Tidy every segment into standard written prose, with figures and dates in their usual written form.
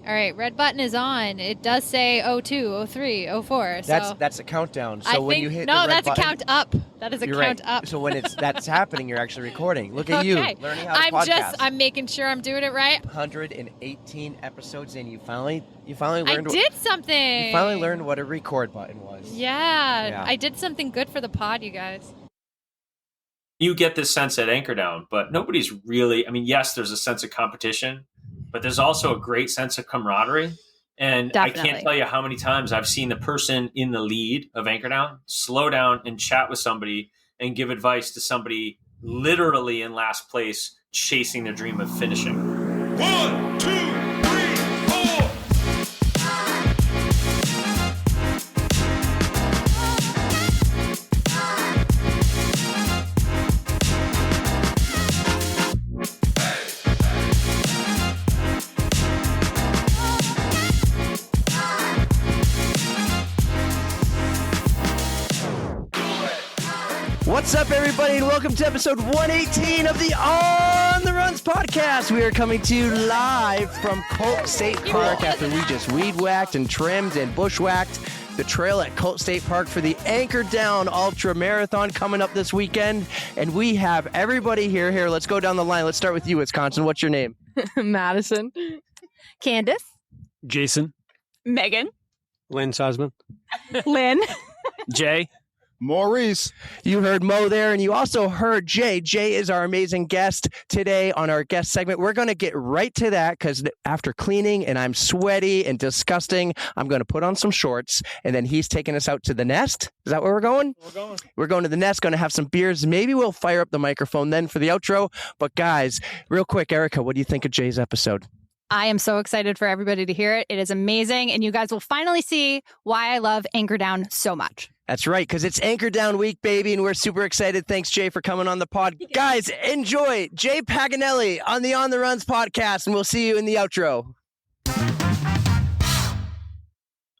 All right, red button is on. It does say 02, 03, 04. So That's a countdown. So I when think, you hit the red that's button, a count up. That is a you're count right. up. So when that's happening, you're actually recording. Look at you, learning how to podcast. I'm making sure I'm doing it right. 118 episodes in, you finally learned. I did something. You finally learned what a record button was. Yeah, I did something good for the pod, you guys. You get this sense at Anchor Down, but nobody's really, yes, there's a sense of competition, but there's also a great sense of camaraderie. And Definitely. I can't tell you how many times I've seen the person in the lead of Anchor Down slow down and chat with somebody and give advice to somebody literally in last place, chasing their dream of finishing. 1, 2, 3, 4. What's up, everybody, and welcome to episode 118 of the On the Runs podcast. We are coming to you live from Colt State Park after we just weed whacked and trimmed and bushwhacked the trail at Colt State Park for the Anchor Down Ultra Marathon coming up this weekend. And we have everybody here. Let's go down the line. Let's start with you, Wisconsin. What's your name? Madison. Candace. Jason. Megan. Lynn Sosman. Lynn. Jay. Maurice. You heard Mo there, and you also heard Jay. Jay is our amazing guest today on our guest segment. We're going to get right to that because after cleaning and I'm sweaty and disgusting, I'm going to put on some shorts, and then he's taking us out to the nest. Is that where we're going? We're going to the nest, going to have some beers. Maybe we'll fire up the microphone then for the outro. But guys, real quick, Erika, what do you think of Jay's episode? I am so excited for everybody to hear it. It is amazing, and you guys will finally see why I love Anchor Down so much. That's right, because it's Anchor Down week, baby, and we're super excited. Thanks, Jay, for coming on the pod. Guys, enjoy Jay Paganelli on the On the Runs podcast, and we'll see you in the outro.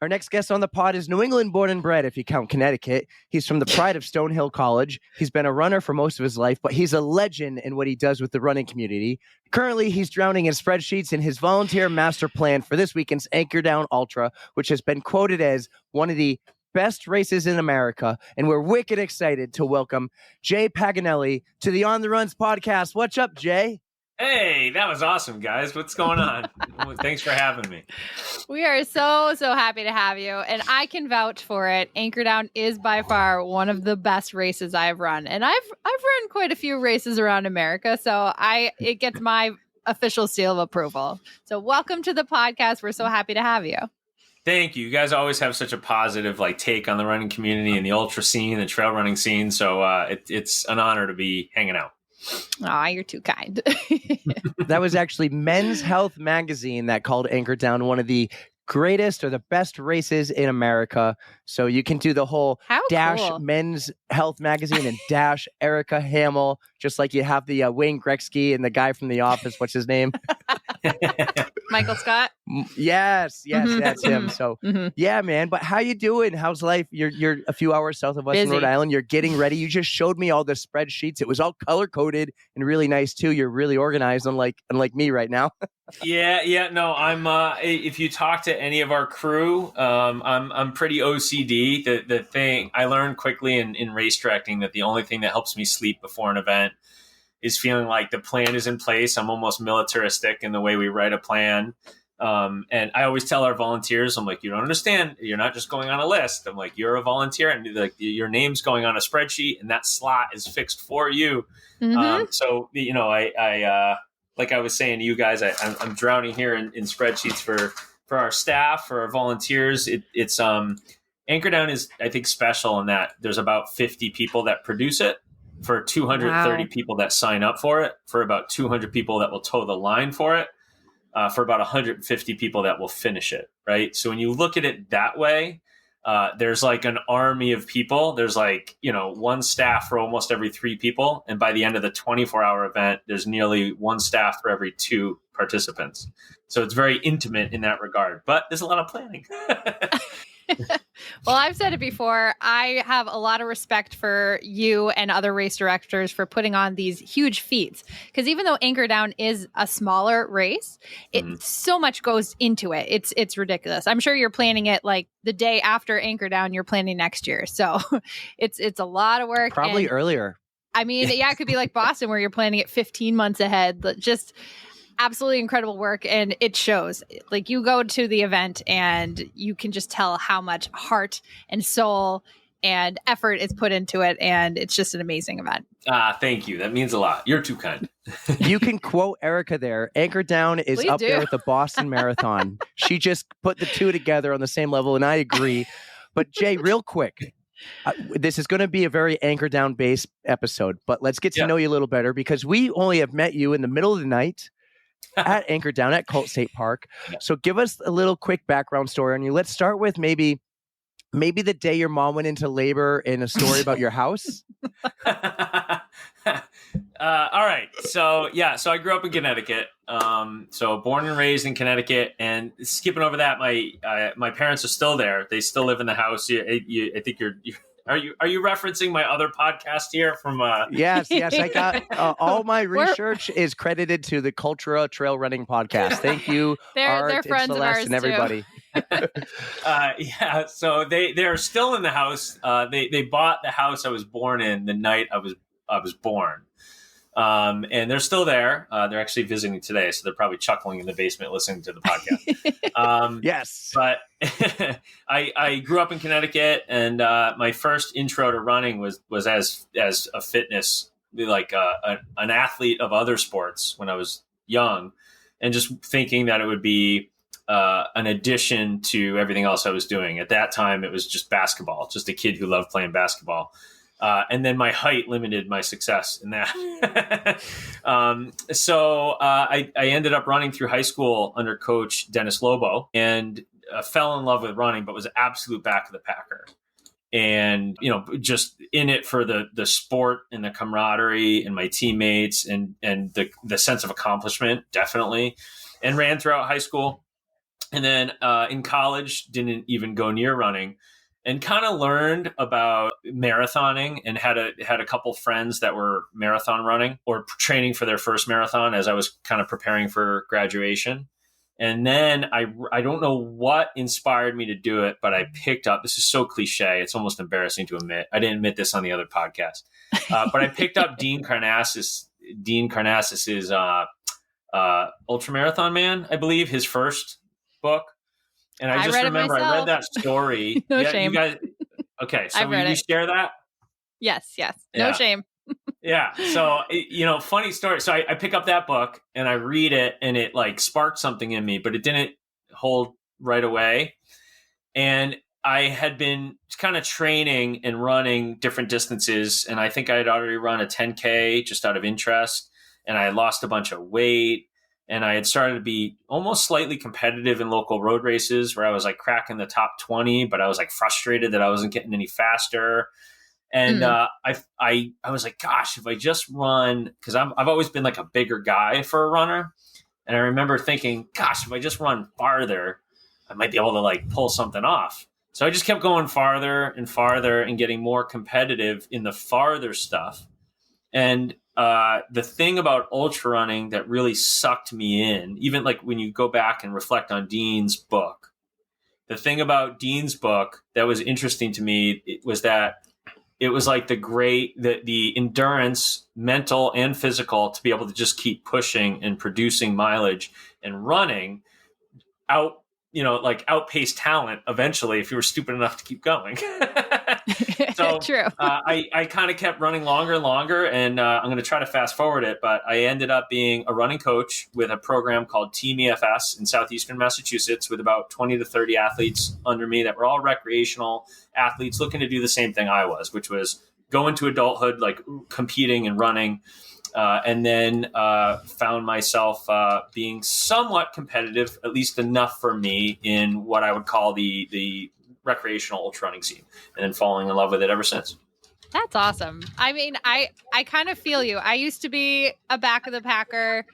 Our next guest on the pod is New England born and bred, if you count Connecticut. He's from the pride of Stonehill College. He's been a runner for most of his life, but he's a legend in what he does with the running community. Currently, he's drowning in spreadsheets in his volunteer master plan for this weekend's Anchor Down Ultra, which has been quoted as one of the best races in America. And we're wicked excited to welcome Jay Paganelli to the On the Runs podcast. What's up, Jay? Hey, that was awesome, guys. What's going on? Thanks for having me. We are so happy to have you, and I can vouch for it. Anchor Down is by far one of the best races I've run, and I've run quite a few races around America, so it gets my official seal of approval. So welcome to the podcast. We're so happy to have you. Thank you. You guys always have such a positive take on the running community and the ultra scene, the trail running scene. So it's an honor to be hanging out. Aw, you're too kind. That was actually Men's Health magazine that called Anchor Down one of the greatest or the best races in America. So you can do the whole dash cool. Men's Health magazine and dash Erika Hamill, just like you have the Wayne Gretzky and the guy from The Office. What's his name? Michael Scott. Yes, that's him. So yeah, man. But how you doing? How's life? You're a few hours south of us in Rhode Island. You're getting ready. You just showed me all the spreadsheets. It was all color coded and really nice too. You're really organized, unlike me right now. Yeah. No, I'm. If you talk to any of our crew, I'm pretty OCD. The thing I learned quickly in race directing that the only thing that helps me sleep before an event is feeling like the plan is in place. I'm almost militaristic in the way we write a plan. And I always tell our volunteers, I'm like, you don't understand. You're not just going on a list. I'm like, you're a volunteer and like your name's going on a spreadsheet and that slot is fixed for you. So, I like I was saying to you guys, I'm drowning here in spreadsheets for our staff, for our volunteers. It's Anchor Down is, I think, special in that there's about 50 people that produce it, for 230 people that sign up for it, for about 200 people that will toe the line for it, for about 150 people that will finish it, right? So when you look at it that way, there's like an army of people. There's one staff for almost every 3 people. And by the end of the 24-hour event, there's nearly 1 staff for every 2 participants. So it's very intimate in that regard, but there's a lot of planning. Well, I've said it before. I have a lot of respect for you and other race directors for putting on these huge feats. Because even though Anchor Down is a smaller race, so much goes into it. It's ridiculous. I'm sure you're planning it like the day after Anchor Down. You're planning next year, so it's a lot of work. Probably earlier. I mean, yeah, it could be like Boston where you're planning it 15 months ahead. But just absolutely incredible work, and it shows. Like, you go to the event and you can just tell how much heart and soul and effort is put into it, and it's just an amazing event. Thank you. That means a lot. You're too kind. You can quote Erika there. Anchor Down is Please up do. there with the Boston Marathon. She just put the two together on the same level, and I agree. But Jay, real quick, this is going to be a very Anchor Down based episode, but let's get to know you a little better, because we only have met you in the middle of the night at Anchor Down at Colt State Park. So give us a little quick background story on you. Let's start with maybe the day your mom went into labor and a story about your house. All right. So I grew up in Connecticut. So born and raised in Connecticut, and skipping over that, my parents are still there. They still live in the house. I think are you referencing my other podcast here from? Yes. I got all my research is credited to the Cultura Trail Running Podcast. Thank you, Art, they're friends and of Celeste, ours and everybody. So they're still in the house. They bought the house I was born in the night I was born. And they're still there. They're actually visiting today, so they're probably chuckling in the basement listening to the podcast. Yes. But I grew up in Connecticut, and my first intro to running was as a fitness, like an athlete of other sports when I was young, and just thinking that it would be an addition to everything else I was doing. At that time, it was just basketball, just a kid who loved playing basketball. And then my height limited my success in that. So I ended up running through high school under Coach Dennis Lobo, and fell in love with running, but was absolute back of the packer. And, just in it for the sport and the camaraderie and my teammates and the sense of accomplishment, definitely. And ran throughout high school. And then in college, didn't even go near running. And kind of learned about marathoning, and had a couple friends that were marathon running or training for their first marathon as I was kind of preparing for graduation. And then I don't know what inspired me to do it, but I picked up, this is so cliche, it's almost embarrassing to admit. I didn't admit this on the other podcast. But I picked up Dean Karnassis's Ultramarathon Man, I believe, his first book. And I just remember I read that story. No shame. You guys, okay, so will you share that? Yes. No shame. Yeah. So, funny story. So I pick up that book and I read it, and it like sparked something in me, but it didn't hold right away. And I had been kind of training and running different distances. And I think I had already run a 10K just out of interest, and I had lost a bunch of weight. And I had started to be almost slightly competitive in local road races where I was like cracking the top 20, but I was like frustrated that I wasn't getting any faster. And I was like, gosh, if I just run, because I've always been like a bigger guy for a runner. And I remember thinking, gosh, if I just run farther, I might be able to like pull something off. So I just kept going farther and farther and getting more competitive in the farther stuff. And the thing about ultra running that really sucked me in, even like when you go back and reflect on Dean's book, the thing about Dean's book that was interesting to me was that it was like the endurance, mental and physical, to be able to just keep pushing and producing mileage and running outpace talent eventually if you were stupid enough to keep going. So True. I kind of kept running longer and longer, and I'm going to try to fast forward it, but I ended up being a running coach with a program called Team EFS in southeastern Massachusetts with about 20 to 30 athletes under me that were all recreational athletes looking to do the same thing I was, which was go into adulthood, like competing and running. And then found myself being somewhat competitive, at least enough for me, in what I would call the recreational ultra running scene, and then falling in love with it ever since. That's awesome. I mean, I kind of feel you. I used to be a back of the packer.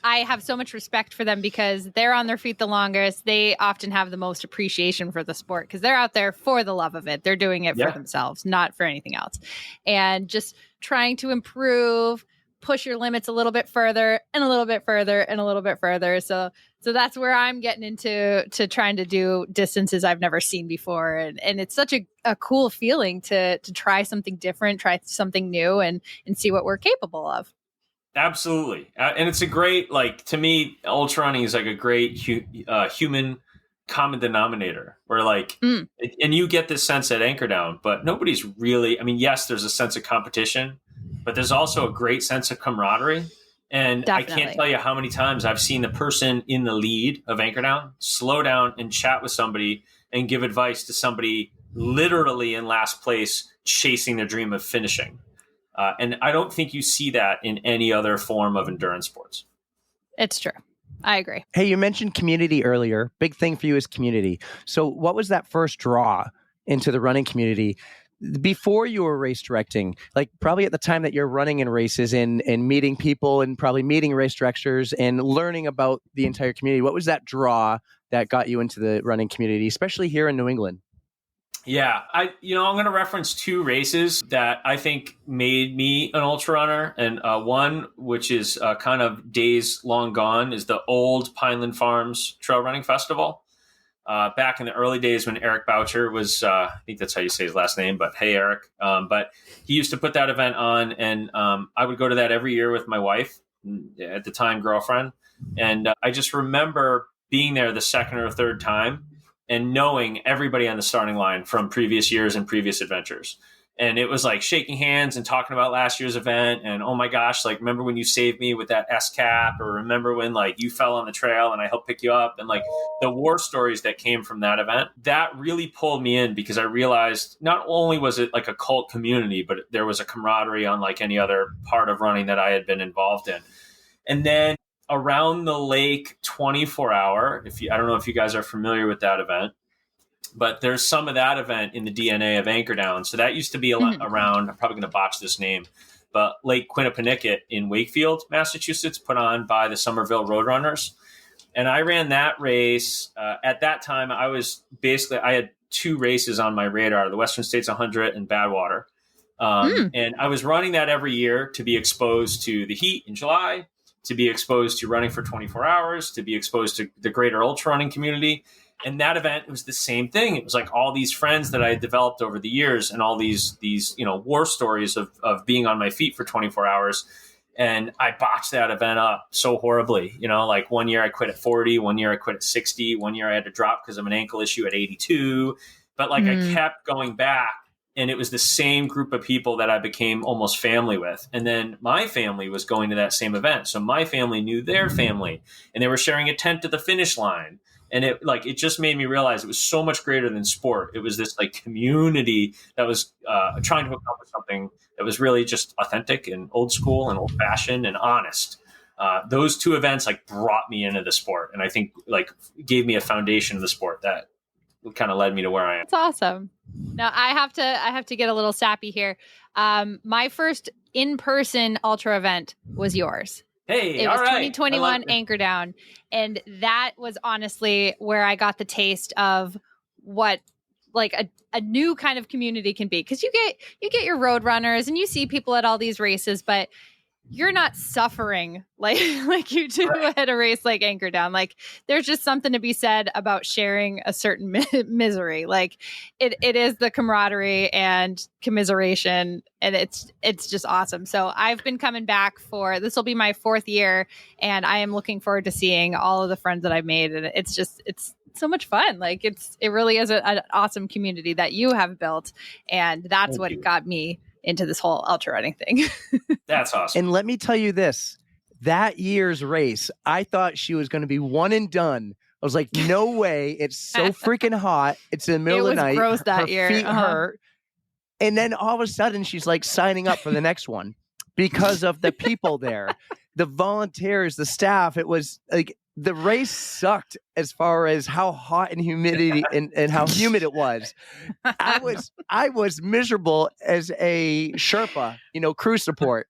I have so much respect for them because they're on their feet the longest. They often have the most appreciation for the sport because they're out there for the love of it. They're doing it for themselves, not for anything else. And just trying to improve, push your limits a little bit further and a little bit further and a little bit further. So that's where I'm getting into trying to do distances I've never seen before. And it's such a cool feeling to try something different, try something new and see what we're capable of. Absolutely. And it's a great, like, to me, ultra running is like a great human common denominator where like, and you get this sense at Anchor Down, but nobody's really, I mean, yes, there's a sense of competition, but there's also a great sense of camaraderie. And Definitely. I can't tell you how many times I've seen the person in the lead of Anchor Down slow down and chat with somebody and give advice to somebody literally in last place chasing their dream of finishing. And I don't think you see that in any other form of endurance sports. It's true. I agree. Hey, you mentioned community earlier. Big thing for you is community. So what was that first draw into the running community before you were race directing? Like probably at the time that you're running in races and meeting people and probably meeting race directors and learning about the entire community. What was that draw that got you into the running community, especially here in New England? Yeah, I'm going to reference two races that I think made me an ultra runner. And one, which is kind of days long gone, is the old Pineland Farms Trail Running Festival. Back in the early days when Eric Boucher was, I think that's how you say his last name, but hey, Eric. But he used to put that event on, and I would go to that every year with my wife, at the time girlfriend. And I just remember being there the second or third time and knowing everybody on the starting line from previous years and previous adventures. And it was like shaking hands and talking about last year's event. And oh my gosh, like, remember when you saved me with that S cap, or remember when like you fell on the trail and I helped pick you up, and like the war stories that came from that event, that really pulled me in because I realized not only was it like a cult community, but there was a camaraderie unlike any other part of running that I had been involved in. And then around the Lake 24 hour, I don't know if you guys are familiar with that event, but there's some of that event in the DNA of Anchor Down. So that used to be around, I'm probably going to botch this name, but Lake Quinnipinicate in Wakefield, Massachusetts, put on by the Somerville Roadrunners. And I ran that race. At that time, I had two races on my radar, the Western States 100 and Badwater. And I was running that every year to be exposed to the heat in July, to be exposed to running for 24 hours, to be exposed to the greater ultra running community. And that event was the same thing. It was like all these friends that I had developed over the years and all these war stories of being on my feet for 24 hours. And I botched that event up so horribly. Like one year I quit at 40, one year I quit at 60, one year I had to drop because of an ankle issue at 82. But like I kept going back. And it was the same group of people that I became almost family with. And then my family was going to that same event. So my family knew their family and they were sharing a tent to the finish line. And it just made me realize it was so much greater than sport. It was this like community that was trying to accomplish something that was really just authentic and old school and old fashioned and honest. Those two events like brought me into the sport. And I think like gave me a foundation of the sport that kind of led me to where I am. That's awesome. Now I have to get a little sappy here. My first in-person ultra event was yours. Hey, it was all right. 2021 Anchor Down. And that was honestly where I got the taste of what like a new kind of community can be. Because you get your road runners and you see people at all these races, but you're not suffering like you do at a race like Anchor Down. Like there's just something to be said about sharing a certain misery. Like it is the camaraderie and commiseration, and it's just awesome. So I've been coming back this will be my 4th year, and I am looking forward to seeing all of the friends that I've made. And it's so much fun. Like it really is an awesome community that you have built, and that's what got me into this whole ultra running thing. That's awesome. And let me tell you this, that year's race, I thought she was going to be one and done. I was like, no way. It's so freaking hot. It's in the middle of the night. It was gross that year. Feet hurt. And then all of a sudden she's like signing up for the next one because of the people there, the volunteers, the staff. It was like the race sucked as far as how hot and humidity and how humid it was. I was miserable as a Sherpa, crew support.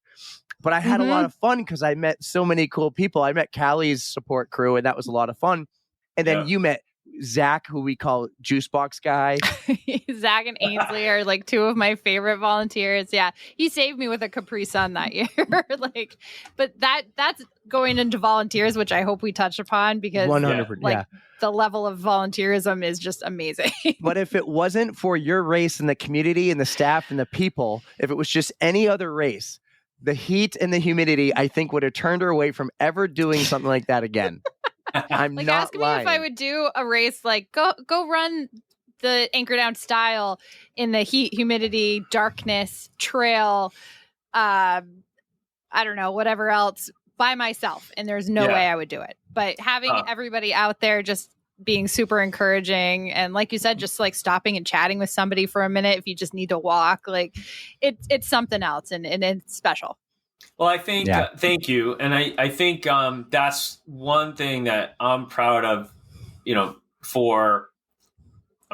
But I had a lot of fun because I met so many cool people. I met Callie's support crew, and that was a lot of fun. And then you met Zach, who we call Juice Box Guy. Zach and Ainsley are like two of my favorite volunteers. Yeah, he saved me with a Capri Sun that year. But that's going into volunteers, which I hope we touch upon because 100%. The level of volunteerism is just amazing. But if it wasn't for your race and the community and the staff and the people, if it was just any other race, the heat and the humidity, I think would have turned her away from ever doing something like that again. I'm like not ask lying. me if I would do a race like go run the Anchor Down style in the heat, humidity, darkness, trail, I don't know, whatever else by myself. And there's no way I would do it. But having everybody out there just being super encouraging and like you said, just like stopping and chatting with somebody for a minute if you just need to walk, like it's something else and it's special. Well, I think, thank you. And I think that's one thing that I'm proud of, I'm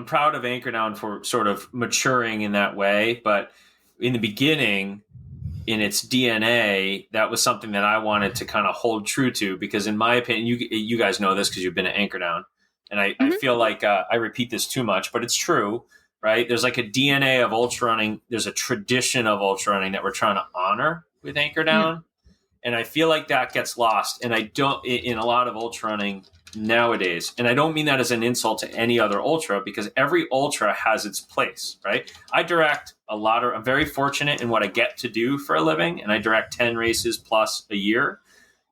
proud of Anchor Down for sort of maturing in that way. But in the beginning, in its DNA, that was something that I wanted to kind of hold true to, because in my opinion, you guys know this because you've been at Anchor Down. And I feel like I repeat this too much, but it's true, right? There's like a DNA of ultra running. There's a tradition of ultra running that we're trying to honor with Anchor Down. And I feel like that gets lost. And I don't in a lot of ultra running nowadays. And I don't mean that as an insult to any other ultra, because every ultra has its place, right? I direct I'm very fortunate in what I get to do for a living. And I direct 10 races plus a year.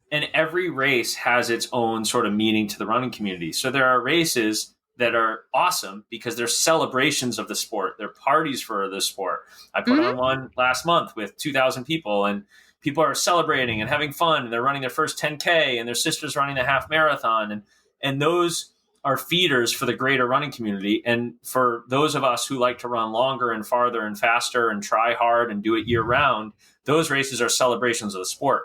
And every race has its own sort of meaning to the running community. So there are races that are awesome because they're celebrations of the sport. They're parties for the sport. I put on one last month with 2,000 people, and people are celebrating and having fun. And they're running their first 10K, and their sister's running the half marathon. And those are feeders for the greater running community. And for those of us who like to run longer and farther and faster and try hard and do it year round, those races are celebrations of the sport.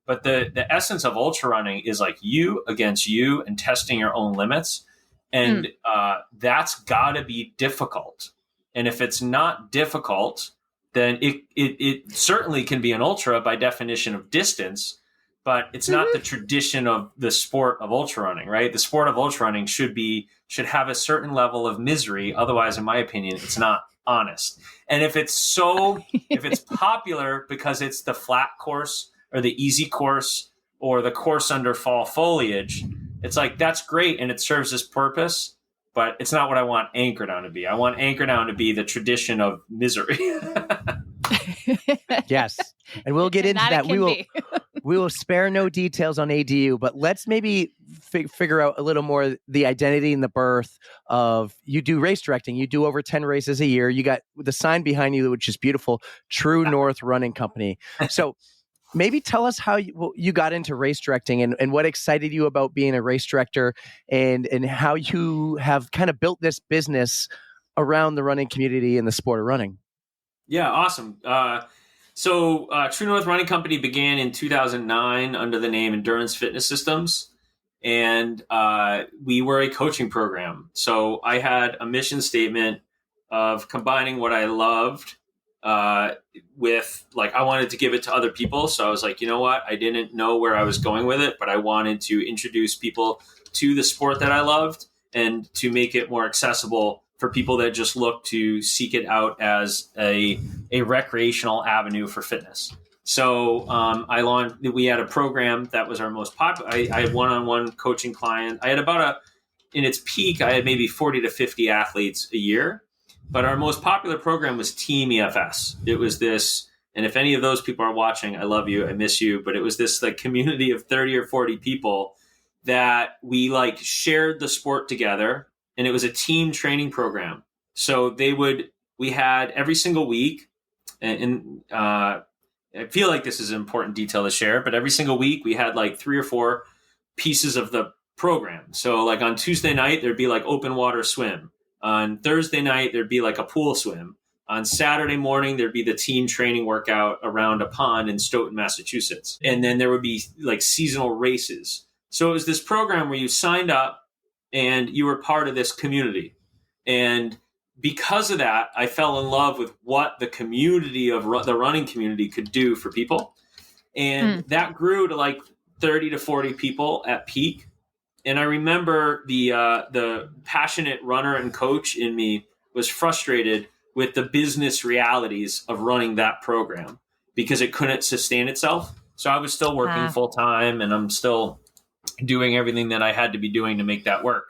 But the essence of ultra running is like you against you and testing your own limits. And that's got to be difficult. And if it's not difficult, then it certainly can be an ultra by definition of distance, but it's not the tradition of the sport of ultra running, right? The sport of ultra running should have a certain level of misery. Otherwise, in my opinion, it's not honest. And if it's popular because it's the flat course or the easy course or the course under fall foliage, it's like, that's great. And it serves its purpose, but it's not what I want Anchor Down to be. I want Anchor Down to be the tradition of misery. Yes. And we'll get into that. We will spare no details on ADU, but let's maybe figure out a little more the identity and the birth of, you do race directing. You do over 10 races a year. You got the sign behind you, which is beautiful, True North Running Company. So maybe tell us how you got into race directing and what excited you about being a race director and how you have kind of built this business around the running community and the sport of running. Yeah, awesome. So True North Running Company began in 2009 under the name Endurance Fitness Systems. And we were a coaching program. So I had a mission statement of combining what I loved with, like, I wanted to give it to other people. So I was like, you know what? I didn't know where I was going with it, but I wanted to introduce people to the sport that I loved and to make it more accessible for people that just look to seek it out as a recreational avenue for fitness. So we had a program that was our most popular. I had one-on-one coaching client. I had in its peak, I had maybe 40 to 50 athletes a year. But our most popular program was Team EFS. It was this, and if any of those people are watching, I love you, I miss you, but it was this like community of 30 or 40 people that we like shared the sport together, and it was a team training program. So we had every single week, and I feel like this is an important detail to share, but every single week we had like 3 or 4 pieces of the program. So like on Tuesday night, there'd be like open water swim. On Thursday night, there'd be like a pool swim. On Saturday morning, there'd be the team training workout around a pond in Stoughton, Massachusetts. And then there would be like seasonal races. So it was this program where you signed up and you were part of this community. And because of that, I fell in love with what the community of the running community could do for people. And that grew to like 30 to 40 people at peak. And I remember the passionate runner and coach in me was frustrated with the business realities of running that program because it couldn't sustain itself. So I was still working full time, and I'm still doing everything that I had to be doing to make that work.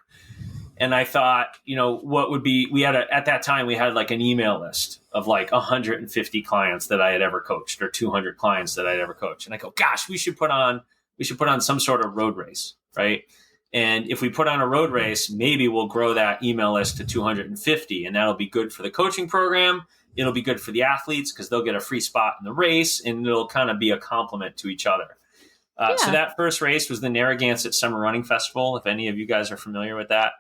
And I thought, at that time we had like an email list of like 150 clients that I had ever coached, or 200 clients that I'd ever coached. And I go, gosh, we should put on some sort of road race, right? And if we put on a road race, maybe we'll grow that email list to 250, and that'll be good for the coaching program. It'll be good for the athletes because they'll get a free spot in the race, and it'll kind of be a complement to each other. So that first race was the Narragansett Summer Running Festival, if any of you guys are familiar with that.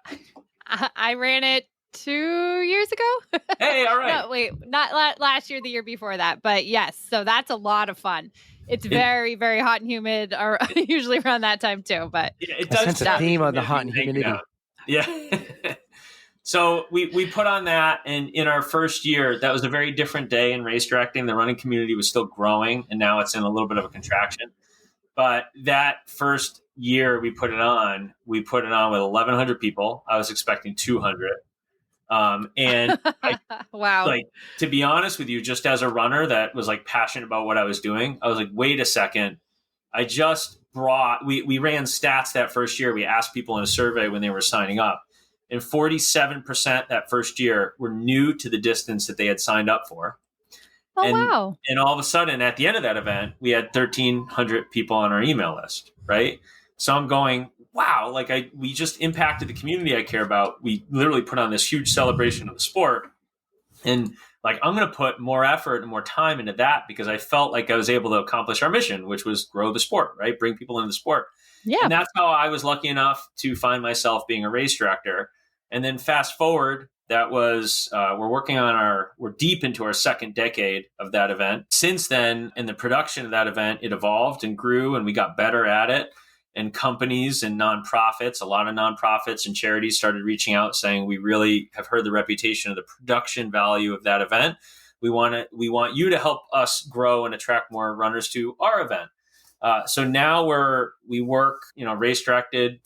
I ran it 2 years ago. Hey, all right. No, wait, not last year, the year before that. But yes, so that's a lot of fun. It's very, very hot and humid, or usually around that time too. But it does sense a theme on the hot and humidity. Yeah. So we put on that, and in our first year, that was a very different day in race directing. The running community was still growing, and now it's in a little bit of a contraction. But that first year we put it on with 1,100 people. I was expecting 200. And wow. Like, to be honest with you, just as a runner that was like passionate about what I was doing, I was like, wait a second. I just we ran stats that first year. We asked people in a survey when they were signing up, and 47% that first year were new to the distance that they had signed up for. Oh, wow. And all of a sudden, at the end of that event, we had 1,300 people on our email list, right? So I'm going, wow, we just impacted the community I care about. We literally put on this huge celebration of the sport. And I'm going to put more effort and more time into that because I felt like I was able to accomplish our mission, which was grow the sport, right? Bring people into the sport. Yeah. And that's how I was lucky enough to find myself being a race director. And then fast forward, that was, we're deep into our second decade of that event. Since then, in the production of that event, it evolved and grew, and we got better at it. And companies and nonprofits, a lot of nonprofits and charities started reaching out saying, we really have heard the reputation of the production value of that event. We want you to help us grow and attract more runners to our event. So now we work, race directed,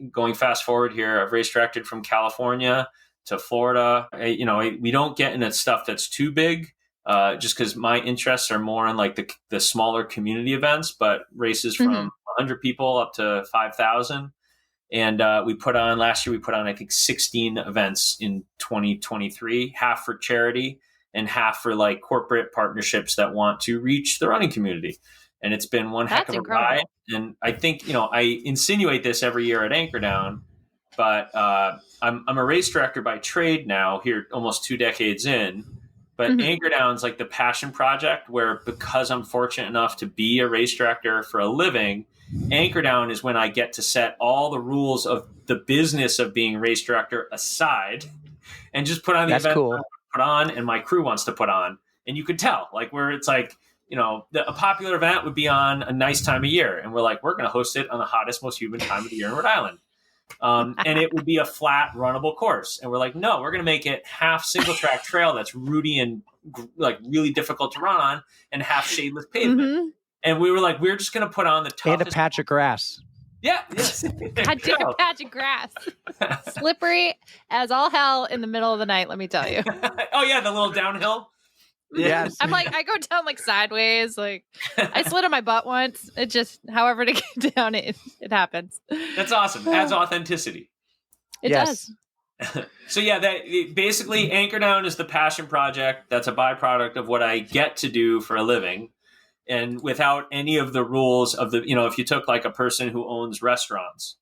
going fast forward here. I've race directed from California to Florida. We don't get into stuff that's too big, just because my interests are more in like the smaller community events, but races from 100 people up to 5,000. And last year we put on, I think, 16 events in 2023, half for charity and half for like corporate partnerships that want to reach the running community. And it's been one heck of a ride. And I think, I insinuate this every year at Anchor Down, but I'm a race director by trade now, here almost 2 decades in. But Anchor Down's like the passion project where, because I'm fortunate enough to be a race director for a living, Anchor Down is when I get to set all the rules of the business of being race director aside and just put on the event I want to put on and my crew wants to put on. And you could tell, where it's like, a popular event would be on a nice time of year. And we're like, we're going to host it on the hottest, most humid time of the year in Rhode Island. And it would be a flat, runnable course. And we're like, no, we're going to make it half single track trail that's rooty and really difficult to run on, and half shadeless pavement. And we were like, we're just going to put on the toughest. And a patch of grass. Yeah. Yes. I did a patch of grass. Slippery as all hell in the middle of the night, let me tell you. Oh, yeah. The little downhill. Yes. I'm like, I go down sideways. I slid on my butt once. It just, however to get down, it happens. That's awesome. Adds authenticity. It does. So yeah, basically Anchor Down is the passion project. That's a byproduct of what I get to do for a living. And without any of the rules of if you took like a person who owns restaurants,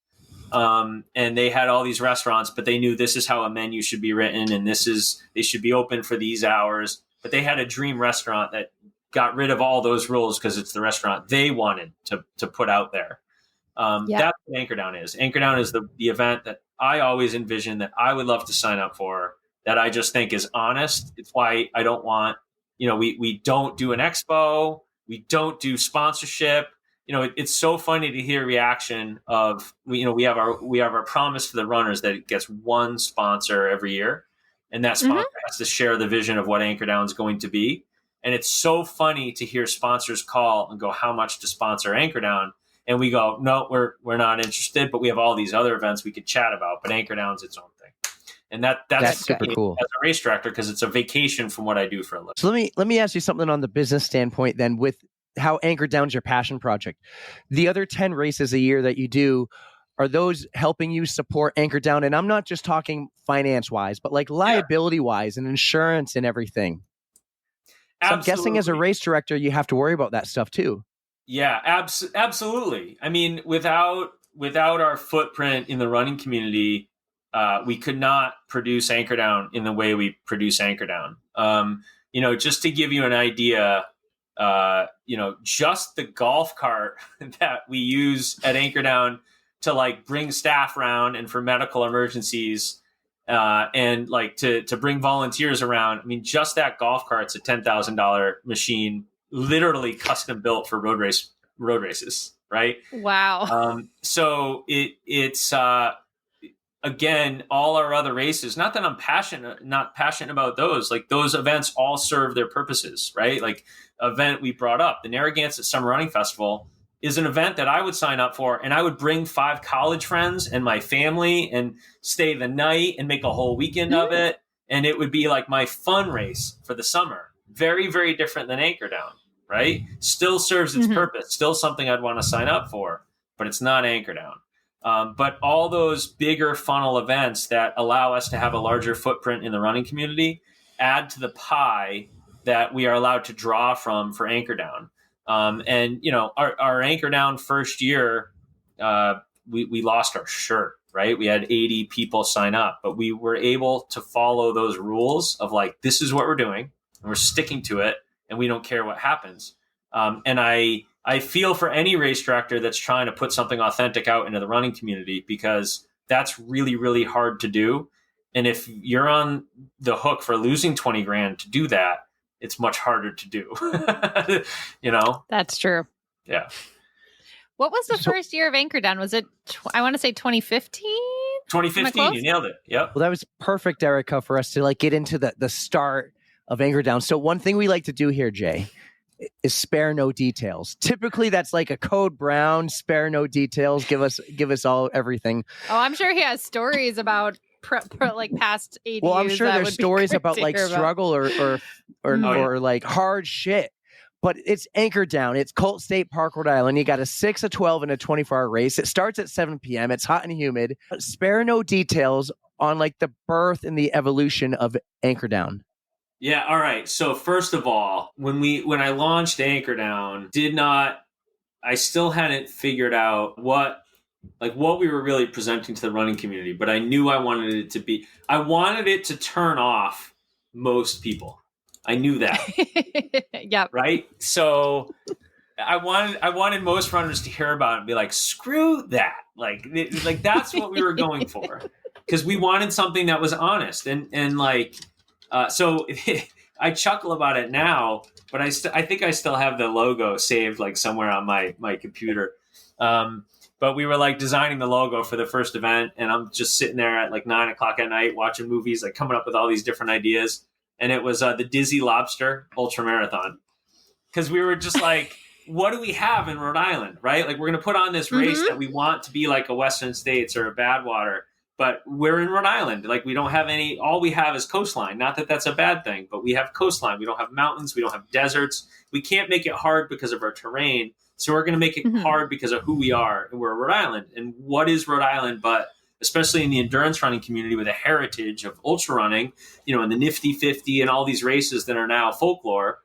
and they had all these restaurants, but they knew this is how a menu should be written, and they should be open for these hours. But they had a dream restaurant that got rid of all those rules because it's the restaurant they wanted to put out there. That's what Anchor Down is. Anchor Down is the event that I always envisioned that I would love to sign up for, that I just think is honest. It's why I don't want, we don't do an expo. We don't do sponsorship. It's so funny to hear reaction of, we have our promise for the runners that it gets one sponsor every year. And that sponsor has to share the vision of what Anchor Down is going to be. And it's so funny to hear sponsors call and go, how much to sponsor Anchor Down? And we go, no, we're not interested, but we have all these other events we could chat about, but Anchor Down's its own thing. And that's super cool as a race director, because it's a vacation from what I do for a living. So let me ask you something on the business standpoint then, with how Anchor Down's your passion project. The other 10 races a year that you do, are those helping you support Anchor Down? And I'm not just talking finance wise, but like liability wise and insurance and everything. So I'm guessing as a race director, you have to worry about that stuff too. Yeah, absolutely. I mean, without our footprint in the running community, we could not produce Anchor Down in the way we produce Anchor Down. Just to give you an idea, just the golf cart that we use at Anchor Down to like bring staff around and for medical emergencies, and like to bring volunteers around. I mean, just that golf cart's a $10,000 machine, literally custom built for road races, right? Wow. So it's again, all our other races, not that I'm not passionate about those, like those events all serve their purposes, right? Like event we brought up, the Narragansett Summer Running Festival is an event that I would sign up for, and I would bring 5 college friends and my family and stay the night and make a whole weekend of it. And it would be like my fun race for the summer. Very, very different than Anchor Down, right? Still serves its purpose, still something I'd want to sign up for, but it's not Anchor Down. But all those bigger funnel events that allow us to have a larger footprint in the running community add to the pie that we are allowed to draw from for Anchor Down. Our Anchor Down first year, we lost our shirt, right? We had 80 people sign up, but we were able to follow those rules of like, this is what we're doing and we're sticking to it and we don't care what happens. And I feel for any race director that's trying to put something authentic out into the running community, because that's really, really hard to do. And if you're on the hook for losing 20 grand to do that, it's much harder to do. That's true. Yeah. What was the first year of Anchor Down? Was it, I want to say 2015? 2015, you nailed it. Yep. Well, that was perfect, Erika, for us to like get into the start of Anchor Down. So one thing we like to do here, Jay, is spare no details. Typically that's like a code brown, spare no details. Give us all everything. Oh, I'm sure he has stories about like past 80 Well, I'm years sure that there's would be stories great about to like hear about. struggle or like hard shit. But it's Anchor Down. It's Colt State Park, Rhode Island. You got a 6, a 12, and a 24-hour race. It starts at 7 p.m. It's hot and humid. Spare no details on like the birth and the evolution of Anchor Down. Yeah. All right. So first of all, when I launched Anchor Down, I still hadn't figured out what we were really presenting to the running community, but I knew I wanted it to turn off most people. I knew that. Yep. Right. So I wanted most runners to hear about it and be like, screw that. Like that's what we were going for, because we wanted something that was honest and like, so I chuckle about it now, but I think I still have the logo saved like somewhere on my computer. But we were like designing the logo for the first event, and I'm just sitting there at like 9 o'clock at night watching movies, like coming up with all these different ideas. And it was the Dizzy Lobster Ultra Marathon, because we were just like, what do we have in Rhode Island, right? Like we're going to put on this race that we want to be like a Western States or a Badwater, but we're in Rhode Island. Like we don't have all we have is coastline. Not that that's a bad thing, but we have coastline. We don't have mountains. We don't have deserts. We can't make it hard because of our terrain. So we're going to make it hard because of who we are. And we're Rhode Island. And what is Rhode Island, but especially in the endurance running community with a heritage of ultra running, and the Nifty 50 and all these races that are now folklore,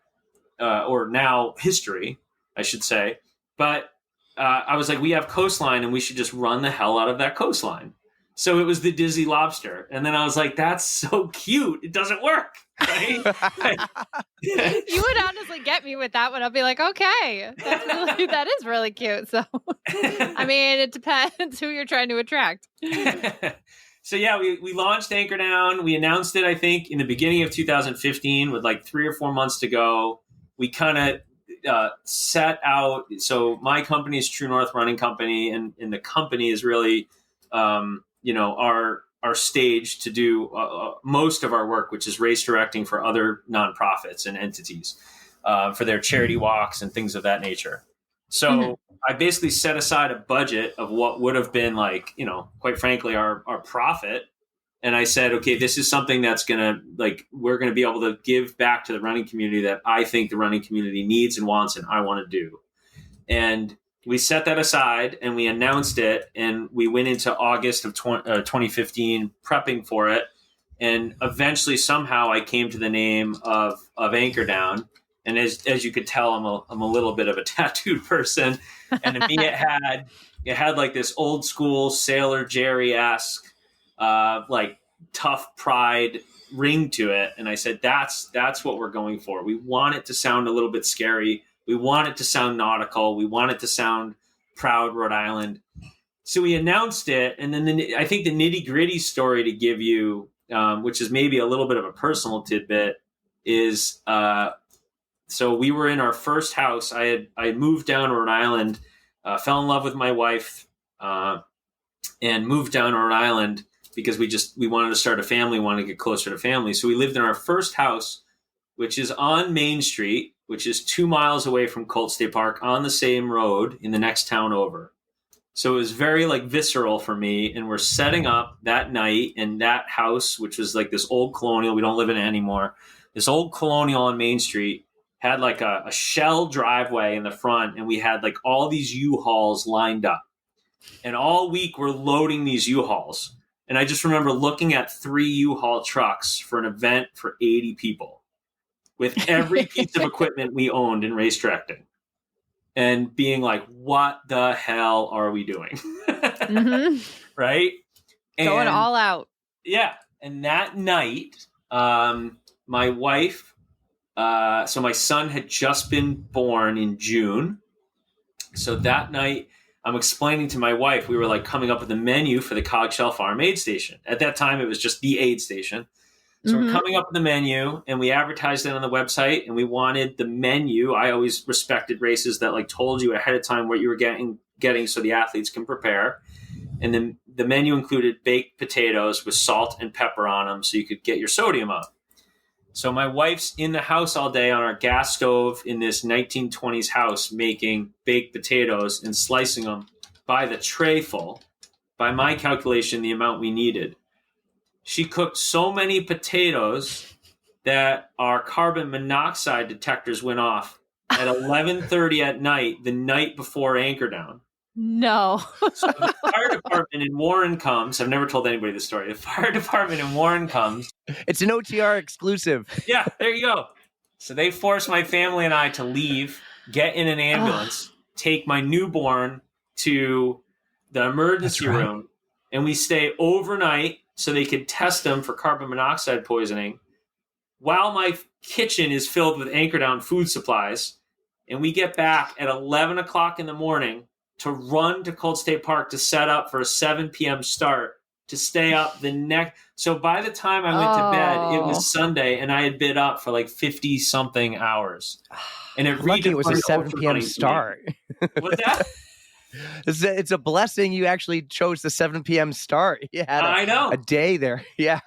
or now history, I should say. But I was like, we have coastline and we should just run the hell out of that coastline. So it was the Dizzy Lobster. And then I was like, that's so cute. It doesn't work. Right? You would honestly get me with that one. I'll be like, okay, that is really cute. So, I mean, it depends who you're trying to attract. So yeah, we launched Anchor Down. We announced it, I think, in the beginning of 2015 with like 3 or 4 months to go. We kind of set out. So my company is True North Running Company, and the company is really, our stage to do most of our work, which is race directing for other nonprofits and entities. for their charity walks and things of that nature. So I basically set aside a budget of what would have been like, quite frankly, our profit. And I said, okay, this is something that's we're going to be able to give back to the running community that I think the running community needs and wants and I want to do. And we set that aside and we announced it, and we went into August of 2015 prepping for it. And eventually, somehow, I came to the name of Anchor Down. And as you could tell, I'm a little bit of a tattooed person. And to me, it had like this old school Sailor Jerry-esque, like tough pride ring to it. And I said, that's what we're going for. We want it to sound a little bit scary. We want it to sound nautical. We want it to sound proud Rhode Island. So we announced it. And then I think the nitty gritty story to give you, which is maybe a little bit of a personal tidbit, is so we were in our first house. I had moved down to Rhode Island, fell in love with my wife, and moved down to Rhode Island because we wanted to start a family, wanted to get closer to family. So we lived in our first house, which is on Main Street, which is 2 miles away from Colt State Park on the same road in the next town over. So it was very like visceral for me. And we're setting up that night in that house, which was like this old colonial. We don't live in it anymore. This old colonial on Main Street had like a shell driveway in the front. And we had like all these U-Hauls lined up. And all week we're loading these U-Hauls. And I just remember looking at 3 U-Haul trucks for an event for 80 people with every piece of equipment we owned in race directing, and being like, what the hell are we doing? Right? Going all out. Yeah. And that night, my wife, so my son had just been born in June. So that night, I'm explaining to my wife, we were like coming up with a menu for the Cogshell Farm aid station. At that time, it was just the aid station. So we're coming up with the menu, and we advertised it on the website, and we wanted the menu. I always respected races that like told you ahead of time what you were getting so the athletes can prepare. And then the menu included baked potatoes with salt and pepper on them so you could get your sodium up. So my wife's in the house all day on our gas stove in this 1920s house making baked potatoes and slicing them by the tray full. By my calculation, the amount we needed. She cooked so many potatoes that our carbon monoxide detectors went off at 11:30 at night, the night before Anchor Down. No. So the fire department in Warren comes. I've never told anybody this story. The fire department in Warren comes. It's an OTR exclusive. Yeah, there you go. So they forced my family and I to leave, get in an ambulance, take my newborn to the emergency room, and we stay overnight so they could test them for carbon monoxide poisoning while my kitchen is filled with Anchor Down food supplies. And we get back at 11 o'clock in the morning to run to Colt State Park to set up for a 7 p.m. start to stay up the next. So by the time I went to bed, it was Sunday, and I had been up for like 50 something hours. And it was a 7 p.m. start. What's that? It's a blessing you actually chose the 7 p.m. start. You had a day there. Yeah.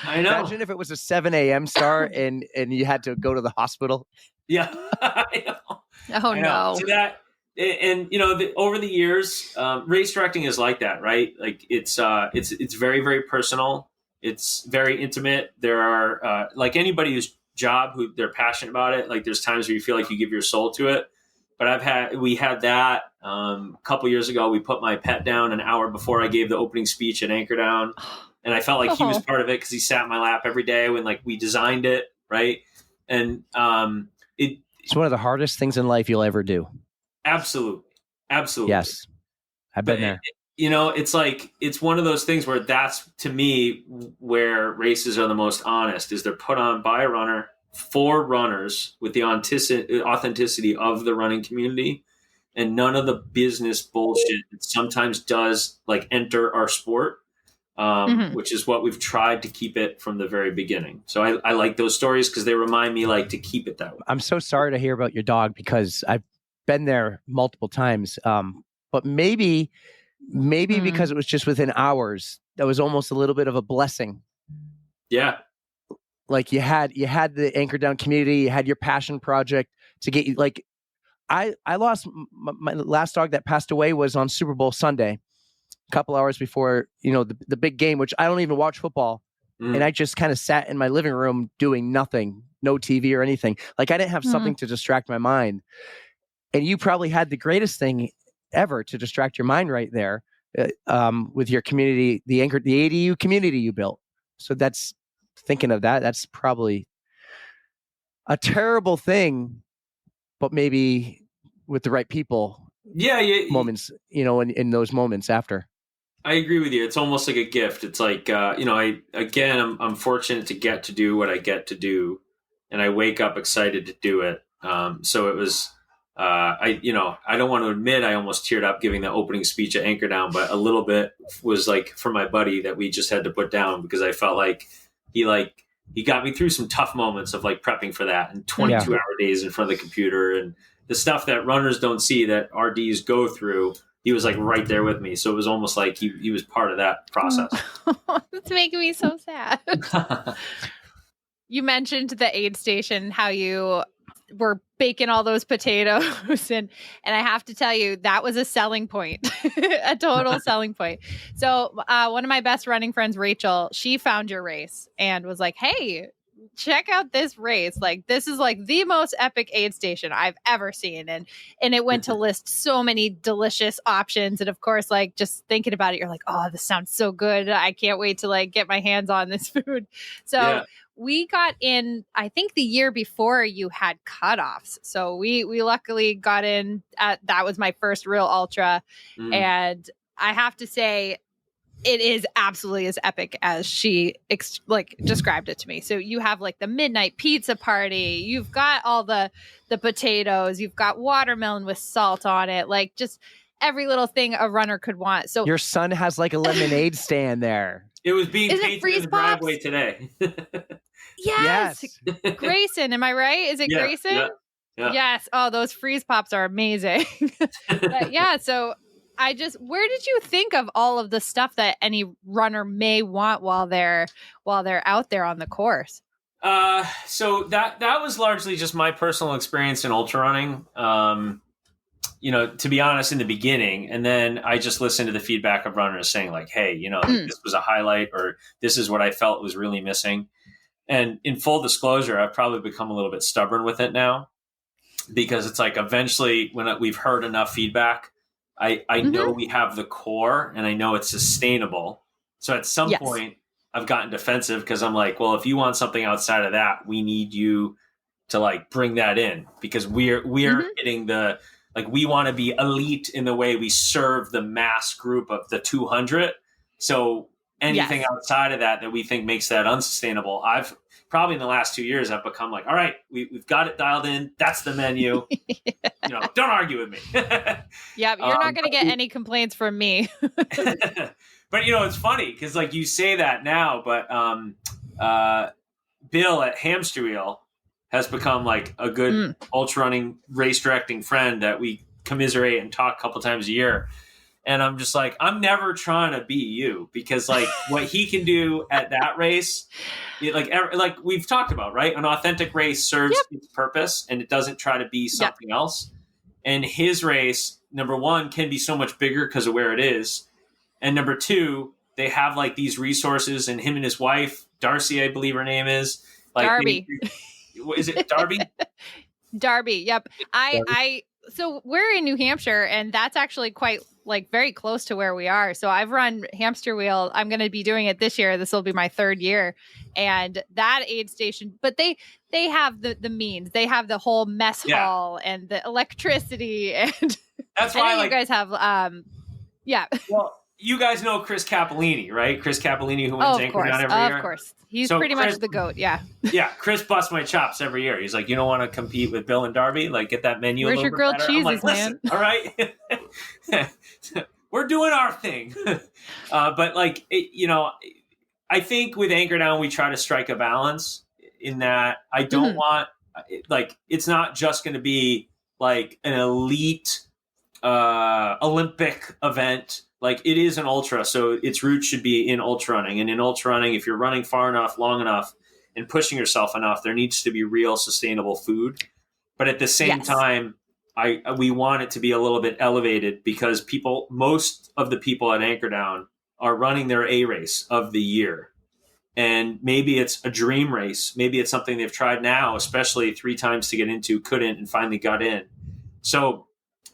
I know. Imagine if it was a 7 a.m. start and you had to go to the hospital. Yeah. I know. Oh, no. So that, and over the years, race directing is like that, right? Like it's very, very personal. It's very intimate. There are, like anybody whose job, who they're passionate about it. Like there's times where you feel like you give your soul to it. But we had that a couple years ago. We put my pet down an hour before I gave the opening speech at Anchor Down. And I felt like he was part of it because he sat in my lap every day when like we designed it. Right. And it's one of the hardest things in life you'll ever do. Absolutely. Yes. I've been there. It's like, it's one of those things where that's to me where races are the most honest, is they're put on by a runner for runners with the authenticity of the running community, and none of the business bullshit that sometimes does like enter our sport, which is what we've tried to keep it from the very beginning. So I like those stories because they remind me like to keep it that way. I'm so sorry to hear about your dog because I've been there multiple times. But maybe because it was just within hours, that was almost a little bit of a blessing. Yeah. like you had the Anchor Down community, you had your passion project to get you like. I lost my last dog that passed away was on Super Bowl Sunday, a couple hours before the big game, which I don't even watch football, and I just kind of sat in my living room doing nothing, no TV or anything. Like I didn't have something to distract my mind, and you probably had the greatest thing ever to distract your mind right there with your community, the ADU community you built. So that's thinking of that. That's probably a terrible thing. But maybe with the right people, moments, in those moments after. I agree with you. It's almost like a gift. It's like, I'm fortunate to get to do what I get to do, and I wake up excited to do it. So it was, I don't want to admit I almost teared up giving the opening speech at Anchor Down, but a little bit was like for my buddy that we just had to put down because I felt like he got me through some tough moments of like prepping for that and 22-hour days in front of the computer and the stuff that runners don't see that RDs go through. He was like right there with me. So it was almost like he was part of that process. It's making me so sad. You mentioned the aid station, how you were baking all those potatoes. And I have to tell you, that was a selling point, a total selling point. So one of my best running friends, Rachel, she found your race and was like, hey, check out this race. Like, this is like the most epic aid station I've ever seen. And it went to list so many delicious options. And of course, like just thinking about it, you're like, oh, this sounds so good. I can't wait to like get my hands on this food. So we got in, I think the year before you had cutoffs. So we luckily got in that was my first real ultra. And I have to say, it is absolutely as epic as she described it to me. So you have like the midnight pizza party. You've got all the potatoes. You've got watermelon with salt on it. Like just every little thing a runner could want. So your son has like a lemonade stand there. It was being painted in the driveway today. Yes. Grayson, am I right? Is it Grayson? Yeah. Yes. Oh, those freeze pops are amazing. But yeah, so where did you think of all of the stuff that any runner may want while they're out there on the course? So that was largely just my personal experience in ultra running. To be honest, in the beginning, and then I just listened to the feedback of runners saying like, hey, this was a highlight, or this is what I felt was really missing. And in full disclosure, I've probably become a little bit stubborn with it now because it's like eventually when we've heard enough feedback, I know we have the core and I know it's sustainable. So at some point I've gotten defensive because I'm like, well, if you want something outside of that, we need you to like bring that in because we're hitting we want to be elite in the way we serve the mass group of the 200. So anything outside of that we think makes that unsustainable. I've probably in the last 2 years, I've become like, all right, we've got it dialed in. That's the menu. Don't argue with me. Yeah, you're not going to get any complaints from me. But it's funny because like you say that now, but Bill at Hamster Wheel has become like a good ultra running race directing friend that we commiserate and talk a couple times a year. And I'm just like, I'm never trying to be you because like what he can do at that race, like we've talked about, right? An authentic race serves its purpose and it doesn't try to be something else. And his race, number one, can be so much bigger because of where it is. And number two, they have like these resources and him and his wife, Darcy, I believe her name is. Like, Darby. Is it Darby? Darby. Yep. So we're in New Hampshire and that's actually quite like very close to where we are. So I've run Hamster Wheel. I'm going to be doing it this year. This will be my third year. And that aid station, but they have the means. They have the whole mess hall and the electricity. And that's why you guys have, Well, you guys know Chris Cappellini, right? Chris Cappellini who wins Anchor Down every year. Of course. He's pretty much the GOAT. Yeah. Yeah. Chris busts my chops every year. He's like, you don't want to compete with Bill and Darby? Like get that menu. Where's a little your bit grilled better. cheeses, I'm like, listen, man? all right. We're doing our thing. But like, I think with Anchor Down, we try to strike a balance in that I don't want, like, it's not just going to be like an elite Olympic event. Like it is an ultra, so its roots should be in ultra running. And in ultra running, if you're running far enough, long enough, and pushing yourself enough, there needs to be real sustainable food. But at the same time, we want it to be a little bit elevated because most of the people at Anchor Down are running their A race of the year. And maybe it's a dream race. Maybe it's something they've tried now, especially 3 times to get into, couldn't, and finally got in. So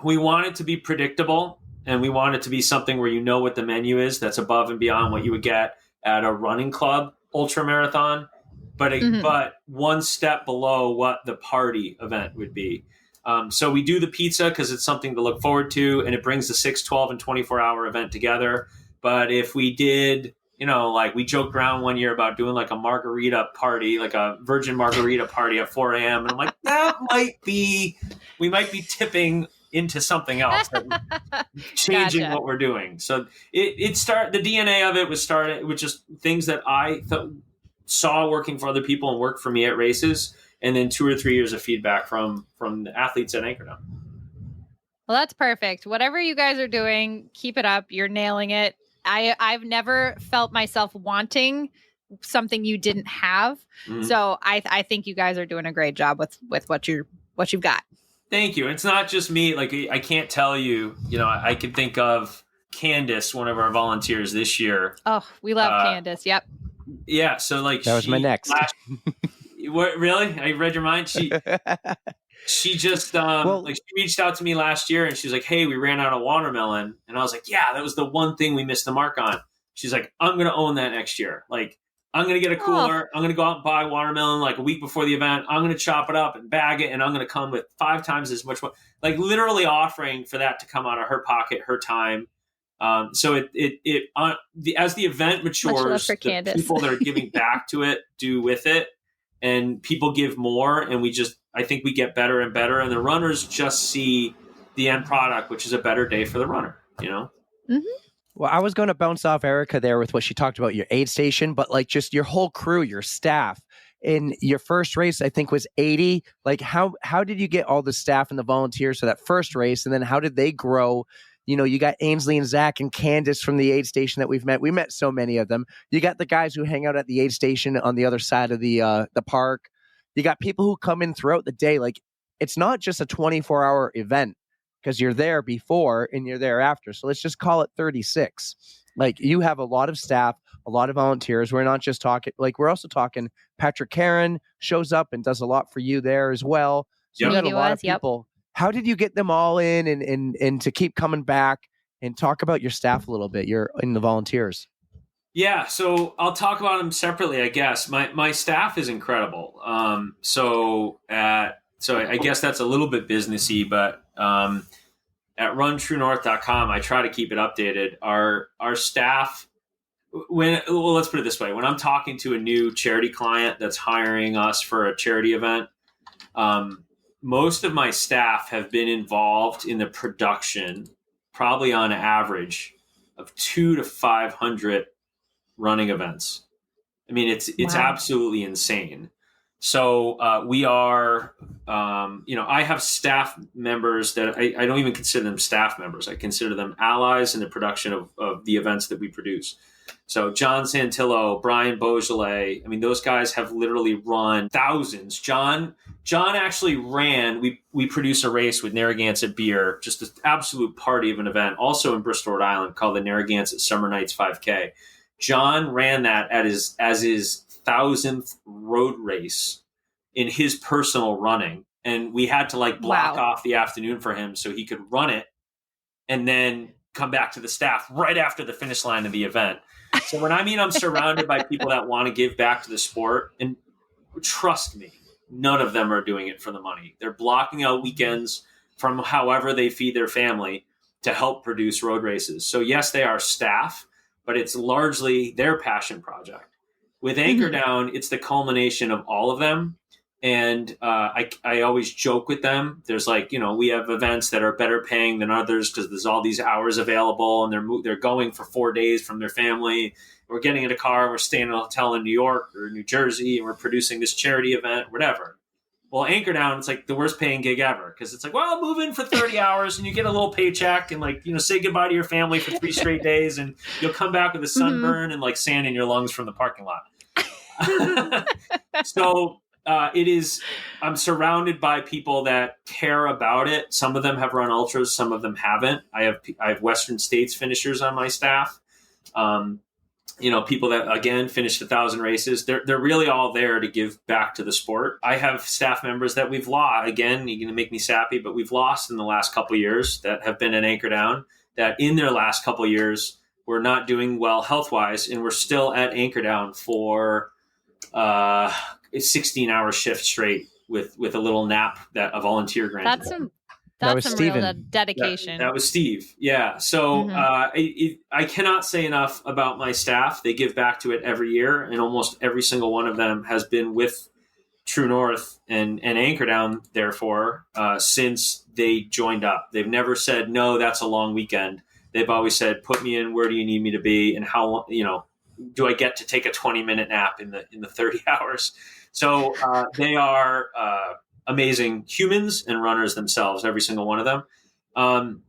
we want it to be predictable, and we want it to be something where you know what the menu is that's above and beyond what you would get at a running club ultra marathon, but one step below what the party event would be. So we do the pizza because it's something to look forward to, and it brings the 6, 12, and 24-hour event together. But if we did, like we joked around one year about doing like a margarita party, like a virgin margarita party at 4 a.m. And I'm like, we might be tipping into something else, changing what we're doing. So the DNA of it was started with just things that I saw working for other people and worked for me at races. And then 2 or 3 years of feedback from the athletes at Anchor Down. Well, that's perfect. Whatever you guys are doing, keep it up. You're nailing it. I've never felt myself wanting something you didn't have. Mm-hmm. So I think you guys are doing a great job with what you've got. Thank you. It's not just me. Like I can't tell you, I can think of Candace, one of our volunteers this year. Oh, we love Candace. Yep. Yeah. So like that was my next. What, really? I read your mind. She just she reached out to me last year and she's like, "Hey, we ran out of watermelon." And I was like, "Yeah, that was the one thing we missed the mark on." She's like, "I'm going to own that next year. Like, I'm going to get a cooler. I'm going to go out and buy watermelon like a week before the event. I'm going to chop it up and bag it, and I'm going to come with 5 times as much." Like literally offering for that to come out of her pocket, her time. So as the event matures, the people that are giving back to it do with it, and people give more, and I think we get better and better, and the runners just see the end product, which is a better day for the runner, Mm-hmm. Well, I was going to bounce off Erika there with what she talked about your aid station, but like just your whole crew, your staff. In your first race, I think was 80. Like how did you get all the staff and the volunteers for that first race? And then how did they grow? You got Ainsley and Zach and Candace from the aid station that we've met. We met so many of them. You got the guys who hang out at the aid station on the other side of the park. You got people who come in throughout the day. Like it's not just a 24-hour event because you're there before and you're there after. So let's just call it 36. Like you have a lot of staff, a lot of volunteers. We're not just talking, like we're also talking Patrick Karen shows up and does a lot for you there as well. So you got a lot of people. How did you get them all in and to keep coming back and talk about your staff a little bit, the volunteers? Yeah, so I'll talk about them separately, I guess. My staff is incredible. So I guess that's a little bit businessy, but at runtruenorth.com, I try to keep it updated. Our staff, let's put it this way. When I'm talking to a new charity client that's hiring us for a charity event, most of my staff have been involved in the production, probably on average, of 200 to 500 running events. I mean, it's absolutely insane. So we are, I have staff members that I don't even consider them staff members. I consider them allies in the production of the events that we produce. So John Santillo, Brian Beaujolais, I mean, those guys have literally run thousands. John actually ran, we produced a race with Narragansett Beer, just an absolute party of an event, also in Bristol, Rhode Island, called the Narragansett Summer Nights 5K. John ran that as his 1,000th road race in his personal running. And we had to block off the afternoon for him so he could run it and then come back to the staff right after the finish line of the event. So when I'm surrounded by people that want to give back to the sport, and trust me, none of them are doing it for the money. They're blocking out weekends from however they feed their family to help produce road races. So yes, they are staff, but it's largely their passion project. With Anchor Down, it's the culmination of all of them. And I always joke with them. There's we have events that are better paying than others because there's all these hours available, and they're going for 4 days from their family. We're getting in a car, and we're staying in a hotel in New York or New Jersey, and we're producing this charity event, whatever. Well, Anchor Down, it's the worst paying gig ever because it's move in for 30 hours and you get a little paycheck and say goodbye to your family for 3 straight days, and you'll come back with a sunburn and sand in your lungs from the parking lot. So it is. I'm surrounded by people that care about it. Some of them have run ultras, some of them haven't. I have Western States finishers on my staff. People that again finished 1,000 races. They're really all there to give back to the sport. I have staff members that we've lost. Again, you're going to make me sappy, but we've lost in the last couple of years that have been at Anchor Down. That in their last couple of years were not doing well health wise, and we're still at Anchor Down for a 16-hour shift straight with a little nap that a volunteer granted. That's some real dedication. That was Steve. Yeah. So I cannot say enough about my staff. They give back to it every year, and almost every single one of them has been with True North and Anchor Down, therefore, since they joined up. They've never said, no, that's a long weekend. They've always said, put me in, where do you need me to be, and how, do I get to take a 20-minute nap in the 30 hours? So they are amazing humans and runners themselves, every single one of them.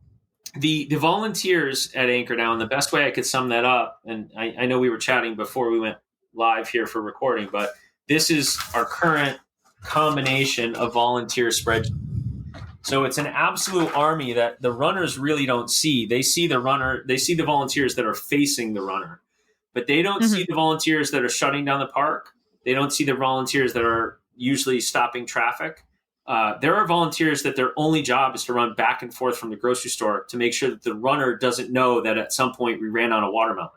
The volunteers at Anchor Down, the best way I could sum that up, and I know we were chatting before we went live here for recording, but this is our current combination of volunteer spreadsheet. So it's an absolute army that the runners really don't see. They see the volunteers that are facing the runner, but they don't see the volunteers that are shutting down the park. They don't see the volunteers that are usually stopping traffic. There are volunteers that their only job is to run back and forth from the grocery store to make sure that the runner doesn't know that at some point we ran on a watermelon.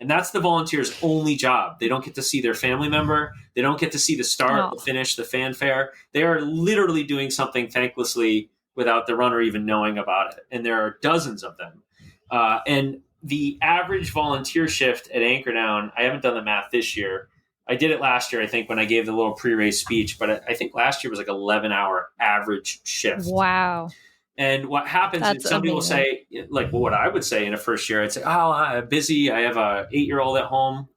And that's the volunteer's only job. They don't get to see their family member. They don't get to see the start, the finish, the fanfare. They are literally doing something thanklessly without the runner even knowing about it. And there are dozens of them. And the average volunteer shift at Anchor Down, I haven't done the math this year. I did it last year, I think, when I gave the little pre-race speech. But I think last year was like 11-hour average shift. Wow. And what happens is some people say, like what I would say in a first year, I'd say, oh, I'm busy. I have a 8-year-old at home.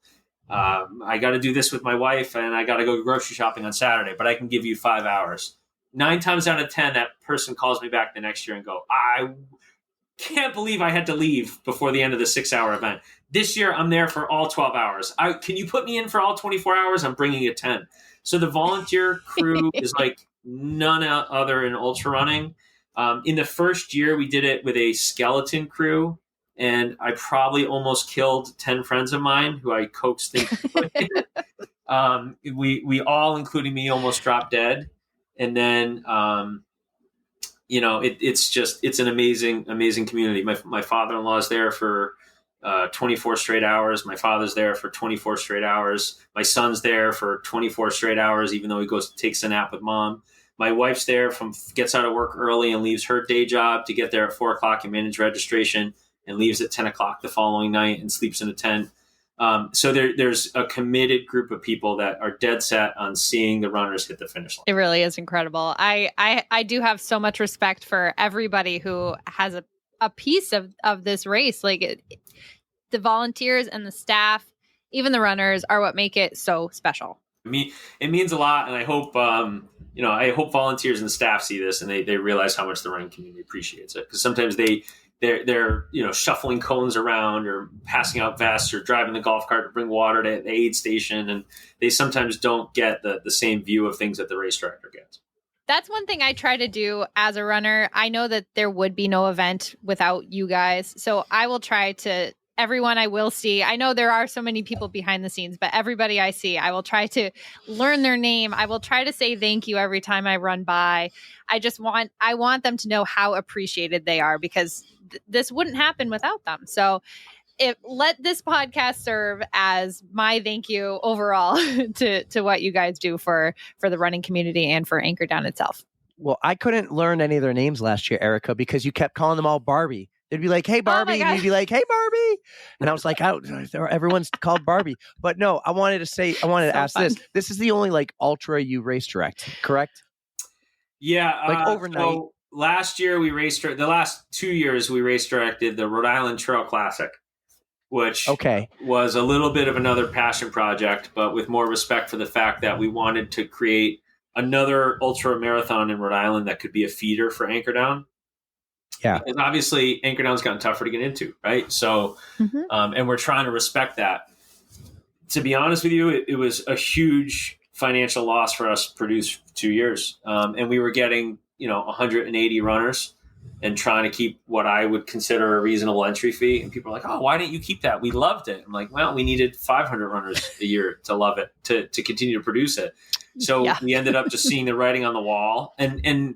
I got to do this with my wife, and I got to go grocery shopping on Saturday, but I can give you 5 hours. 9 times out of 10, that person calls me back the next year and go, I can't believe I had to leave before the end of the 6-hour event. This year, I'm there for all 12 hours. Can you put me in for all 24 hours? I'm bringing a 10. So the volunteer crew is like none other in ultra running. In the first year, we did it with a skeleton crew, and I probably almost killed 10 friends of mine who I coaxed into it. We all, including me, almost dropped dead. And then, it's an amazing community. My father-in-law is there for 24 straight hours. My father's there for 24 straight hours. My son's there for 24 straight hours, even though he takes a nap with mom. My wife's there gets out of work early and leaves her day job to get there at 4:00 and manage registration, and leaves at 10 o'clock the following night and sleeps in a tent. So there's a committed group of people that are dead set on seeing the runners hit the finish line. It really is incredible. I do have so much respect for everybody who has a piece of this race. Like the volunteers and the staff, even the runners, are what make it so special. It means a lot, and I hope I hope volunteers and staff see this and they realize how much the running community appreciates it. Because sometimes they're shuffling cones around or passing out vests or driving the golf cart to bring water to the aid station, and they sometimes don't get the same view of things that the race director gets. That's one thing I try to do as a runner. I know that there would be no event without you guys, so I will try to. Everyone I will see. I know there are so many people behind the scenes, but everybody I see, I will try to learn their name. I will try to say thank you every time I run by. I want them to know how appreciated they are, because this wouldn't happen without them. So let this podcast serve as my thank you overall to what you guys do for the running community and for Anchor Down itself. Well, I couldn't learn any of their names last year, Erika, because you kept calling them all Barbie. They'd be like, hey, Barbie. And you'd be like, hey, Barbie. And I was like, everyone's called Barbie. But no, I wanted to ask fun. This is the only ultra you race direct, correct? Yeah. Overnight. So last year the last 2 years we race directed the Rhode Island Trail Classic, which was a little bit of another passion project, but with more respect for the fact that we wanted to create another ultra marathon in Rhode Island that could be a feeder for Anchor Down. Yeah. Because obviously Anchor Down's gotten tougher to get into, right? So, and we're trying to respect that. To be honest with you, it was a huge financial loss for us produced 2 years. And we were getting, 180 runners and trying to keep what I would consider a reasonable entry fee. And people are like, oh, why didn't you keep that? We loved it. I'm like, well, we needed 500 runners a year to love it, to continue to produce it. So we ended up just seeing the writing on the wall. And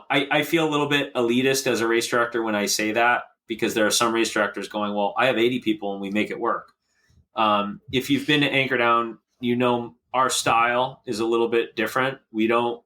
I feel a little bit elitist as a race director when I say that, because there are some race directors going, well, I have 80 people and we make it work. If you've been to Anchor Down, our style is a little bit different. We don't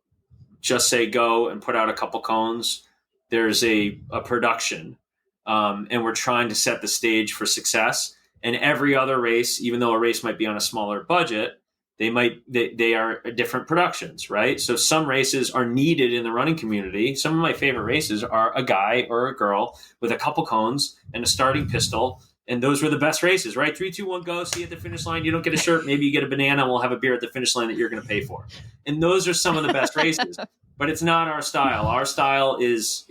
just say go and put out a couple cones. There's a production, and we're trying to set the stage for success. And every other race, even though a race might be on a smaller budget, they are different productions, right? So some races are needed in the running community. Some of my favorite races are a guy or a girl with a couple cones and a starting pistol. And those were the best races, right? 3, 2, 1, go. See you at the finish line. You don't get a shirt. Maybe you get a banana and we'll have a beer at the finish line that you're going to pay for. And those are some of the best races, but it's not our style. Our style is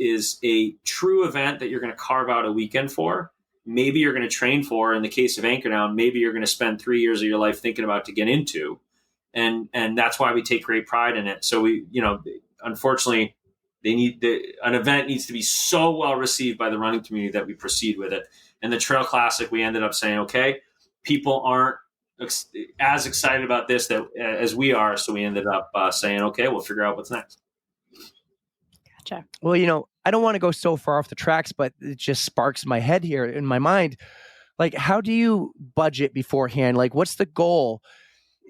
a true event that you're going to carve out a weekend for. Maybe you're going to train for. In the case of Anchor Down, maybe you're going to spend 3 years of your life thinking about to get into. And that's why we take great pride in it. So we, unfortunately, an event needs to be so well received by the running community that we proceed with it. And the Trail Classic, we ended up saying, okay, people aren't as excited about this as we are. So we ended up saying, okay, we'll figure out what's next. Gotcha. Well, I don't want to go so far off the tracks, but it just sparks my head here in my mind. Like, how do you budget beforehand? Like, what's the goal?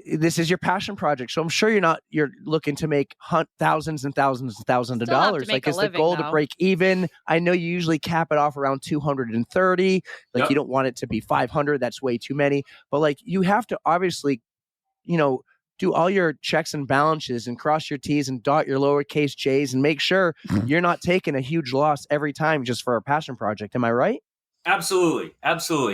This is your passion project, so I'm sure you're looking to make thousands and thousands and thousands of dollars. Like, is the goal to break even? I know you usually cap it off around 230. Like, you don't want it to be 500. That's way too many. But like, you have to obviously, do all your checks and balances and cross your T's and dot your lowercase J's and make sure you're not taking a huge loss every time just for a passion project. Am I right? Absolutely.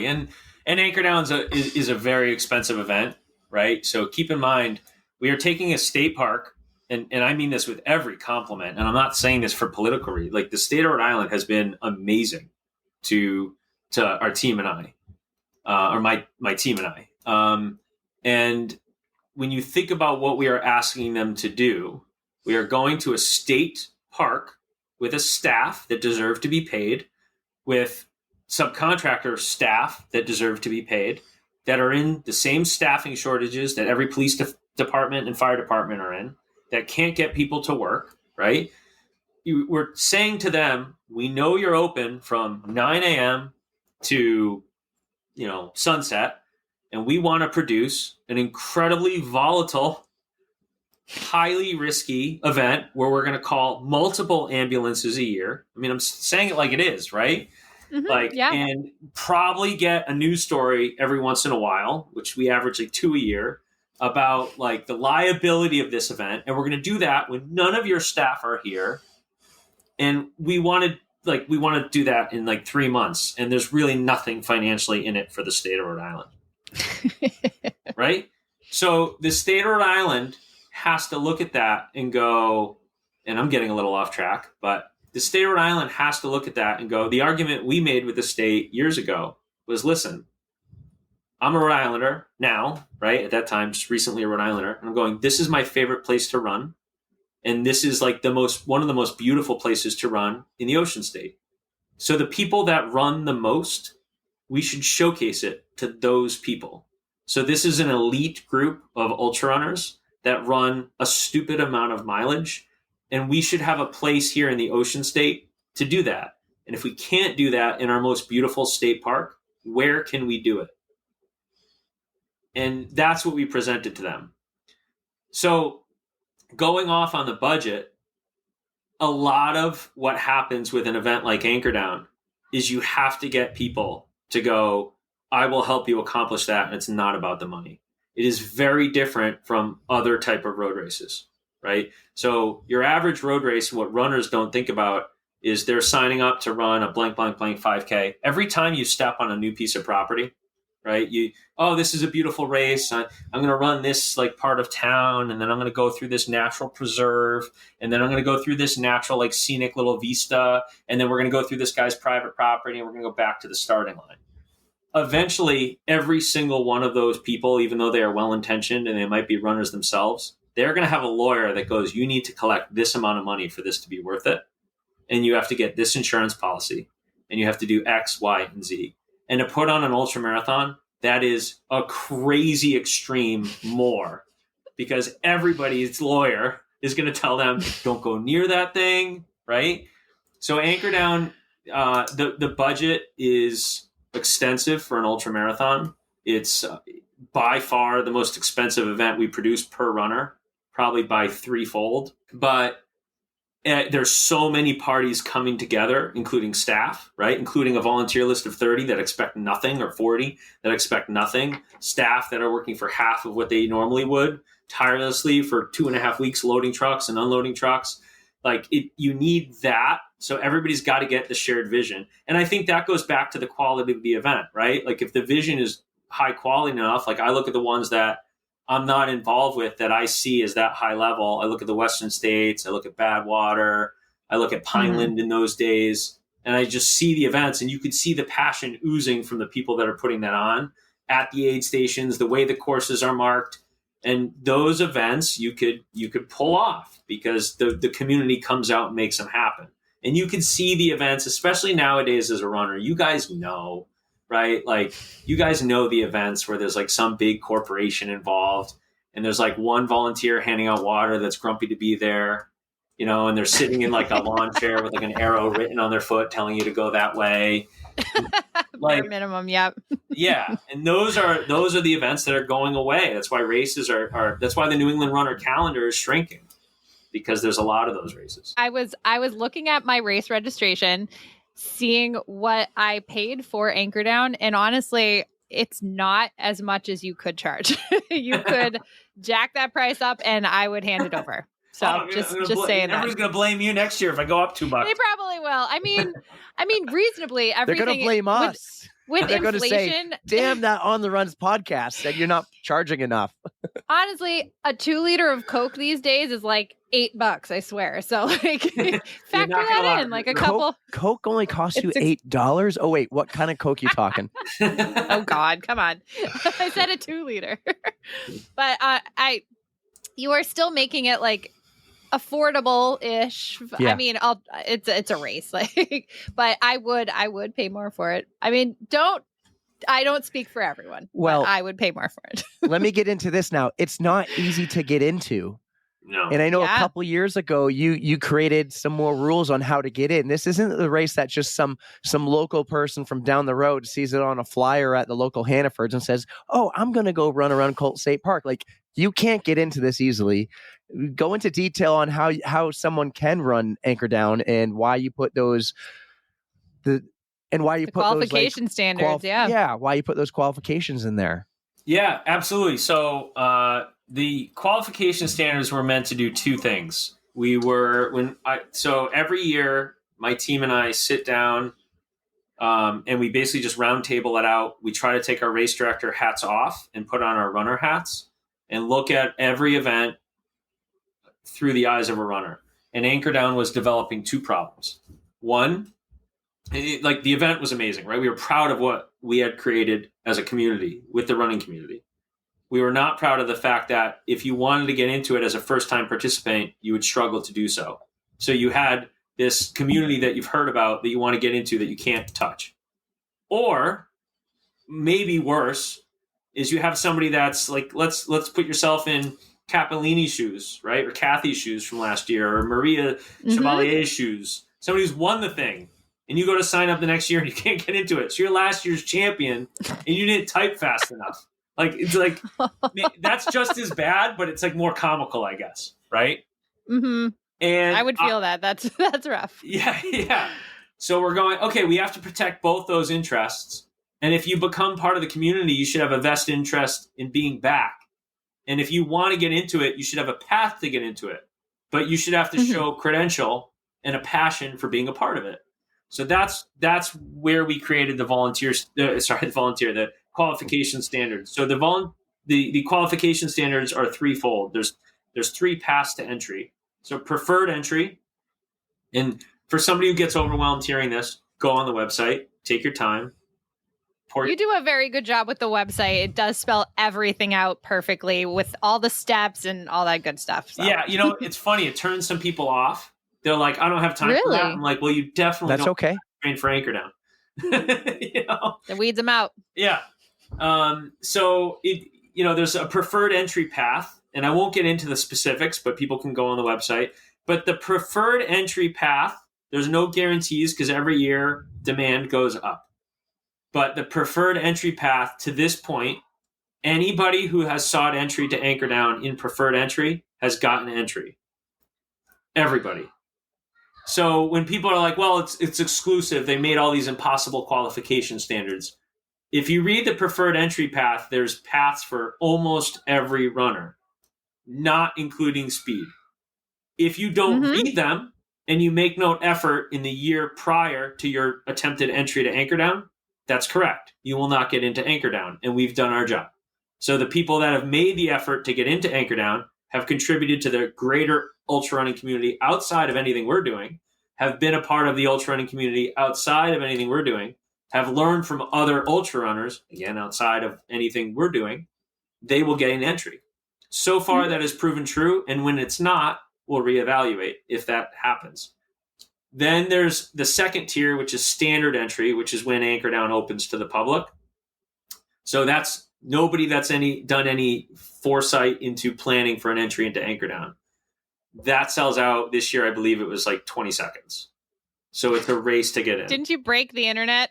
And Anchor Down is a very expensive event. Right. So keep in mind, we are taking a state park, and I mean this with every compliment, and I'm not saying this for political reasons. Like, the state of Rhode Island has been amazing to our team and I, or my team and I. And when you think about what we are asking them to do, we are going to a state park with a staff that deserve to be paid, with subcontractor staff that deserve to be paid, that are in the same staffing shortages that every police department and fire department are in, that can't get people to work, right? We're saying to them, we know you're open from 9 a.m. to, sunset, and we want to produce an incredibly volatile, highly risky event where we're going to call multiple ambulances a year. I mean, I'm saying it like it is, right? Mm-hmm, and probably get a news story every once in a while, which we average like 2 a year, about like the liability of this event. And we're going to do that when none of your staff are here. And we want to do that in like 3 months. And there's really nothing financially in it for the state of Rhode Island. Right? So the state of Rhode Island has to look at that and go, and I'm getting a little off track, but the state of Rhode Island has to look at that and go, the argument we made with the state years ago was, listen, I'm a Rhode Islander now, right? At that time, just recently a Rhode Islander. And I'm going, this is my favorite place to run. And this is like one of the most beautiful places to run in the Ocean State. So the people that run the most, we should showcase it to those people. So this is an elite group of ultra runners that run a stupid amount of mileage. And we should have a place here in the Ocean State to do that. And if we can't do that in our most beautiful state park, where can we do it? And that's what we presented to them. So going off on the budget, a lot of what happens with an event like Anchor Down is you have to get people to go, I will help you accomplish that. And it's not about the money. It is very different from other type of road races. Right? So your average road race, what runners don't think about is they're signing up to run a blank 5K. Every time you step on a new piece of property, right? This is a beautiful race. I'm going to run this like part of town, and then I'm going to go through this natural preserve, and then I'm going to go through this natural like scenic little vista, and then we're going to go through this guy's private property, and we're going to go back to the starting line. eventually every single one of those people, even though they are well-intentioned and they might be runners themselves, they're going to have a lawyer that goes, you need to collect this amount of money for this to be worth it. And you have to get this insurance policy and you have to do X, Y, and Z. And to put on an ultra marathon, that is a crazy extreme more, because everybody's lawyer is going to tell them, don't go near that thing, right? So Anchor Down, the budget is extensive for an ultra marathon. It's by far the most expensive event we produce per runner, probably by threefold. But there's so many parties coming together, including staff, right? Including a volunteer list of 30 that expect nothing, or 40 that expect nothing. Staff that are working for half of what they normally would, tirelessly for 2.5 weeks, loading trucks and unloading trucks. You need that. So everybody's got to get the shared vision. And I think that goes back to the quality of the event, right? Like if the vision is high quality enough, like I look at the ones that I'm not involved with that I see as that high level. I look at the Western States, I look at Badwater, I look at Pineland in those days, and I just see the events, and you could see the passion oozing from the people that are putting that on at the aid stations, the way the courses are marked. And those events you could pull off because the community comes out and makes them happen. And you can see the events, especially nowadays as a runner. You guys know, right? Like you guys know the events where there's like some big corporation involved and there's like one volunteer handing out water that's grumpy to be there, and they're sitting in like a lawn chair with like an arrow written on their foot telling you to go that way. Bare minimum, yep. Yeah, and those are the events that are going away. That's why races are that's why the New England runner calendar is shrinking, because there's a lot of those races. I was looking at my race registration, seeing what I paid for Anchor Down, and honestly, it's not as much as you could charge. You could jack that price up and I would hand it over. So just saying that. Everyone's going to blame you next year if I go up $2. They probably will. I mean, reasonably, everything. They're going to blame us. With They're inflation, going to say, damn, that On the Runs podcast said you're not charging enough. Honestly, a 2 liter of Coke these days is like $8, I swear. So like factor that in, like a couple. Coke only costs you $8? Oh wait, what kind of Coke you talking? Oh God, come on. I said a 2 liter. But you are still making it like affordable-ish. Yeah. I mean, it's a race, like, but I would pay more for it. I mean, I don't speak for everyone. Well, but I would pay more for it. Let me get into this now. It's not easy to get into. No. And I know a couple years ago you created some more rules on how to get in. This isn't the race that just some local person from down the road sees it on a flyer at the local Hannafords and says, "Oh, I'm going to go run around Colt State Park." Like, you can't get into this easily. Go into detail on how someone can run Anchor Down and why you put those qualification standards. Why you put those qualifications in there. Yeah, absolutely. So the qualification standards were meant to do two things. So every year, my team and I sit down and we basically just round table it out. We try to take our race director hats off and put on our runner hats and look at every event through the eyes of a runner. And Anchor Down was developing two problems. One, the event was amazing, right? We were proud of what we had created as a community with the running community. We were not proud of the fact that if you wanted to get into it as a first-time participant, you would struggle to do so. So you had this community that you've heard about that you want to get into that you can't touch. Or maybe worse is you have somebody that's like, let's put yourself in Cappellini's shoes, right? Or Kathy's shoes from last year, or Maria Chevalier's shoes. Somebody who's won the thing. And you go to sign up the next year and you can't get into it. So you're last year's champion and you didn't type fast enough. Like, it's like, that's just as bad, but it's like more comical, I guess. Right. Mm-hmm. And I would feel that. That's rough. Yeah. So we're going, okay, we have to protect both those interests. And if you become part of the community, you should have a vested interest in being back. And if you want to get into it, you should have a path to get into it. But you should have to show credential and a passion for being a part of it. So that's where we created the qualification standards. So the qualification standards are threefold. There's 3 paths to entry. So preferred entry, and for somebody who gets overwhelmed hearing this, go on the website, take your time, You do a very good job with the website. It does spell everything out perfectly with all the steps and all that good stuff. So. Yeah, it's funny. It turns some people off. They're like, I don't have time for that. I'm like, well, you definitely That's don't okay. train for anchor down. It weeds them out. Yeah. So there's a preferred entry path, and I won't get into the specifics, but people can go on the website. But the preferred entry path, there's no guarantees because every year demand goes up. But the preferred entry path to this point, anybody who has sought entry to anchor down in preferred entry has gotten entry. Everybody. So when people are like, well, it's exclusive, they made all these impossible qualification standards. If you read the preferred entry path, there's paths for almost every runner, not including speed. If you don't read them and you make no effort in the year prior to your attempted entry to anchor down, that's correct. You will not get into anchor down, and we've done our job. So the people that have made the effort to get into anchor down have contributed to the greater ultra running community outside of anything we're doing, have been a part of the ultra running community outside of anything we're doing, have learned from other ultra runners, again, outside of anything we're doing. They will get an entry. So far, that has proven true, and when it's not, we'll reevaluate if that happens. Then there's the second tier, which is standard entry, which is when anchor down opens to the public. So that's nobody that's done any foresight into planning for an entry into anchor down. That sells out this year. I believe it was like 20 seconds. So it's a race to get in. Didn't you break the internet?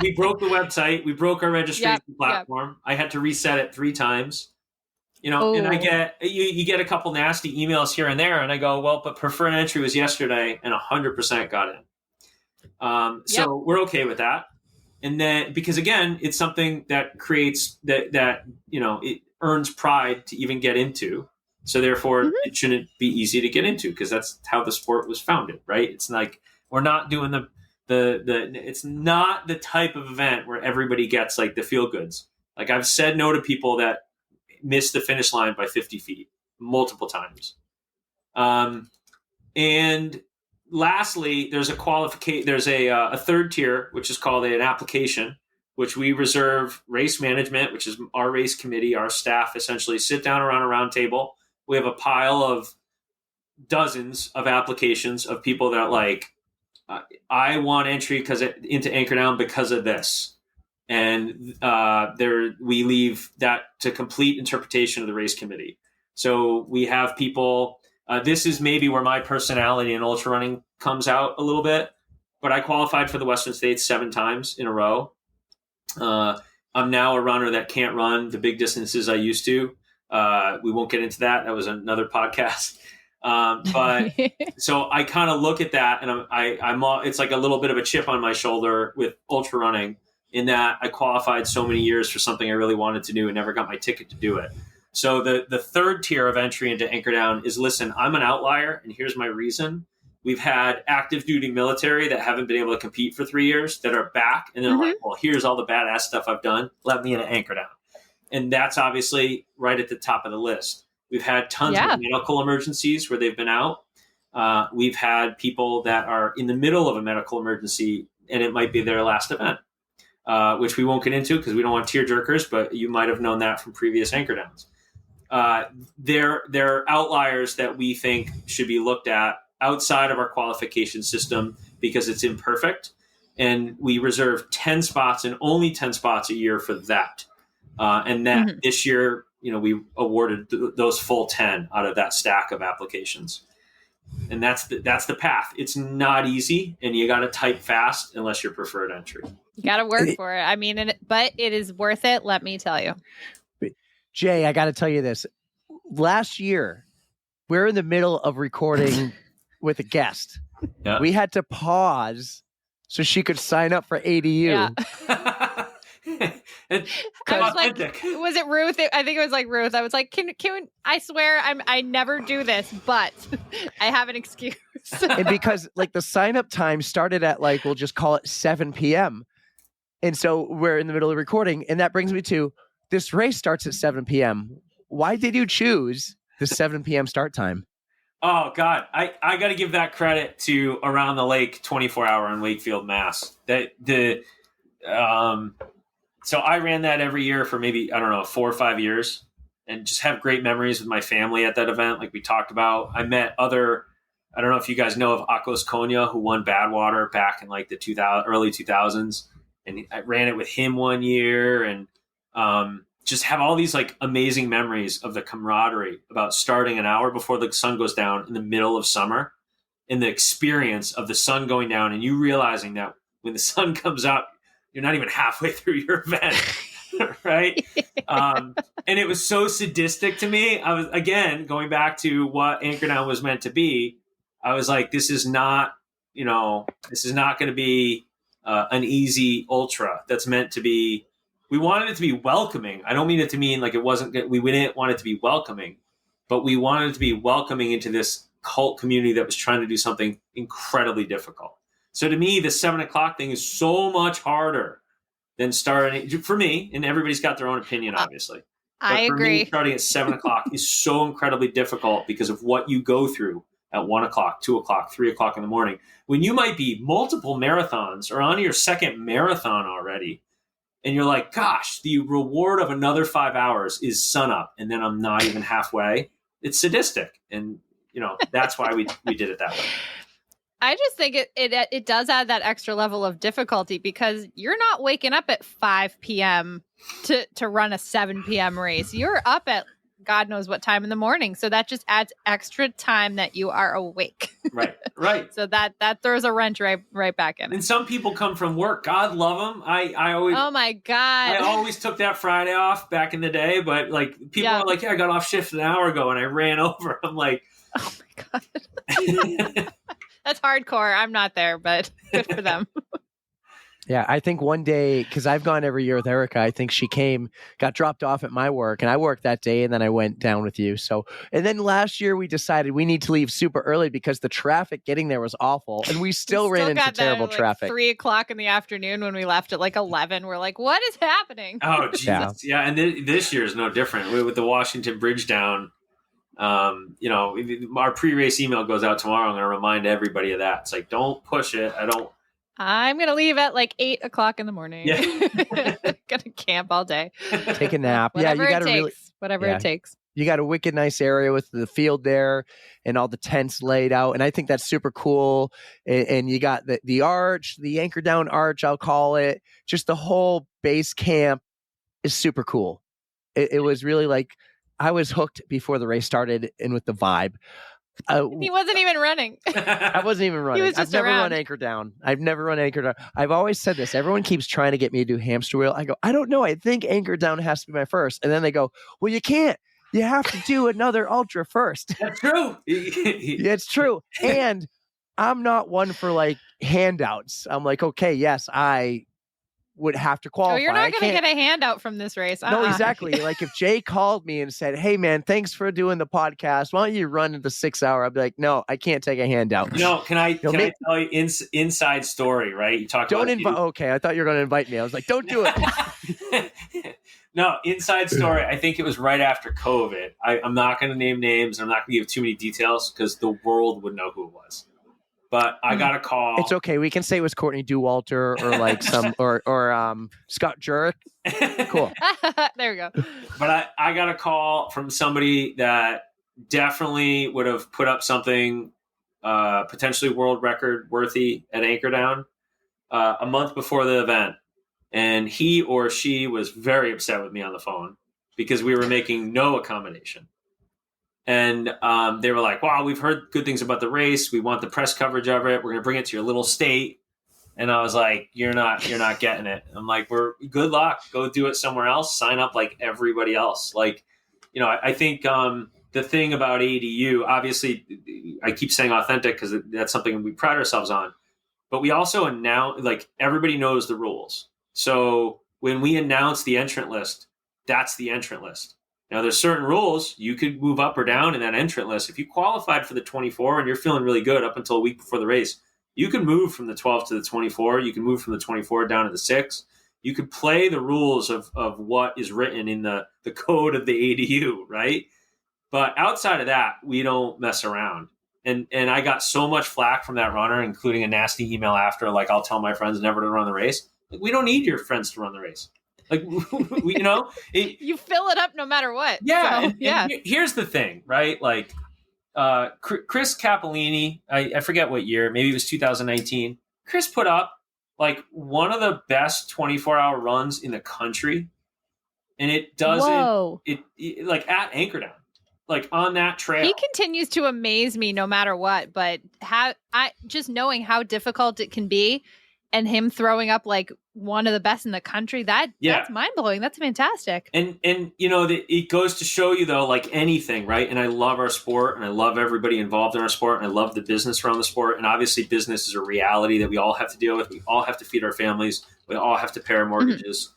we broke the website. We broke our registration platform. Yep. I had to reset it 3 times. And I get you get a couple nasty emails here and there, and I go, well, but preferred entry was yesterday, and 100% got in. So we're okay with that. And then because again, it's something that creates that it earns pride to even get into. So therefore, it shouldn't be easy to get into because that's how the sport was founded, right? It's like we're not doing the it's not the type of event where everybody gets like the feel goods. Like I've said no to people that missed the finish line by 50 feet multiple times. And lastly, there's a qualification. There's a third tier, which is called an application, which we reserve race management, which is our race committee, our staff essentially sit down around a round table. We have a pile of dozens of applications of people that are like, I want entry into anchor down because of this. And we leave that to complete interpretation of the race committee. So we have people, this is maybe where my personality in ultra running comes out a little bit, but I qualified for the Western States 7 times in a row. I'm now a runner that can't run the big distances I used to. We won't get into that. That was another podcast. But so I kind of look at that and I'm it's like a little bit of a chip on my shoulder with ultra running in that I qualified so many years for something I really wanted to do and never got my ticket to do it. So the third tier of entry into anchor down is, listen, I'm an outlier and here's my reason. We've had active duty military that haven't been able to compete for 3 years that are back and they're like, well, here's all the badass stuff I've done. Let me in an anchor down. And that's obviously right at the top of the list. We've had tons of medical emergencies where they've been out. We've had people that are in the middle of a medical emergency and it might be their last event, which we won't get into because we don't want tear jerkers, but you might have known that from previous anchor downs. They're outliers that we think should be looked at outside of our qualification system because it's imperfect. And we reserve 10 spots and only 10 spots a year for that. And that this year, we awarded those full 10 out of that stack of applications. And that's the path. It's not easy and you got to type fast unless you're preferred entry. You got to work for it. I mean, but it is worth it. Let me tell you. Jay, I got to tell you this. Last year, we're in the middle of recording with a guest. Yeah. We had to pause so she could sign up for ADU. Yeah. I was like, was it Ruth? I think it was like Ruth. I was like, can I swear I never do this, but I have an excuse. And because like the sign up time started at like, we'll just call it 7 p.m. And so we're in the middle of recording. And that brings me to this race starts at 7 p.m. Why did you choose the 7 p.m. start time? Oh God, I got to give that credit to Around the Lake 24 Hour in Wakefield, Mass. So I ran that every year for maybe, I don't know, 4 or 5 years, and just have great memories with my family at that event. Like we talked about, I met other, I don't know if you guys know of Akos Konya, who won Badwater back in like the early 2000s. And I ran it with him one year, and just have all these like amazing memories of the camaraderie about starting an hour before the sun goes down in the middle of summer, and the experience of the sun going down and you realizing that when the sun comes up, you're not even halfway through your event. Right. And it was so sadistic to me. I was, again, going back to what Anchor Down was meant to be. I was like, this is not going to be an easy ultra that's meant to be. We wanted it to be welcoming. I don't mean it to mean like it wasn't good. We didn't want it to be welcoming, but we wanted it to be welcoming into this cult community that was trying to do something incredibly difficult. So to me, the 7 o'clock thing is so much harder than starting, for me, and everybody's got their own opinion, obviously. I for agree. Me, starting at 7 o'clock is so incredibly difficult because of what you go through at 1 o'clock, 2 o'clock, 3 o'clock in the morning, when you might be multiple marathons or on your second marathon already. And you're like, gosh, the reward of another 5 hours is sunup. And then I'm not even halfway. It's sadistic. And, that's why we did it that way. I just think it does add that extra level of difficulty because you're not waking up at 5 p.m. to run a 7 p.m. race. You're up at God knows what time in the morning. So that just adds extra time that you are awake. Right. So that throws a wrench right back in. And some people come from work. God love them. I always. Oh my God. I always took that Friday off back in the day, but like people are like, yeah, I got off shift an hour ago and I ran over. I'm like, oh my God. That's hardcore. I'm not there, but good for them. Yeah, I think one day, because I've gone every year with Erika, I think she got dropped off at my work, and I worked that day, and then I went down with you. So, and then last year we decided we need to leave super early because the traffic getting there was awful, and we still ran into terrible traffic. 3 o'clock in the afternoon when we left at like 11. We're like, what is happening? Oh, Jesus. Yeah, and this year is no different. With the Washington Bridge down, our pre-race email goes out tomorrow. I'm going to remind everybody of that. It's like, don't push it. I'm going to leave at like 8 o'clock in the morning. Yeah. Gonna camp all day. Take a nap. Whatever you got it takes. You got a wicked nice area with the field there and all the tents laid out. And I think that's super cool. And you got the arch, the Anchor Down arch, I'll call it. Just the whole base camp is super cool. It was really like, I was hooked before the race started and with the vibe. He wasn't even running. I wasn't even running. I've never run Anchor Down. I've never run Anchor Down. I've always said this. Everyone keeps trying to get me to do hamster wheel. I go, I don't know. I think Anchor Down has to be my first. And then they go, well, you can't. You have to do another ultra first. That's true. Yeah, it's true. And I'm not one for like handouts. I'm like, okay, yes, I would have to qualify. Oh, you're not going to get a handout from this race. No, exactly. Like if Jay called me and said, hey man, thanks for doing the podcast. Why don't you run the 6 hour? I'd be like, no, I can't take a handout. No, can I tell you inside story, right? You talked about okay, I thought you were going to invite me. I was like, don't do it. No, inside story. I think it was right after COVID. I'm not going to name names. I'm not going to give too many details because the world would know who it was. But I got a call. It's okay. We can say it was Courtney Dewalter or like some or Scott Jurek. Cool. There we go. But I got a call from somebody that definitely would have put up something potentially world record worthy at Anchor Down a month before the event. And he or she was very upset with me on the phone because we were making no accommodation. And they were like, wow, we've heard good things about the race. We want the press coverage of it. We're going to bring it to your little state. And I was like, you're not getting it. I'm like, good luck. Go do it somewhere else. Sign up like everybody else. Like, I think the thing about ADU, obviously, I keep saying authentic because that's something we pride ourselves on. But we also announce, like, everybody knows the rules. So when we announce the entrant list, that's the entrant list. Now, there's certain rules. You could move up or down in that entrant list. If you qualified for the 24 and you're feeling really good up until a week before the race, you can move from the 12 to the 24. You can move from the 24 down to the 6. You could play the rules of what is written in the code of the ADU, right? But outside of that, we don't mess around. And I got so much flack from that runner, including a nasty email after, like, I'll tell my friends never to run the race. Like, we don't need your friends to run the race. Like, You fill it up no matter what. yeah. So, and here's the thing, right? Like, Chris Cappellini, I forget what year, maybe it was 2019. Chris put up like one of the best 24-hour runs in the country, and it doesn't. Whoa. It like at Anchordown, like on that trail. He continues to amaze me no matter what, but just knowing how difficult it can be, and him throwing up like one of the best in the country, that's mind blowing. That's fantastic. And it goes to show you though, like anything, right? And I love our sport, and I love everybody involved in our sport, and I love the business around the sport. And obviously, business is a reality that we all have to deal with. We all have to feed our families. We all have to pay our mortgages,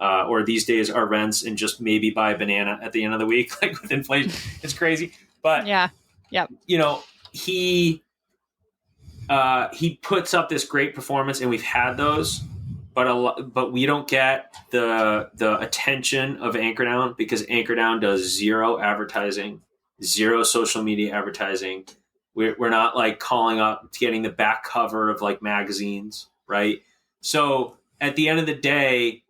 or these days our rents, and just maybe buy a banana at the end of the week, like with inflation. It's crazy, but he puts up this great performance, and we've had those, but we don't get the attention of Anchordown because Anchordown does zero advertising, zero social media advertising. We're not like calling up, getting the back cover of like magazines, right? So at the end of the day,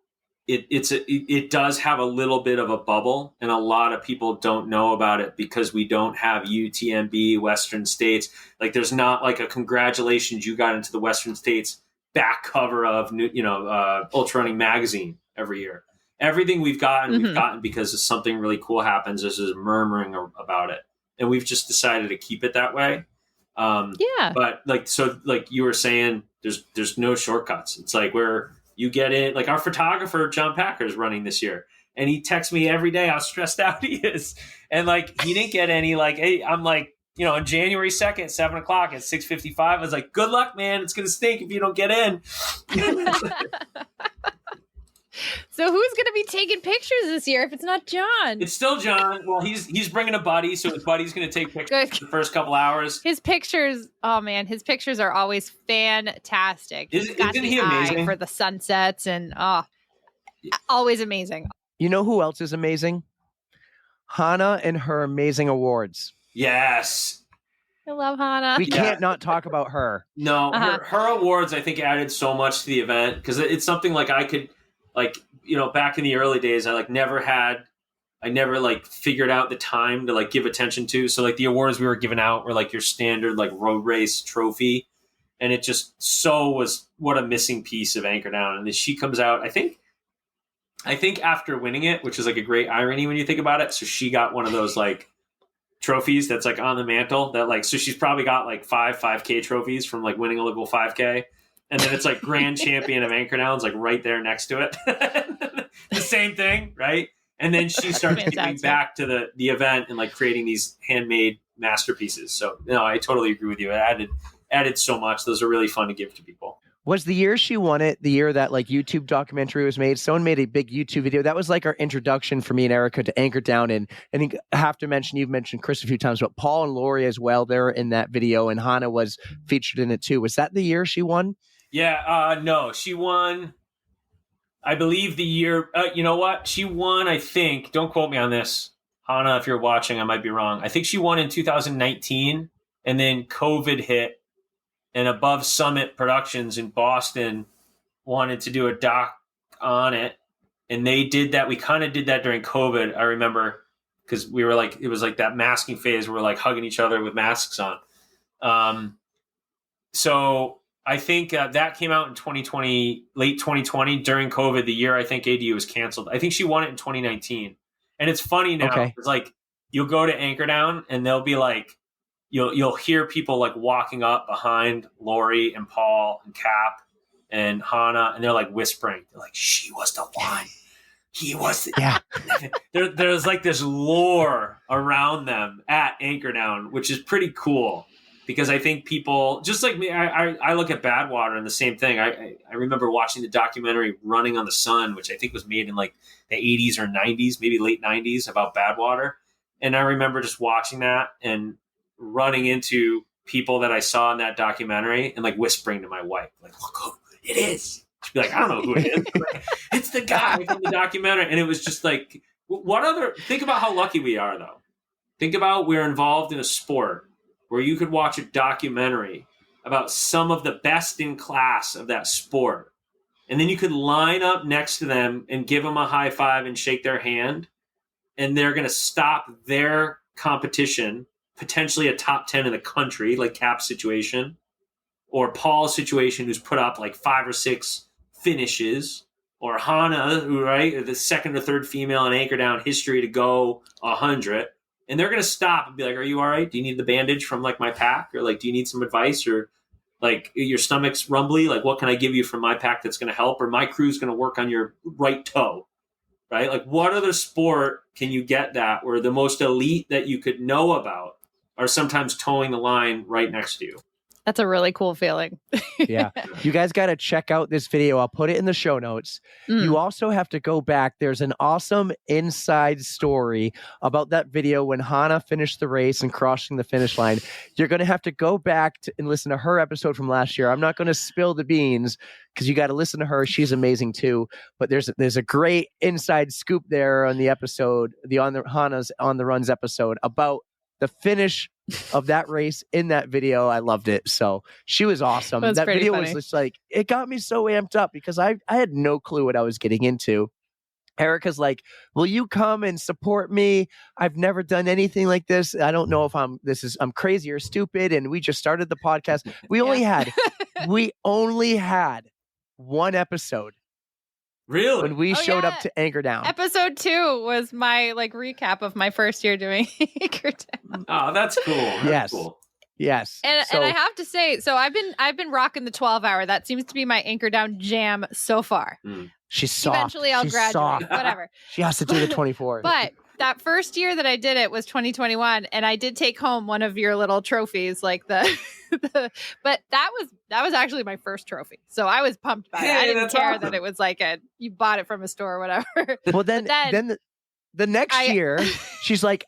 it does have a little bit of a bubble, and a lot of people don't know about it because we don't have UTMB Western States. Like there's not like a congratulations, you got into the Western States back cover of ultrarunning magazine every year. Everything we've gotten because something really cool happens. There's this murmuring about it, and we've just decided to keep it that way. But like you were saying, there's no shortcuts. It's like you get it. Like our photographer, John Packer, is running this year, and he texts me every day how stressed out he is. And like, he didn't get any, like, hey, I'm like, on January 2nd, 7:00 at 6:55, I was like, good luck, man. It's going to stink if you don't get in. So who's going to be taking pictures this year if it's not John? It's still John. Well, he's bringing a buddy, so his buddy's going to take pictures the first couple hours. His pictures, oh man, his pictures are always fantastic. Isn't he amazing? For the sunsets and always amazing. You know who else is amazing? Hannah and her amazing awards. Yes. I love Hannah. We can't not talk about her. No, her awards, I think, added so much to the event because it's something like I could, like, back in the early days, I never figured out the time to like give attention to. So like the awards we were giving out were like your standard like road race trophy. And it just was what a missing piece of Anchordown. And then she comes out, I think after winning it, which is like a great irony when you think about it. So she got one of those like trophies that's like on the mantle that like, so she's probably got like 5K trophies from like winning a local 5K. And then it's like grand champion of Anchordown's like right there next to it. The same thing, right? And then she starts giving back to the event and like creating these handmade masterpieces. So no, I totally agree with you. It added so much. Those are really fun to give to people. Was the year she won it the year that like YouTube documentary was made? Someone made a big YouTube video. That was like our introduction for me and Erika to Anchordown. And I think I have to mention, you've mentioned Chris a few times, but Paul and Lori as well, they're in that video, and Hannah was featured in it too. Was that the year she won? Yeah, no, she won, I believe the year, you know what? She won, I think, don't quote me on this, Hannah, if you're watching, I might be wrong. I think she won in 2019, and then COVID hit, and Above Summit Productions in Boston wanted to do a doc on it, and they did that. We kind of did that during COVID, I remember, because we were like, it was like that masking phase where we're like hugging each other with masks on. So I think that came out in 2020, late 2020 during COVID, the year I think ADU was canceled. I think she won it in 2019. And it's funny now. Okay. It's like you'll go to Anchordown and they'll be like, you'll hear people like walking up behind Lori and Paul and Cap and Hannah, and they're like whispering. They're like, she was the one. He was the There's like this lore around them at Anchordown, which is pretty cool. Because I think people, just like me, I look at Badwater and the same thing. I remember watching the documentary Running on the Sun, which I think was made in like the 80s or 90s, maybe late 90s, about Badwater. And I remember just watching that and running into people that I saw in that documentary and like whispering to my wife, like, look who it is. She'd be like, I don't know who it is. It's the guy from the documentary. And it was just like, think about how lucky we are, though. Think about we're involved in a sport where you could watch a documentary about some of the best in class of that sport And then you could line up next to them and give them a high five and shake their hand. And they're going to stop their competition, potentially a top 10 in the country, like Cap's situation, or Paul's situation, who's put up like 5 or 6 finishes, or Hannah, who, right, the second or third female in anchor down history to go 100. And they're going to stop and be like, are you all right? Do you need the bandage from like my pack? Or like, do you need some advice? Or like your stomach's rumbly? Like, what can I give you from my pack that's going to help? Or my crew's going to work on your right toe, right? Like, what other sport can you get that where the most elite that you could know about are sometimes towing the line right next to you? That's a really cool feeling. Yeah. You guys got to check out this video. I'll put it in the show notes. You also have to go back. There's an awesome inside story about that video when Hannah finished the race and crossing the finish line. You're going to have to go back and listen to her episode from last year. I'm not going to spill the beans because you got to listen to her. She's amazing too. But there's a great inside scoop there on the episode, Hannah's On the Runs episode about the finish of that race in that video. I loved it. So she was awesome. That video was just like, it got me so amped up because I had no clue what I was getting into. Erika's like, will you come and support me? I've never done anything like this. I don't know if I'm crazy or stupid. And we just started the podcast. We only had one episode. Really? When we showed up to Anchor Down. Episode 2 was my like recap of my first year doing Anchor Down. Oh, that's cool. Yes. Cool. Yes. And I have to say, so I've been rocking the 12-hour. That seems to be my Anchor Down jam so far. She's soft. Eventually I'll graduate. Whatever. She has to do the 24. But that first year that I did it was 2021, and I did take home one of your little trophies, like but that was actually my first trophy. So I was pumped by it. I didn't care that it was like you bought it from a store or whatever. Well, then the next year, she's like,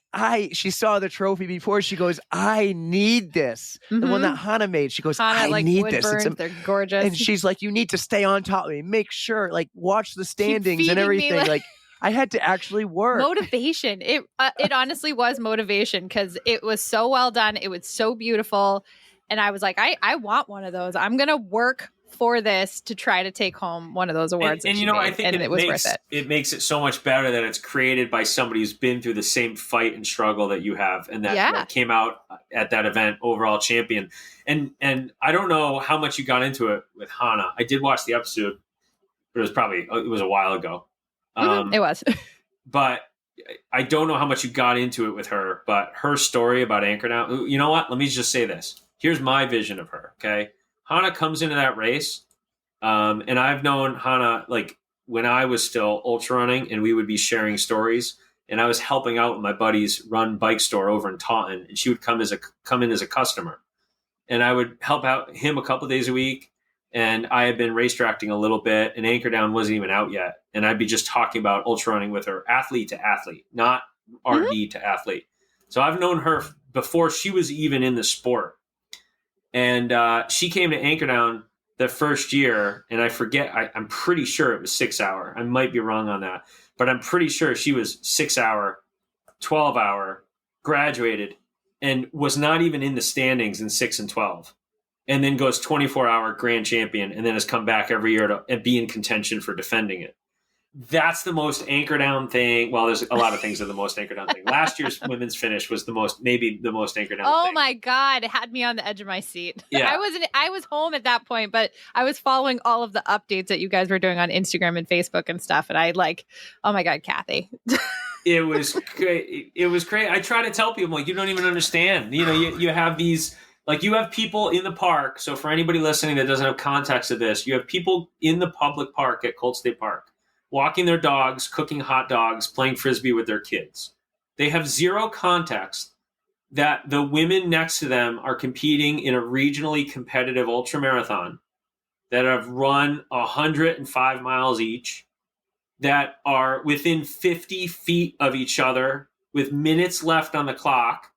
she saw the trophy before. She goes, I need this. The one that Hannah made. She goes, I need this. They're gorgeous. And she's like, you need to stay on top of me. Make sure, like, watch the standings and everything. Like, I had to actually work. Motivation. It honestly was motivation because it was so well done. It was so beautiful. And I was like, I want one of those. I'm going to work for this to try to take home one of those awards. And you know, I think it was worth it. It makes it so much better that it's created by somebody who's been through the same fight and struggle that you have, and that came out at that event overall champion. And I don't know how much you got into it with Hannah. I did watch the episode, but it was a while ago. It was. But I don't know how much you got into it with her, but her story about Anchor Down, you know what? Let me just say this. Here's my vision of her, okay? Hannah comes into that race, and I've known Hannah like when I was still ultra running, and we would be sharing stories, and I was helping out with my buddy's run bike store over in Taunton, and she would come in as a customer, and I would help out him a couple of days a week. And I had been race directing a little bit, and Anchor Down wasn't even out yet. And I'd be just talking about ultra running with her, athlete to athlete, not RD to athlete. So I've known her before she was even in the sport. And she came to Anchor Down the first year, and I forget, I'm pretty sure it was 6 hour. I might be wrong on that, but I'm pretty sure she was 6 hour, 12 hour, graduated, and was not even in the standings in 6 and 12. And then goes 24-hour grand champion, and then has come back every year to be in contention for defending it. That's the most Anchor Down thing. Well, there's a lot of things that are the most Anchor Down thing. Last year's women's finish was maybe the most Anchor Down thing. Oh my God. It had me on the edge of my seat. Yeah. I was home at that point, but I was following all of the updates that you guys were doing on Instagram and Facebook and stuff. And I oh my God, Kathy. It was great. It was great. I try to tell people, like, you don't even understand. You know, you have these, like, you have people in the park. So for anybody listening that doesn't have context of this, you have people in the public park at Colt State Park, walking their dogs, cooking hot dogs, playing Frisbee with their kids. They have zero context that the women next to them are competing in a regionally competitive ultramarathon that have run 105 miles each, that are within 50 feet of each other with minutes left on the clock,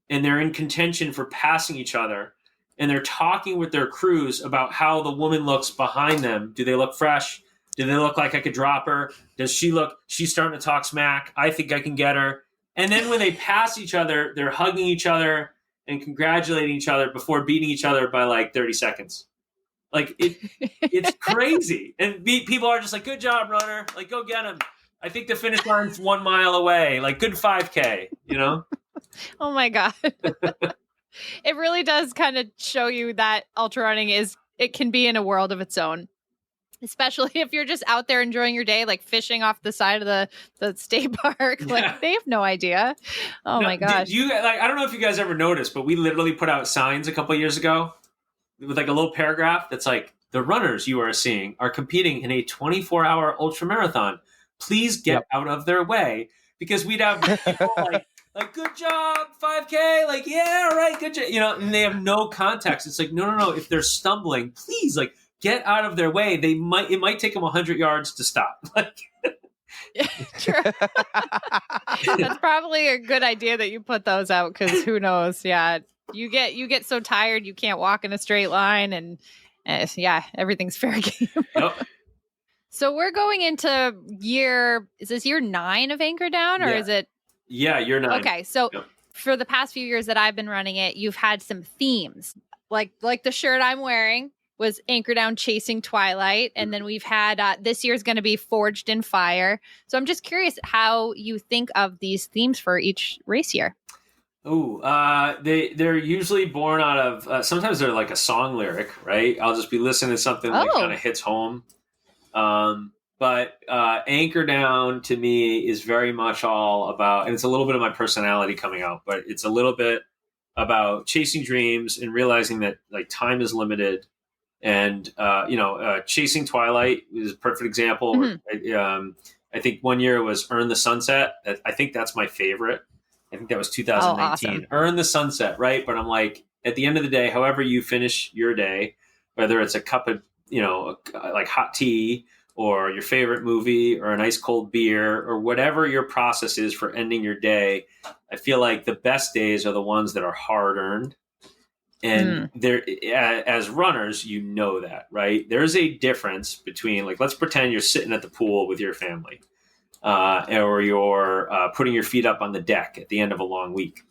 and they're in contention for passing each other, and they're talking with their crews about how the woman looks behind them. Do they look fresh? Do they look like I could drop her? Does she look, she's starting to talk smack. I think I can get her. And then when they pass each other, they're hugging each other and congratulating each other before beating each other by like 30 seconds. Like it's crazy. And people are just like, good job, runner. Like, go get him. I think the finish line's 1 mile away. Like, good 5K, you know? Oh my God. It really does kind of show you that ultra running it can be in a world of its own. Especially if you're just out there enjoying your day, like fishing off the side of the state park. Like they have no idea. Oh my gosh. I don't know if you guys ever noticed, but we literally put out signs a couple of years ago with like a little paragraph that's like, the runners you are seeing are competing in a 24-hour ultra marathon. Please get out of their way. Because we'd have people like, good job, 5K. Like, yeah, all right, good job. You know, and they have no context. It's like, no. If they're stumbling, please, like, get out of their way. It might take them 100 yards to stop. Like, true. That's probably a good idea that you put those out, because who knows? Yeah, you get so tired you can't walk in a straight line, and everything's fair game. Yep. So we're going into is this year 9 of Anchor Down, or is it? Yeah, year 9. Okay, so for the past few years that I've been running it, you've had some themes, like the shirt I'm wearing was Anchor Down Chasing Twilight. And then we've had, this year's going to be Forged in Fire. So I'm just curious how you think of these themes for each race year. Oh, they're usually born out of, sometimes they're like a song lyric, right? I'll just be listening to something that kind of hits home. But Anchor Down to me is very much all about, and it's a little bit of my personality coming out, but it's a little bit about chasing dreams and realizing that like time is limited. And, Chasing Twilight is a perfect example. Mm-hmm. I think one year it was Earn the Sunset. I think that's my favorite. I think that was 2019. Awesome. Earn the Sunset, right? But I'm like, at the end of the day, however you finish your day, whether it's a cup of, like hot tea or your favorite movie or an ice cold beer or whatever your process is for ending your day, I feel like the best days are the ones that are hard earned. And there, as runners, that, right? There's a difference between, like, let's pretend you're sitting at the pool with your family, or you're putting your feet up on the deck at the end of a long week.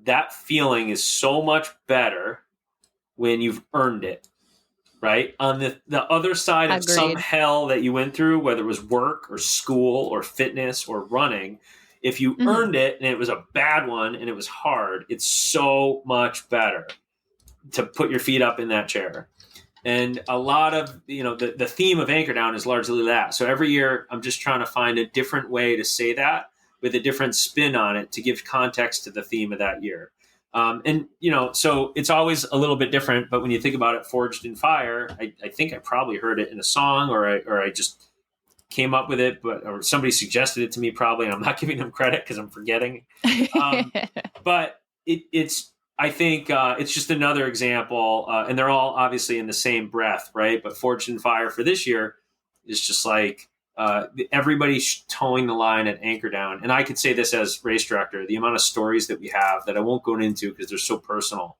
That feeling is so much better when you've earned it, right? On the other side of some hell that you went through, whether it was work or school or fitness or running, if you earned it and it was a bad one and it was hard, it's so much better to put your feet up in that chair. And a lot of, the theme of Anchor Down is largely that. So every year I'm just trying to find a different way to say that with a different spin on it to give context to the theme of that year. So it's always a little bit different, but when you think about it, Forged in Fire, I think I probably heard it in a song or I just came up with it, or somebody suggested it to me probably, and I'm not giving them credit because I'm forgetting. But I think it's just another example, and they're all obviously in the same breath, right? But Forged in Fire for this year is just like everybody's towing the line at Anchor Down. And I could say this as race director, the amount of stories that we have that I won't go into because they're so personal,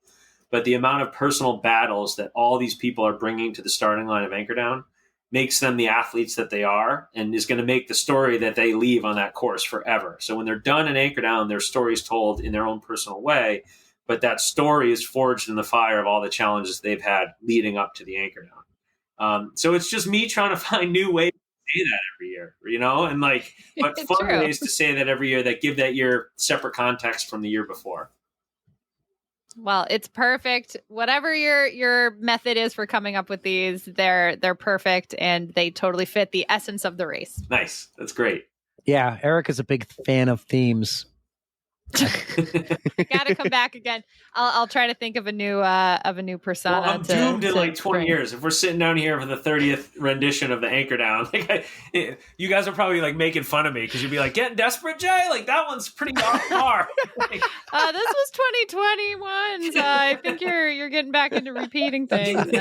but the amount of personal battles that all these people are bringing to the starting line of Anchor Down makes them the athletes that they are, and is going to make the story that they leave on that course forever. So when they're done in Anchor Down, their story's told in their own personal way, but that story is forged in the fire of all the challenges they've had leading up to the Anchor Down. So it's just me trying to find new ways to say that every year, and but fun ways to say that every year that give that year separate context from the year before. Well, it's perfect. Whatever your method is for coming up with these, they're perfect, and they totally fit the essence of the race. Nice. That's great. Yeah, Erika's a big fan of themes. Gotta come back again. I'll try to think of a new persona. Well, I'm doomed in like 20 years. If we're sitting down here for the 30th rendition of the Anchor Down, you guys are probably like making fun of me because you'd be like, getting desperate, Jay? Like that one's pretty far. This was 2021. So I think you're getting back into repeating things.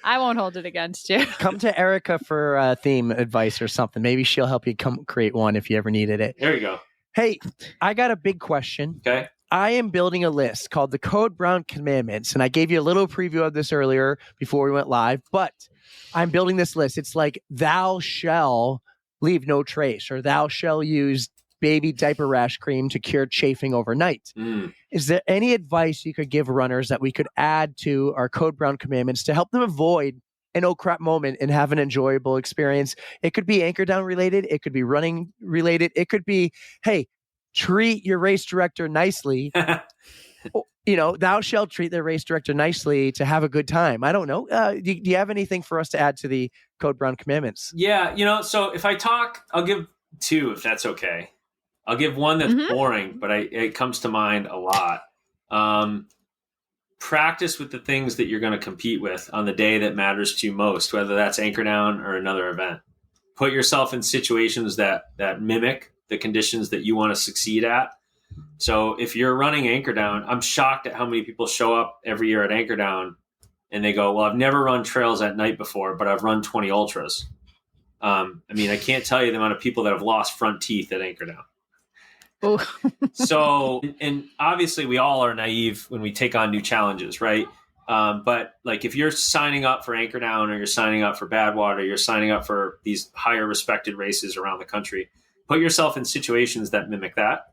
I won't hold it against you. Come to Erika for theme advice or something. Maybe she'll help you create one if you ever needed it. There you go. Hey, I got a big question. Okay. I am building a list called the Code Brown Commandments, and I gave you a little preview of this earlier before we went live, but I'm building this list. It's like, thou shall leave no trace, or thou shall use baby diaper rash cream to cure chafing overnight. Is there any advice you could give runners that we could add to our Code Brown commandments to help them avoid an oh crap moment and have an enjoyable experience? It could be anchor down related. It could be running related. It could be, hey, treat your race director nicely. Thou shalt treat the race director nicely to have a good time. I don't know. Do you have anything for us to add to the Code Brown commandments? Yeah, so if I talk, I'll give two, if that's okay. I'll give one that's boring, but it comes to mind a lot. Practice with the things that you're going to compete with on the day that matters to you most, whether that's anchor down or another event. Put yourself in situations that mimic the conditions that you want to succeed at. So if you're running anchor down, I'm shocked at how many people show up every year at anchor down and they go, well, I've never run trails at night before, but I've run 20 ultras. I can't tell you the amount of people that have lost front teeth at anchor down. So, and obviously we all are naive when we take on new challenges, right? But like if you're signing up for anchor down or you're signing up for Badwater, you're signing up for these higher respected races around the country, put yourself in situations that mimic that.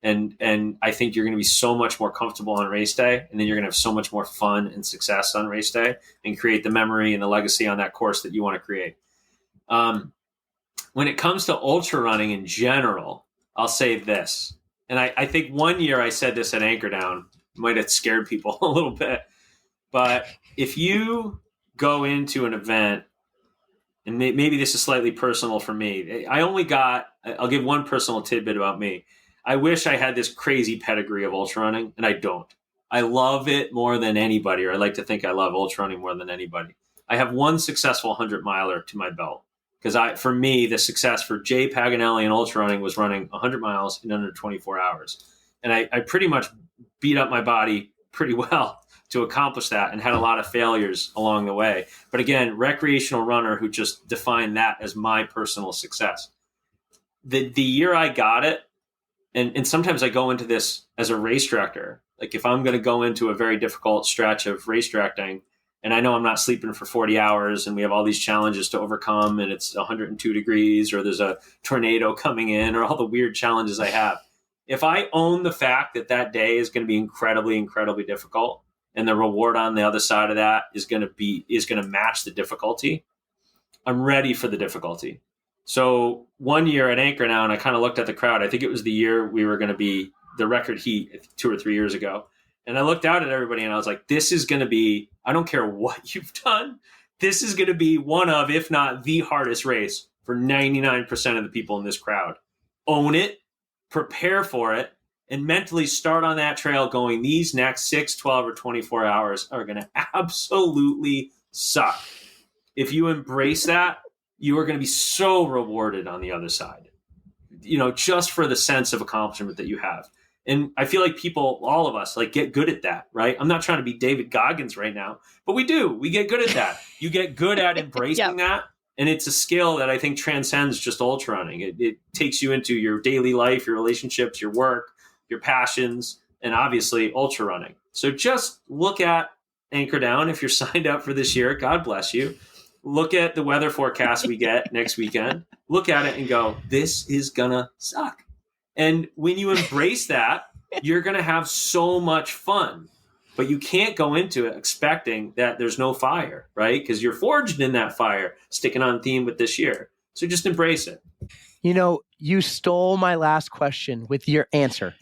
And I think you're going to be so much more comfortable on race day. And then you're going to have so much more fun and success on race day and create the memory and the legacy on that course that you want to create. When it comes to ultra running in general, I'll say this. And I think one year I said this at anchor down, might have scared people a little bit. But if you go into an event, and maybe this is slightly personal for me, I'll give one personal tidbit about me. I wish I had this crazy pedigree of ultra running, and I don't. I love it more than anybody, or I like to think I love ultra running more than anybody. I have one successful 100-miler to my belt. Because for me, the success for Jay Paganelli in ultra running was running 100 miles in under 24 hours. And I pretty much beat up my body pretty well to accomplish that and had a lot of failures along the way. But again, recreational runner who just defined that as my personal success. The year I got it, and sometimes I go into this as a race director. Like if I'm going to go into a very difficult stretch of race directing, and I know I'm not sleeping for 40 hours and we have all these challenges to overcome and it's 102 degrees or there's a tornado coming in or all the weird challenges I have. If I own the fact that that day is going to be incredibly, incredibly difficult and the reward on the other side of that is going to match the difficulty, I'm ready for the difficulty. So one year at anchor now, and I kind of looked at the crowd. I think it was the year we were going to be the record heat 2 or 3 years ago. And I looked out at everybody and I was like, this is going to be, I don't care what you've done. This is going to be one of, if not the hardest race for 99% of the people in this crowd. Own it, prepare for it, and mentally start on that trail going, these next 6, 12, or 24 hours are going to absolutely suck. If you embrace that, you are going to be so rewarded on the other side, just for the sense of accomplishment that you have. And I feel like people, all of us, like get good at that, right? I'm not trying to be David Goggins right now, but we do. We get good at that. You get good at embracing that. And it's a skill that I think transcends just ultra running. It takes you into your daily life, your relationships, your work, your passions, and obviously ultra running. So just look at Anchor Down. If you're signed up for this year, God bless you. Look at the weather forecast we get next weekend. Look at it and go, this is gonna suck. And when you embrace that, you're going to have so much fun. But you can't go into it expecting that there's no fire, right? Because you're forged in that fire, sticking on theme with this year. So just embrace it. You stole my last question with your answer.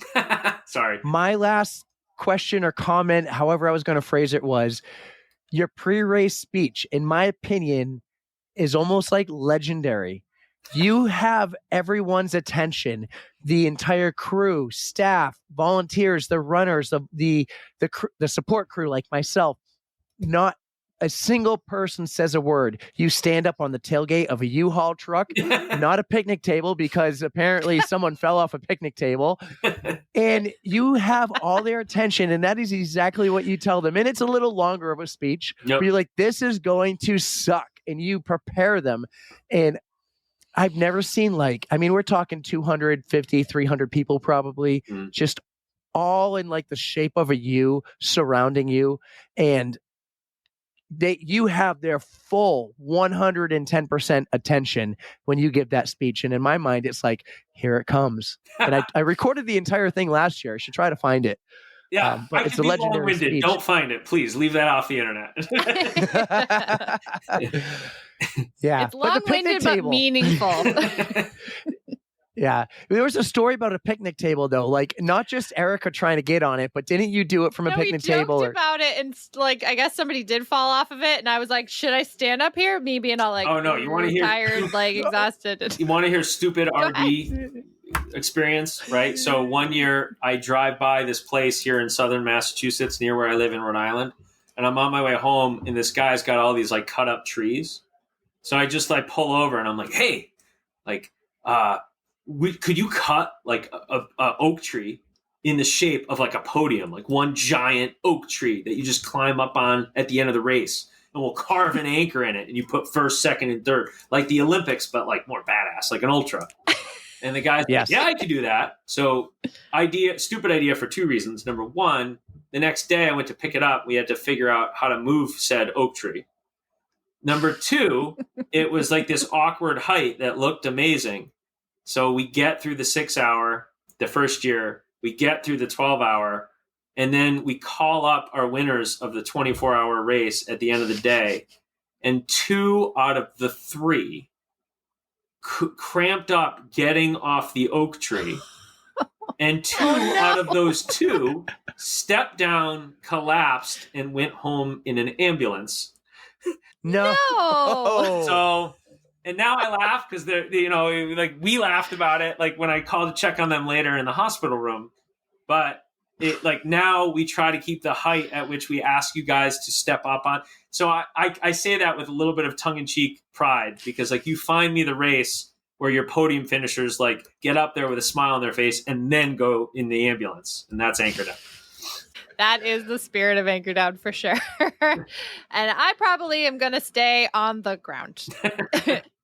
Sorry. My last question or comment, however I was going to phrase it, was your pre-race speech, in my opinion, is almost like legendary. You have everyone's attention, the entire crew, staff, volunteers, the runners, the support crew like myself. Not a single person says a word. You stand up on the tailgate of a U-Haul truck, not a picnic table because apparently someone fell off a picnic table, and you have all their attention, and that is exactly what you tell them. And it's a little longer of a speech, but you're like, this is going to suck, and you prepare them. And I've never seen we're talking 250, 300 people probably, just all in like the shape of a U surrounding you. And you have their full 110% attention when you give that speech. And in my mind, it's like, here it comes. And I recorded the entire thing last year. I should try to find it. Yeah, but I it's could a be legendary long-winded. speech. Don't find it, please. Leave that off the internet. Yeah, It's long-winded but meaningful. Yeah. There was a story about a picnic table, though. Like, not just Erika trying to get on it, but didn't you do it from a picnic table? We joked about it, and like, I guess somebody did fall off of it, and I was like, should I stand up here? Me being all like, oh, no, you want to hear tired, like exhausted. You want to hear stupid RV experience, right? So one year I drive by this place here in southern Massachusetts near where I live in Rhode Island, and I'm on my way home, and this guy's got all these like cut up trees. So I just like pull over and I'm like, hey, like, could you cut like a oak tree in the shape of like a podium, like one giant oak tree that you just climb up on at the end of the race, and we'll carve an anchor in it, and you put first, second, and third, like the Olympics, but like more badass, like an ultra. And the guy's yes. like, yeah, I could do that. So stupid idea for two reasons. Number one, the next day I went to pick it up. We had to figure out how to move said oak tree. Number two, it was like this awkward height that looked amazing. So we get through the 6 hour, the first year, we get through the 12 hour, and then we call up our winners of the 24-hour race at the end of the day. And 2 out of the 3 cramped up getting off the oak tree. And 2 out of those 2 stepped down, collapsed, and went home in an ambulance. No. So, and now I laugh because they're, like we laughed about it, like when I called to check on them later in the hospital room. But it, like, now we try to keep the height at which we ask you guys to step up on. So I say that with a little bit of tongue-in-cheek pride, because like you find me the race where your podium finishers like get up there with a smile on their face and then go in the ambulance, and that's Anchor Down. That is the spirit of Anchor Down for sure. And I probably am going to stay on the ground.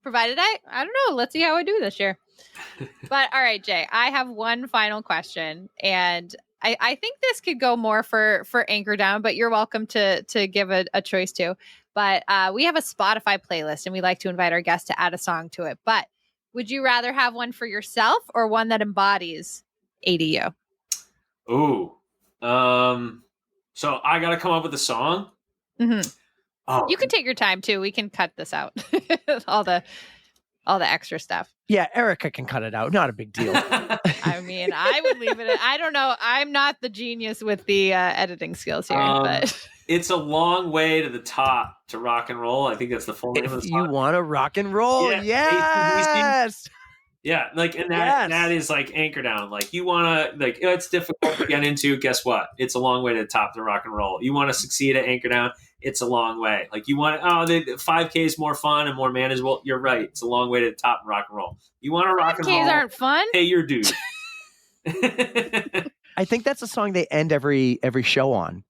Provided I don't know. Let's see how I do this year. But all right, Jay, I have one final question. And I think this could go more for Anchor Down, but you're welcome to give a choice too. But we have a Spotify playlist, and we like to invite our guests to add a song to it. But would you rather have one for yourself or one that embodies ADU? Ooh. So I got to come up with a song. Mm-hmm. Oh. You can take your time too. We can cut this out. all the extra stuff. Yeah, Erika can cut it out. Not a big deal. I mean, I would leave it. I don't know. I'm not the genius with the editing skills here, but it's a long way to the top to rock and roll. I think that's the full name of the song. You want to rock and roll? Yeah. Yes. Yeah, like, and that is like Anchor Down. Like, you want to, like, it's difficult to get into. Guess what? It's a long way to the top to rock and roll. You want to succeed at Anchor Down? It's a long way. Like, you want, the 5K is more fun and more manageable. You're right. It's a long way to the top and rock and roll. You want to rock and roll? 5Ks aren't fun. Hey, your dude. I think that's a song they end every show on.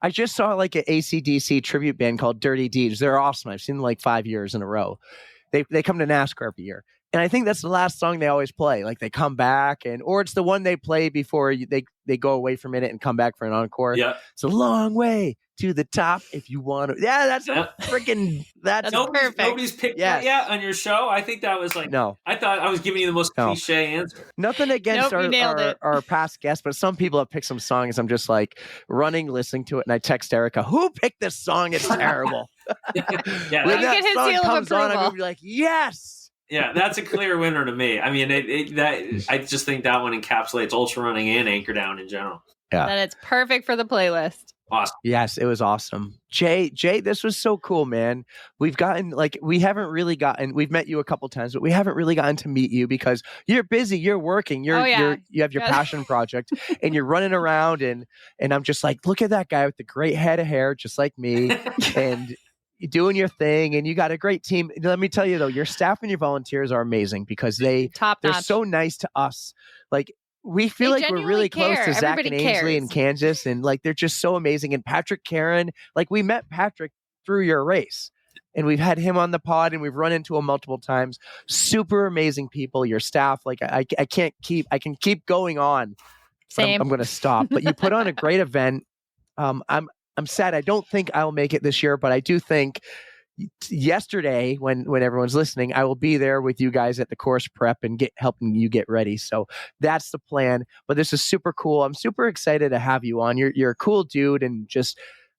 I just saw like an AC/DC tribute band called Dirty Deeds. They're awesome. I've seen them like 5 years in a row. They come to NASCAR every year. And I think that's the last song they always play. Like, they come back, or it's the one they play before they go away for a minute and come back for an encore. Yeah. It's a long way to the top if you want to. Yeah, that's freaking, that's perfect. Nobody's picked that yet on your show. I think that was like, no. I thought I was giving you the most cliche answer. Nothing against our past guests, but some people have picked some songs. I'm just like running, listening to it, and I text Erika, who picked this song? It's terrible. Yeah, when that song comes on, I'm going to be like, yes. Yeah, that's a clear winner to me. I mean, I just think that one encapsulates ultrarunning and Anchor Down in general. Yeah, and it's perfect for the playlist. Awesome. Yes, it was awesome. Jay, this was so cool, man. We've met you a couple times, but we haven't really gotten to meet you because you're busy, you're working, you have your passion project, and you're running around, and I'm just like, look at that guy with the great head of hair, just like me, and you're doing your thing, and you got a great team. Let me tell you though, your staff and your volunteers are amazing because they're so nice to us. Like, we feel like we're really close to Zach and Ainsley in Kansas, and like they're just so amazing. And Patrick Karen, like, we met Patrick through your race, and we've had him on the pod, and we've run into him multiple times. Super amazing people. Your staff, like, I can keep going on. Same. I'm going to stop. But you put on a great event. I'm sad. I don't think I'll make it this year, but I do think yesterday when everyone's listening, I will be there with you guys at the course prep and helping you get ready. So that's the plan. But this is super cool. I'm super excited to have you on. You're a cool dude, and just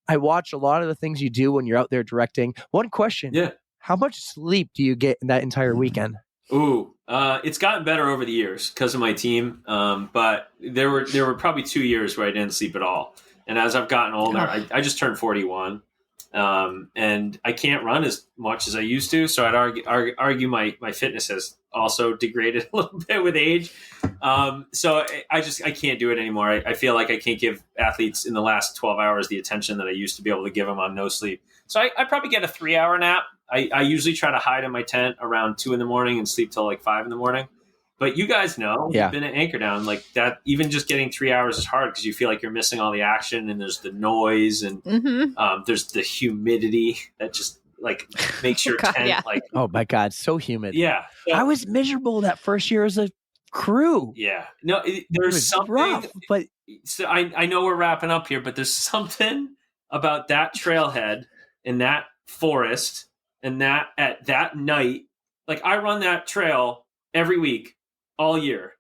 I watch a lot of the things you do when you're out there directing. One question. Yeah. How much sleep do you get in that entire weekend? Ooh, it's gotten better over the years because of my team. But there were probably 2 years where I didn't sleep at all. And as I've gotten older, I just turned 41. And I can't run as much as I used to. So I'd argue my fitness has also degraded a little bit with age. So I can't do it anymore. I feel like I can't give athletes in the last 12 hours the attention that I used to be able to give them on no sleep. So I probably get a 3-hour nap. I usually try to hide in my tent around 2 a.m. and sleep till like 5 a.m. But you guys know, you've been at Anchor Down, like that, even just getting 3 hours is hard because you feel like you're missing all the action, and there's the noise, and there's the humidity that just like makes your tent like, oh my God, so humid. Yeah. I was miserable that first year as a crew. Yeah. No, there's something rough, but so I know we're wrapping up here, but there's something about that trailhead in that forest and that at that night, like I run that trail every week, all year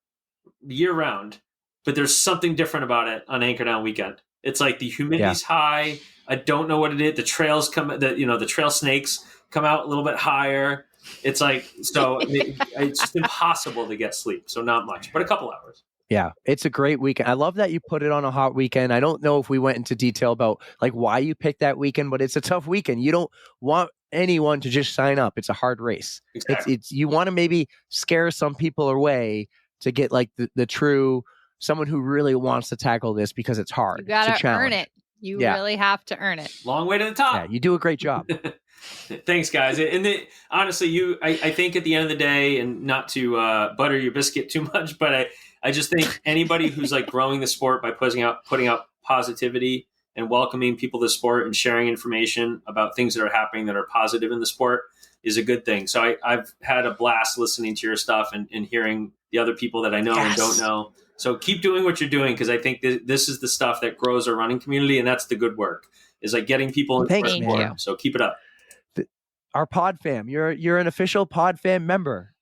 round, but there's something different about it on Anchor Down weekend. It's like the humidity's high. I don't know what it is. The trails the trail snakes come out a little bit higher. It's like, so it's just impossible to get sleep. So not much, but a couple hours. Yeah, it's a great weekend. I love that you put it on a hot weekend. I don't know if we went into detail about like why you picked that weekend, but it's a tough weekend. You don't want anyone to just sign up. It's a hard race. Exactly. It's you want to maybe scare some people away to get like the true someone who really wants to tackle this because it's hard. You gotta earn it. You really have to earn it. Long way to the top. Yeah, you do a great job. Thanks, guys. And honestly, I think at the end of the day, and not to butter your biscuit too much, but I just think anybody who's like growing the sport by putting out positivity and welcoming people to the sport and sharing information about things that are happening that are positive in the sport is a good thing. So I've had a blast listening to your stuff and hearing the other people that I know and don't know. So keep doing what you're doing, because I think this is the stuff that grows our running community, and that's the good work, is like getting people into the sport. So keep it up. Our pod fam, you're an official pod fam member.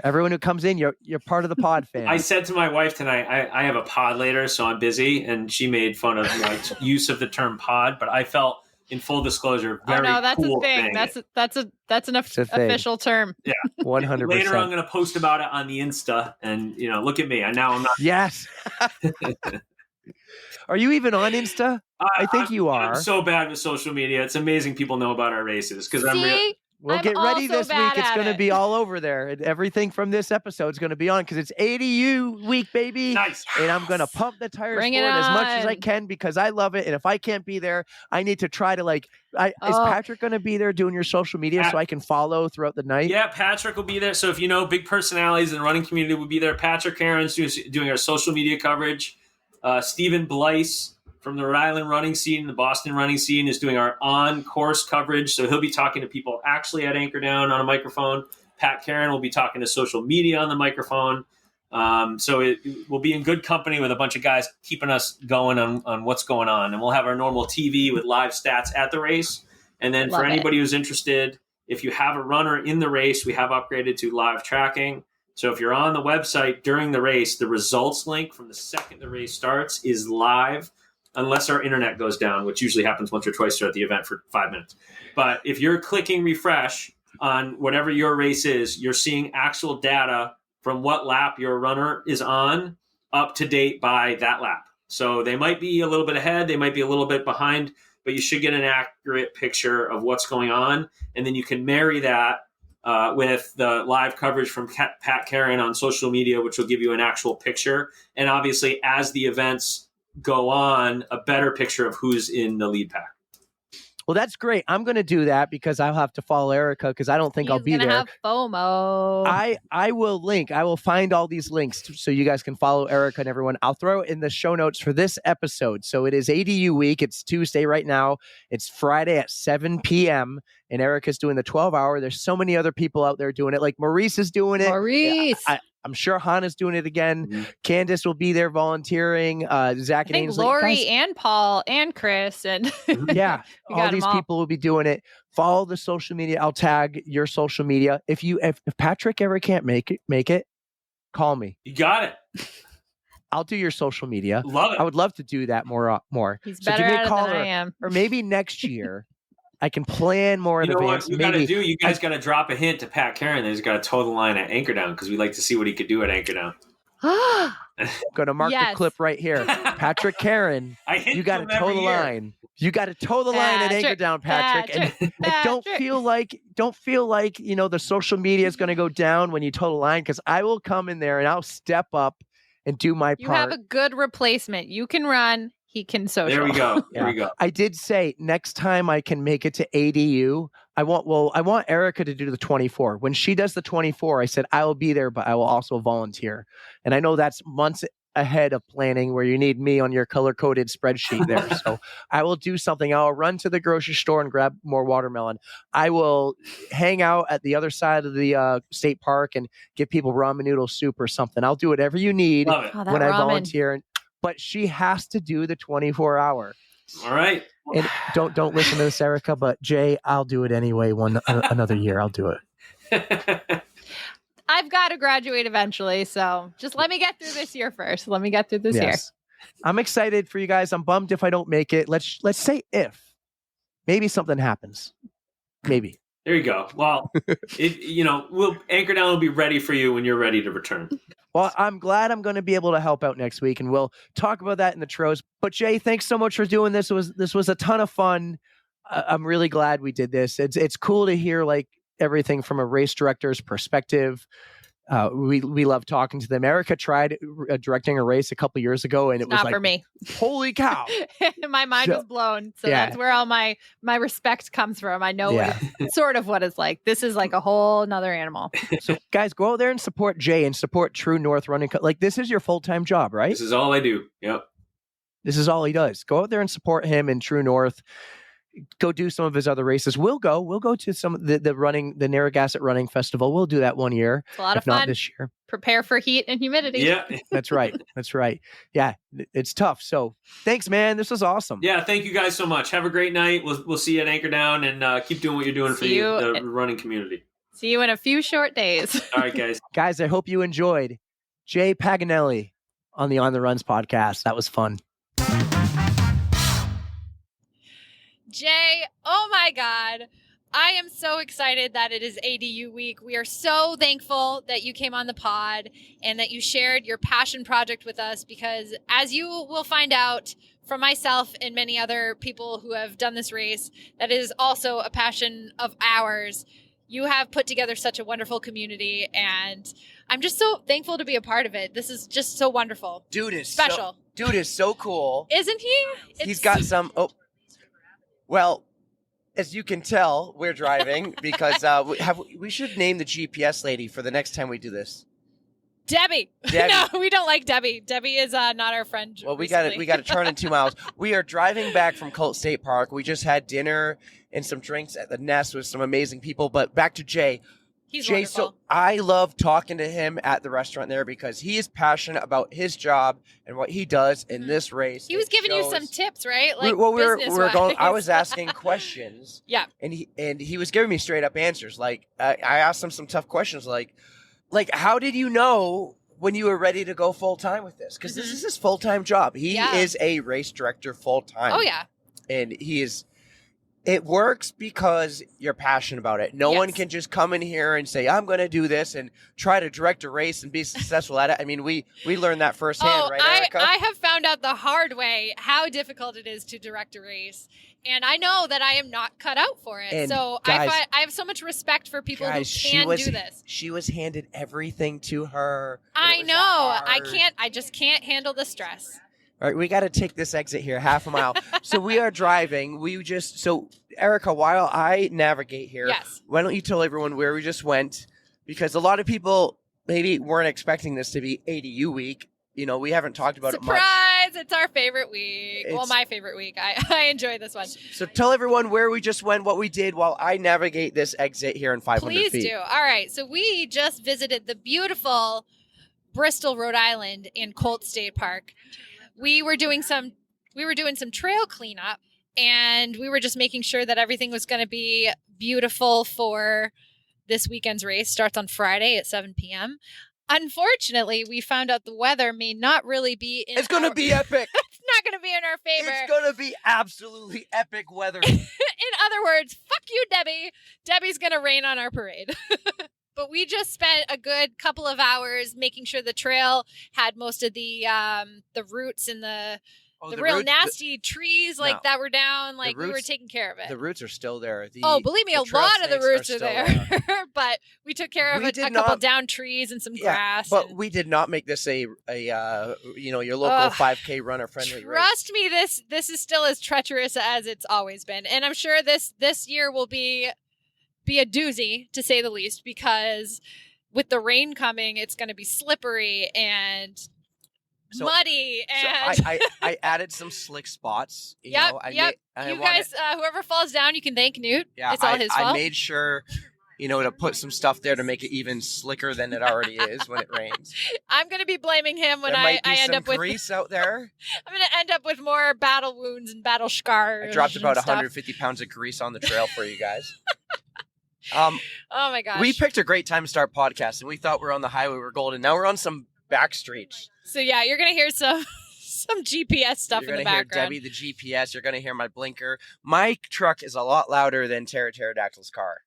Everyone who comes in, you're part of the pod fam. I said to my wife tonight, I have a pod later, so I'm busy, and she made fun of my use of the term pod, but I felt, in full disclosure, very that's cool a thing. That's an official term. Yeah, 100%. Later, I'm going to post about it on the Insta, and look at me. I'm not. Yes. Are you even on Insta? I think you are. I'm so bad with social media. It's amazing people know about our races because I'm real. We'll get ready this week. It's going to be all over there. And everything from this episode is going to be on because it's ADU week, baby. Nice. And I'm going to pump the tires Bring for it as much as I can because I love it. And if I can't be there, I need to try to is Patrick going to be there doing your social media so I can follow throughout the night? Yeah, Patrick will be there. So if you know big personalities in the running community will be there. Patrick Aaron's doing our social media coverage. Stephen Blyce from the Rhode Island running scene, the Boston running scene, is doing our on-course coverage. So he'll be talking to people actually at Anchor Down on a microphone. Pat Karen will be talking to social media on the microphone. So we'll be in good company with a bunch of guys keeping us going on what's going on. And we'll have our normal TV with live stats at the race. And then for anybody who's interested, if you have a runner in the race, we have upgraded to live tracking. So if you're on the website during the race, the results link from the second the race starts is live, unless our internet goes down, which usually happens once or twice throughout the event for 5 minutes. But if you're clicking refresh on whatever your race is, you're seeing actual data from what lap your runner is on up to date by that lap. So they might be a little bit ahead, they might be a little bit behind, but you should get an accurate picture of what's going on. And then you can marry that with the live coverage from Pat Karen on social media, which will give you an actual picture. And obviously, as the events go on, a better picture of who's in the lead pack. Well, that's great. I'm going to do that because I'll have to follow Erika because I don't think I'll be there. Have FOMO. I will link. I will find all these links so you guys can follow Erika and everyone. I'll throw it in the show notes for this episode. So it is ADU week. It's Tuesday right now. It's Friday at 7 p.m. and Erika's doing the 12-hour. There's so many other people out there doing it. Like Maurice is doing it. Maurice. I'm sure Hannah's doing it again. Mhm. Candace will be there volunteering. Zach I and think Ainsley. Lori Guys, and Paul and Chris and yeah, We all got 'em these all. people will be doing it. Follow the social media. I'll tag your social media. If Patrick ever can't make it, call me. You got it. I'll do your social media. Love it. I would love to do that more. he's So better give me a at it call than I am. or maybe next year I can plan more in You know advance. what we Maybe got to do? You guys got to drop a hint to Pat Karen that he's got to toe the line at Anchor Down because we like to see what he could do at Anchor Down. going to mark the Yes. clip right here. Patrick Karen, I hint you got to him toe every the year. line. You got to toe the line at Anchor Down, Patrick. And don't feel like the social media is going to go down when you toe the line, because I will come in there and I'll step up and do my You part. have a good replacement. You can run. He can social. There we go. There Yeah. we go. I did say next time I can make it to ADU, I want Erika to do the 24. When she does the 24, I said I will be there, but I will also volunteer. And I know that's months ahead of planning where you need me on your color-coded spreadsheet there. So I will do something. I'll run to the grocery store and grab more watermelon. I will hang out at the other side of the state park and give people ramen noodle soup or something. I'll do whatever you need Love it. Oh, that when I ramen. volunteer. But she has to do the 24-hour. All right. And don't listen to this, Erika, but Jay, I'll do it anyway. Another year, I'll do it. I've got to graduate eventually, so just let me get through this year first. Let me get through this year. I'm excited for you guys. I'm bummed if I don't make it. Let's say if maybe something happens. Maybe. There you go. Well, we'll Anchor Down will be ready for you when you're ready to return. Well, I'm glad I'm going to be able to help out next week, and we'll talk about that in the Tros. But Jay, thanks so much for doing this. This was a ton of fun. I'm really glad we did this. It's cool to hear like everything from a race director's perspective. We love talking to them. Erika tried directing a race a couple years ago, and it was Not like, for me. holy cow! My mind So- was blown. So yeah. that's where all my respect comes from. I know Yeah. sort of what it's like. This is like a whole nother animal. So guys, go out there and support Jay and support True North Running. Like this is your full-time job, right? This is all I do. Yep. This is all he does. Go out there and support him in True North. Go do some of his other races. We'll go to some of the Narragansett Running Festival. We'll do that one year. It's a lot of if not fun. this year. Prepare for heat and humidity. Yeah. That's right. That's right. Yeah, it's tough. So thanks, man. This was awesome. Yeah. Thank you guys so much. Have a great night. We'll see you at Anchor Down, and keep doing what you're doing for See you the running community. See you in a few short days. All right, guys. Guys, I hope you enjoyed Jay Paganelli on the On the Runs podcast. That was fun. Jay, oh my God. I am so excited that it is ADU week. We are so thankful that you came on the pod and that you shared your passion project with us, because as you will find out from myself and many other people who have done this race, that is also a passion of ours. You have put together such a wonderful community, and I'm just so thankful to be a part of it. This is just so wonderful. Dude is Special. so cool. Isn't he? He's got some. Oh, well, as you can tell, we're driving because we should name the GPS lady for the next time we do this. Debbie. Debbie. No, we don't like Debbie. Debbie is not our friend. Well, we got to turn in 2 miles. We are driving back from Colt State Park. We just had dinner and some drinks at the Nest with some amazing people. But back to Jay. He's Jay, wonderful. so I love talking to him at the restaurant there because he is passionate about his job and what he does in this race. He was It giving you shows- some tips, right? we were business-wise. going. I was asking questions. Yeah. and he was giving me straight up answers. Like I asked him some tough questions, like how did you know when you were ready to go full time with this? Because this is his full time job. He Yeah. is a race director full time. Oh, yeah. and he is. It works because you're passionate about it. No one Yes. can just come in here and say, I'm going to do this and try to direct a race and be successful at it. I mean, we learned that firsthand, right, Erika? I have found out the hard way how difficult it is to direct a race. And I know that I am not cut out for it. And so guys- I have so much respect for people Guys, who can do this. She was handed everything to her. I It was know. hard. I just can't handle the stress. All right, we got to take this exit here, half a mile. So we are driving. So Erika, while I navigate here, Yes. why don't you tell everyone where we just went? Because a lot of people maybe weren't expecting this to be ADU week. You know, we haven't talked about it much. Surprise! It's our favorite week. Well, It's- my favorite week. I enjoy this one. So tell everyone where we just went, what we did while I navigate this exit here in 500 Please feet. do. All right. So we just visited the beautiful Bristol, Rhode Island, in Colt State Park. We were doing some trail cleanup, and we were just making sure that everything was going to be beautiful for this weekend's race. Starts on Friday at 7 p.m. Unfortunately, we found out the weather may not really be in It's going to be epic. It's not going to be in our favor. It's going to be absolutely epic weather. In other words, fuck you, Debbie. Debbie's going to rain on our parade. But we just spent a good couple of hours making sure the trail had most of the roots and the real roots, nasty trees that were down. Like, we were roots- taking care of it. The roots are still there. Believe me, a trail lot of the snakes roots are still there. But we took care of We a did couple not- down trees and some Yeah, grass. but and- we did not make this a your local Ugh. 5K runner friendly race. Trust me, this is still as treacherous as it's always been, and I'm sure this year will be a doozy, to say the least, because with the rain coming, it's going to be slippery and muddy. And So I added some slick spots. You know, yep. Guys, whoever falls down, you can thank Newt. Yeah, it's all his fault. I made sure, to put some stuff there to make it even slicker than it already is when it rains. I'm going to be blaming him when there might be I end some up with grease out there. I'm going to end up with more battle wounds and battle scars. I dropped about and stuff. 150 pounds of grease on the trail for you guys. Oh my gosh. We picked a great time to start podcasting. We thought we were on the highway, we're golden. Now we're on some back streets. So yeah, you're going to hear some GPS stuff You're in the gonna hear background. Debbie, the GPS. You're going to hear my blinker. My truck is a lot louder than Pterodactyl's car.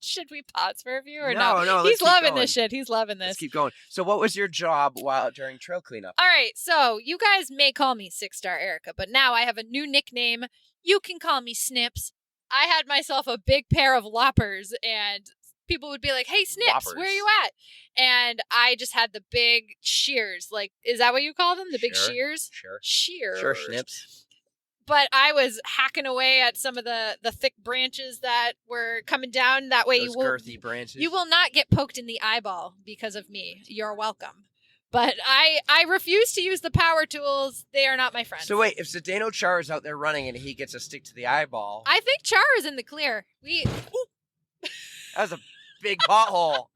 Should we pause for a few or No, let's He's keep loving going. this shit. He's loving this. Let's keep going. So what was your job during trail cleanup? All right, so you guys may call me 6-Star Erika, but now I have a new nickname. You can call me Snips. I had myself a big pair of loppers, and people would be like, "Hey, Snips, Loppers. where are you at?" And I just had the big shears. Like, is that what you call them? The big Sure. shears? Sure. Shears. Sure, Snips. But I was hacking away at some of the thick branches that were coming down. That way Those girthy branches. you will not get poked in the eyeball because of me. You're welcome. But I refuse to use the power tools. They are not my friends. So wait, if Zdeno Char is out there running and he gets a stick to the eyeball, I think Char is in the clear. that was a big pothole.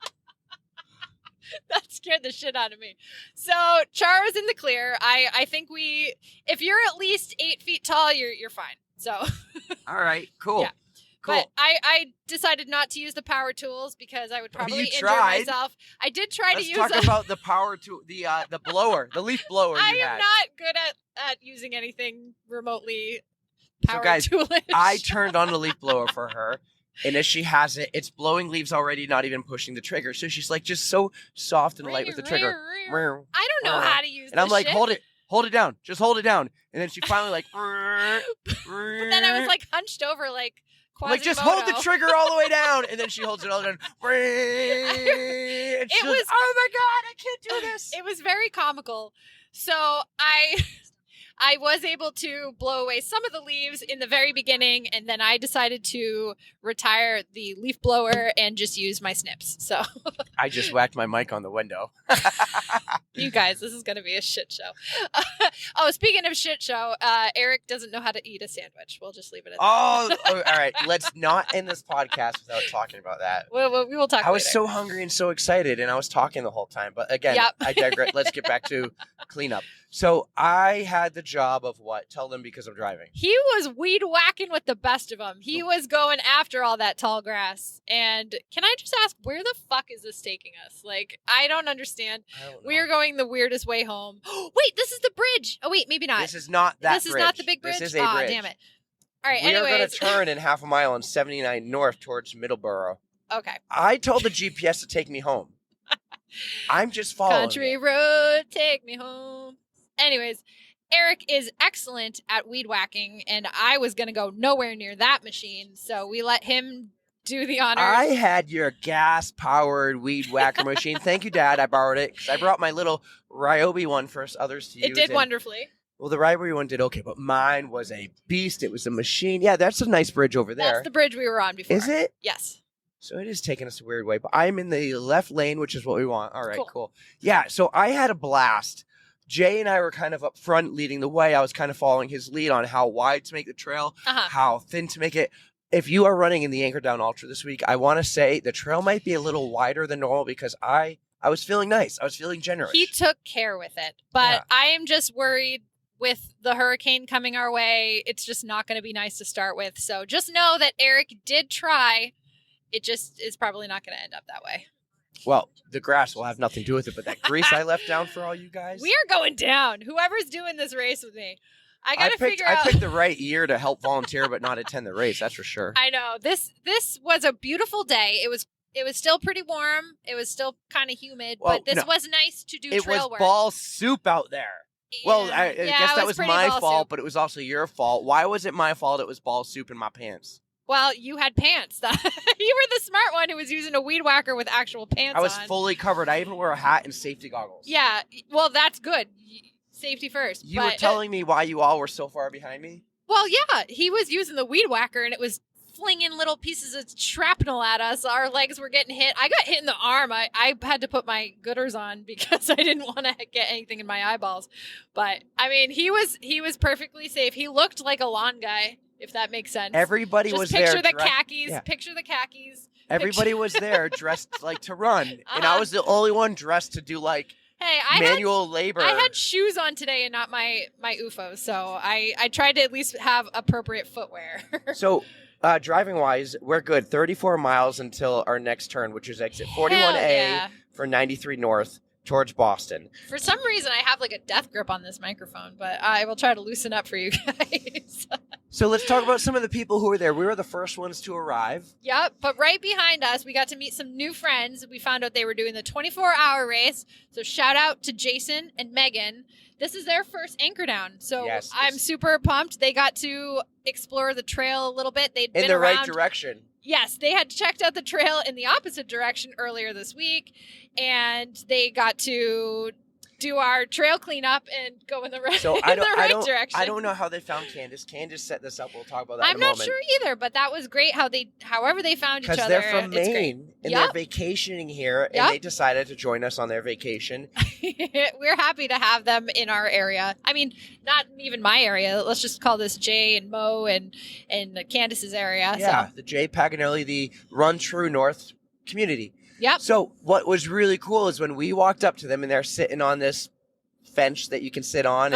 That scared the shit out of me. So Char is in the clear. I think if you're at least 8 feet tall, you're fine. So All right, cool. Yeah. Cool. But I decided not to use the power tools because I would probably you injure tried. myself. I did try Let's to use talk about the power tool, the blower, the leaf blower I you am had. not good at using anything remotely So power guys, toolish. I turned on the leaf blower for her, and as she has it, it's blowing leaves already, not even pushing the trigger. So she's like just so soft and light with the trigger. I don't know how to use And I'm this like, shit. hold it down, just hold it down. And then she finally like, But then I was like hunched over like I'm like, just hold the trigger all the way down, and then she holds it all down. And she's like, was- oh my god, I can't do this. It was very comical. So I was able to blow away some of the leaves in the very beginning, and then I decided to retire the leaf blower and just use my snips. So I just whacked my mic on the window. you guys, this is going to be a shit show. Oh, speaking of shit show, Eric doesn't know how to eat a sandwich. We'll just leave it at that. Oh, all right. Let's not end this podcast without talking about that. We will talk I was later. so hungry and so excited, and I was talking the whole time. But again, Yep. I digress. Let's get back to cleanup. So I had the job of what? Tell them because I'm driving. He was weed whacking with the best of them. He was going after all that tall grass. And can I just ask, where the fuck is this taking us? Like, I don't understand. I don't know. We are going the weirdest way home. Wait, this is the bridge. Oh, wait, maybe not. This is not that This is not the big bridge? This is a Aw, bridge. damn it. All right, We are going anyways. to turn in half a mile on 79 north towards Middleborough. Okay. I told the GPS to take me home. I'm just following Country it. road, take me home. Anyways, Eric is excellent at weed whacking, and I was going to go nowhere near that machine. So we let him do the honors. I had your gas-powered weed whacker machine. Thank you, Dad. I borrowed it because I brought my little Ryobi one for others to use. It did and- wonderfully. Well, the Ryobi one did okay, but mine was a beast. It was a machine. Yeah, that's a nice bridge over there. That's the bridge we were on before. Is it? Yes. So it is taking us a weird way, but I'm in the left lane, which is what we want. All right, Cool. cool. Yeah, so I had a blast. Jay and I were kind of up front leading the way. I was kind of following his lead on how wide to make the trail, Uh-huh. how thin to make it. If you are running in the Anchor Down Ultra this week, I want to say the trail might be a little wider than normal because I I was feeling nice. I was feeling generous. He took care with it. But I am just worried with the hurricane coming our way. It's just not going to be nice to start with. So just know that Eric did try. It just is probably not going to end up that way. Well, the grass will have nothing to do with it, but that grease I left down for all you guys. We are going down. Whoever's doing this race with me. I picked the right year to help volunteer but not attend the race, that's for sure. I know. This was a beautiful day. It was still pretty warm. It was still kind of humid, but this was nice to do trail work. It was ball soup out there. Yeah. Well, I guess that was my fault, soup. But it was also your fault. Why was it my fault it was ball soup in my pants? Well, you had pants. You were the smart one who was using a weed whacker with actual pants on. I was fully covered. I even wore a hat and safety goggles. Yeah. Well, that's good. Safety first. You were telling me why you all were so far behind me? Well, yeah. He was using the weed whacker, and it was flinging little pieces of shrapnel at us. Our legs were getting hit. I got hit in the arm. I had to put my gooders on because I didn't want to get anything in my eyeballs. But, I mean, he was perfectly safe. He looked like a lawn guy. If that makes sense. Everybody was there. Picture the khakis. Yeah. Picture the khakis. Everybody was there dressed like to run. And I was the only one dressed to do like manual labor. I had shoes on today and not my UFOs. So I tried to at least have appropriate footwear. So driving wise, we're good. 34 miles until our next turn, which is exit 41A for 93 North towards Boston. For some reason, I have like a death grip on this microphone, but I will try to loosen up for you guys. So let's talk about some of the people who were there. We were the first ones to arrive. Yep, but right behind us, we got to meet some new friends. We found out they were doing the 24-hour race. So shout out to Jason and Megan. This is their first anchor down. So I'm super pumped. They got to explore the trail a little bit. They'd been in the around. right direction. Yes, they had checked out the trail in the opposite direction earlier this week, and they got to do our trail cleanup and go in the right, direction. I don't know how they found Candace. Candace set this up. We'll talk about that in a moment. I'm not sure either, but that was great however they found each other. Because they're from Maine, and they're vacationing here, and they decided to join us on their vacation. We're happy to have them in our area. I mean, not even my area. Let's just call this Jay and Mo and Candace's area. Yeah, so. The Jay Paganelli, the Run True North community. Yep. So what was really cool is when we walked up to them and they're sitting on this bench that you can sit on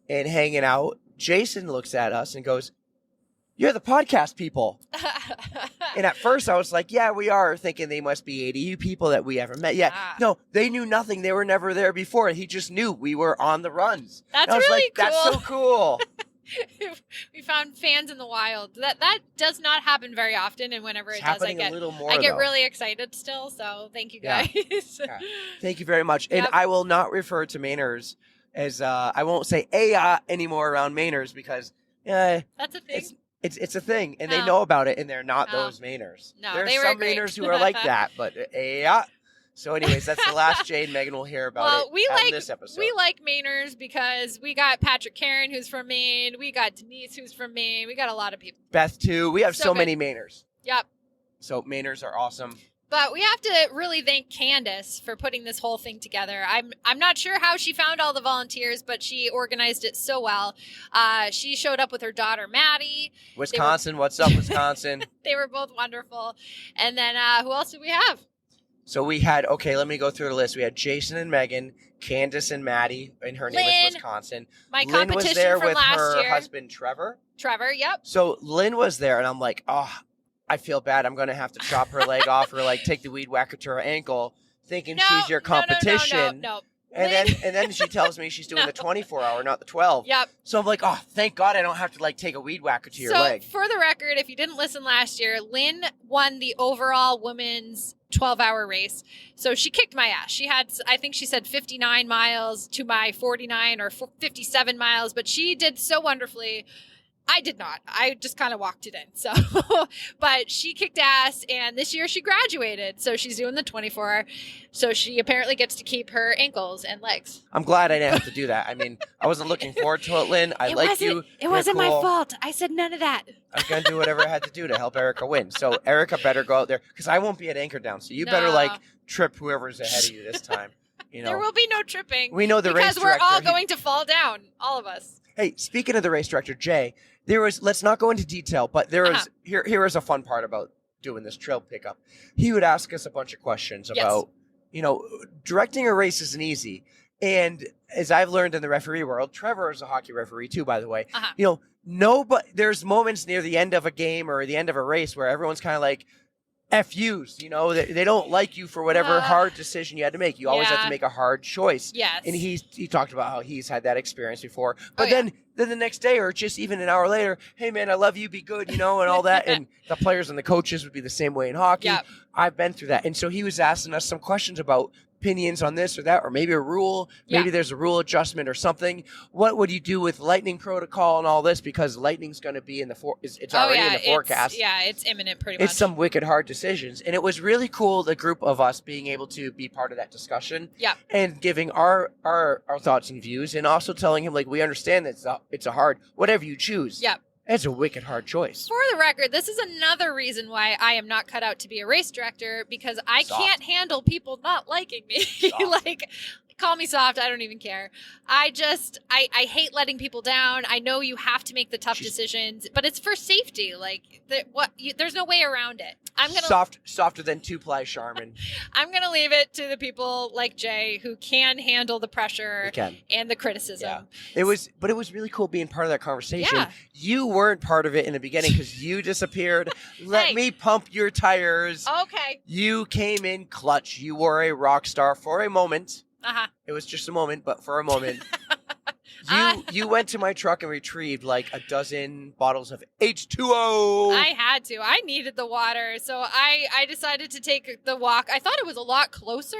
and hanging out, Jason looks at us and goes, "You're the podcast people." And at first I was like, yeah, we are, thinking they must be ADU people that we haven't met yet. No, they knew nothing. They were never there before. He just knew we were on the runs. That's really cool. That's so cool. We found fans in the wild. That does not happen very often, and whenever it does, I get really excited still. So thank you guys. Yeah. Thank you very much. And I will not refer to Mainers as I won't say "aya" anymore around Mainers because that's a thing. It's a thing, and they know about it, and they're not those Mainers. No, there's they were some great. Mainers who are like that, but "aya." So anyways, that's the last Jay and Megan will hear about on this episode. We like Mainers because we got Patrick Karen, who's from Maine. We got Denise, who's from Maine. We got a lot of people. Beth, too. We have so many Mainers. Yep. So Mainers are awesome. But we have to really thank Candace for putting this whole thing together. I'm not sure how she found all the volunteers, but she organized it so well. She showed up with her daughter, Maddie. Wisconsin. What's up, Wisconsin? They were both wonderful. And then who else did we have? So we had, let me go through the list. We had Jason and Megan, Candace and Maddie, and her name was Wisconsin. Lynn was there from with her husband, Trevor. Yep. So Lynn was there, and I'm like, I feel bad. I'm going to have to chop her leg off or take the weed whacker to her ankle, thinking she's your competition. No. And then she tells me she's doing the 24-hour, not the 12. Yep. So I'm like, thank God I don't have to take a weed whacker to your leg. So for the record, if you didn't listen last year, Lynn won the overall women's 12-hour race. So she kicked my ass. She had, I think she said 59 miles to my 49 or 57 miles, but she did so wonderfully. I did not. I just kind of walked it in. So, but she kicked ass, and this year she graduated. So she's doing the 24. So she apparently gets to keep her ankles and legs. I'm glad I didn't have to do that. I mean, I wasn't looking forward to it, Lynn. I like you. It wasn't my fault. I said none of that. I was going to do whatever I had to do to help Erika win. So Erika better go out there because I won't be at anchor down. So you better trip whoever's ahead of you this time. There will be no tripping. We know the race director. Because we're all going to fall down. All of us. Hey, speaking of the race director, Jay, let's not go into detail, but here is a fun part about doing this trail pickup. He would ask us a bunch of questions about, directing a race isn't easy. And as I've learned in the referee world, Trevor is a hockey referee too, by the way. There's moments near the end of a game or the end of a race where everyone's kind of like, F yous, they don't like you for whatever hard decision you had to make. You always have to make a hard choice. Yes. And he talked about how he's had that experience before. But then the next day or just even an hour later, hey man, I love you, be good, and all that. And the players and the coaches would be the same way in hockey. Yep. I've been through that. And so he was asking us some questions about opinions on this or that, or maybe a rule, maybe there's a rule adjustment or something. What would you do with lightning protocol and all this? Because lightning's going to be in the it's already in the forecast. It's imminent pretty much. It's some wicked hard decisions. And it was really cool, the group of us being able to be part of that discussion and giving our thoughts and views, and also telling him, like, we understand that it's a hard, whatever you choose. Yep. It's a wicked hard choice. For the record, this is another reason why I am not cut out to be a race director, because I can't handle people not liking me. Like, call me soft. I don't even care. I hate letting people down. I know you have to make the tough decisions, but it's for safety. Like, there's no way around it. I'm gonna softer than 2-ply Charmin. I'm gonna leave it to the people like Jay who can handle the pressure and the criticism. Yeah. It was really cool being part of that conversation. Yeah. You weren't part of it in the beginning because you disappeared. Let me pump your tires. Okay. You came in clutch. You were a rock star for a moment. It was just a moment, but for a moment. You went to my truck and retrieved like a dozen bottles of H2O. I had to. I needed the water. So I decided to take the walk. I thought it was a lot closer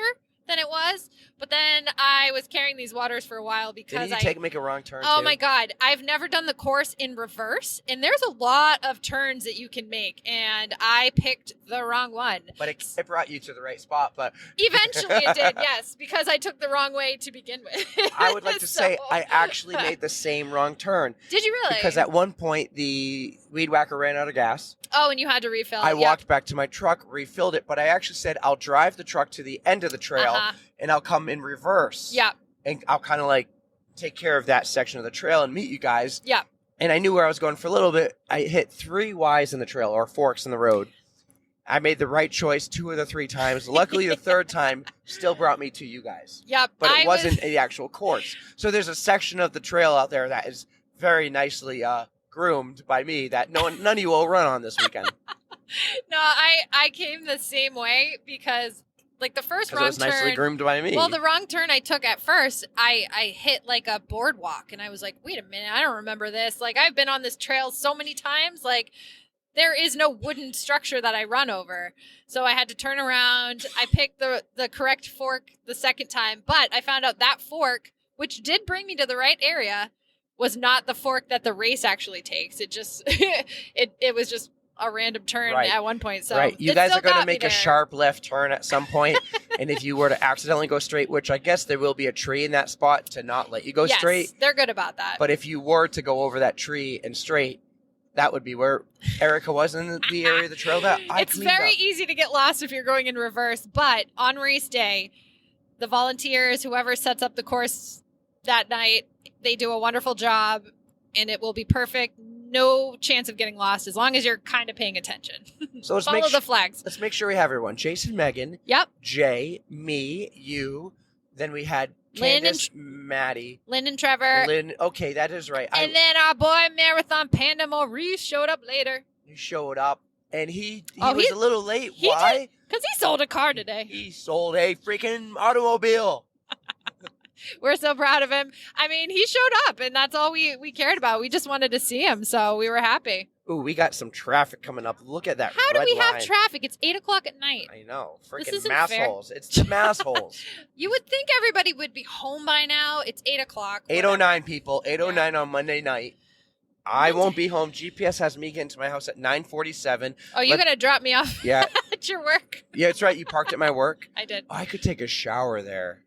than it was, but then I was carrying these waters for a while because make a wrong turn Oh too? my God. I've never done the course in reverse, and there's a lot of turns that you can make, and I picked the wrong one. But it brought you to the right spot, but eventually it did, yes, because I took the wrong way to begin with. I would like to say I actually made the same wrong turn. Did you really? Because at one point the weed whacker ran out of gas. Oh, and you had to refill. I walked back to my truck, refilled it, but I actually said I'll drive the truck to the end of the trail and I'll come in reverse. Yeah. And I'll kind of like take care of that section of the trail and meet you guys. Yeah. And I knew where I was going for a little bit. I hit 3 Ys in the trail, or forks in the road. I made the right choice 2 of the 3 times. Luckily, the third time still brought me to you guys. Yep. But it wasn't the actual course. So there's a section of the trail out there that is very nicely groomed by me that none of you will run on this weekend. No, I came the same way because, like, the first wrong turn. It was nicely groomed by me. Well, the wrong turn I took at first, I hit like a boardwalk, and I was like, wait a minute, I don't remember this. Like, I've been on this trail so many times, like, there is no wooden structure that I run over. So I had to turn around. I picked the correct fork the second time, but I found out that fork, which did bring me to the right area, was not the fork that the race actually takes. It just, it was just a random turn at one point. So you guys are going to make a sharp left turn at some point. And if you were to accidentally go straight, which I guess there will be a tree in that spot to not let you go straight. They're good about that. But if you were to go over that tree and straight, that would be where Erika was in the area of the trail that I It's very easy to get lost if you're going in reverse. But on race day, the volunteers, whoever sets up the course that night, they do a wonderful job, and it will be perfect. No chance of getting lost as long as you're kind of paying attention. So let's follow the flags. Let's make sure we have everyone. Jason, Megan. Yep. Jay, me, you. Then we had Candace, Maddie. Lynn and Trevor. Okay, that is right. And then our boy Marathon Panda Maurice showed up later. He showed up, and he was a little late. Why? Because he sold a car today. He sold a freaking automobile. We're so proud of him. I mean, he showed up, and that's all we cared about. We just wanted to see him, so we were happy. Ooh, we got some traffic coming up. Look at that. How do we have traffic? It's 8:00 at night. I know. This Freaking isn't mass fair. holes. It's the mass holes. You would think everybody would be home by now. It's 8:00. 8:09, people. 8:09 on Monday night. I won't be home. GPS has me getting to my house at 9:47. Oh, you're going to drop me off at your work? Yeah, that's right. You parked at my work. I did. Oh, I could take a shower there.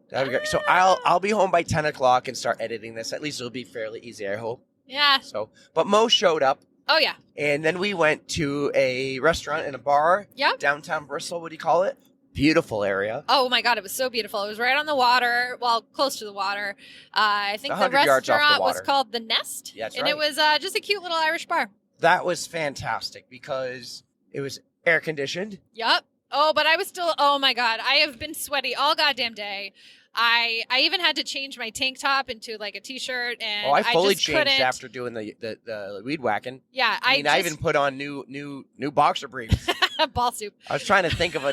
That'd be great. So I'll be home by 10 o'clock and start editing this. At least it'll be fairly easy, I hope. Yeah. So, but Mo showed up. Oh, yeah. And then we went to a restaurant and a bar. Yep. Downtown Bristol, what do you call it? Beautiful area. Oh, my God. It was so beautiful. It was right on the water. Well, close to the water. I think the restaurant was called The Nest. Yeah, that's and right. It was just a cute little Irish bar. That was fantastic because it was air conditioned. Yep. Oh, but I was still, oh my God. I have been sweaty all goddamn day. I even had to change my tank top into like a t-shirt, and I fully just changed couldn't. after doing the weed whacking. Yeah, I mean, I even put on new boxer briefs. ball soup. I was trying to think of a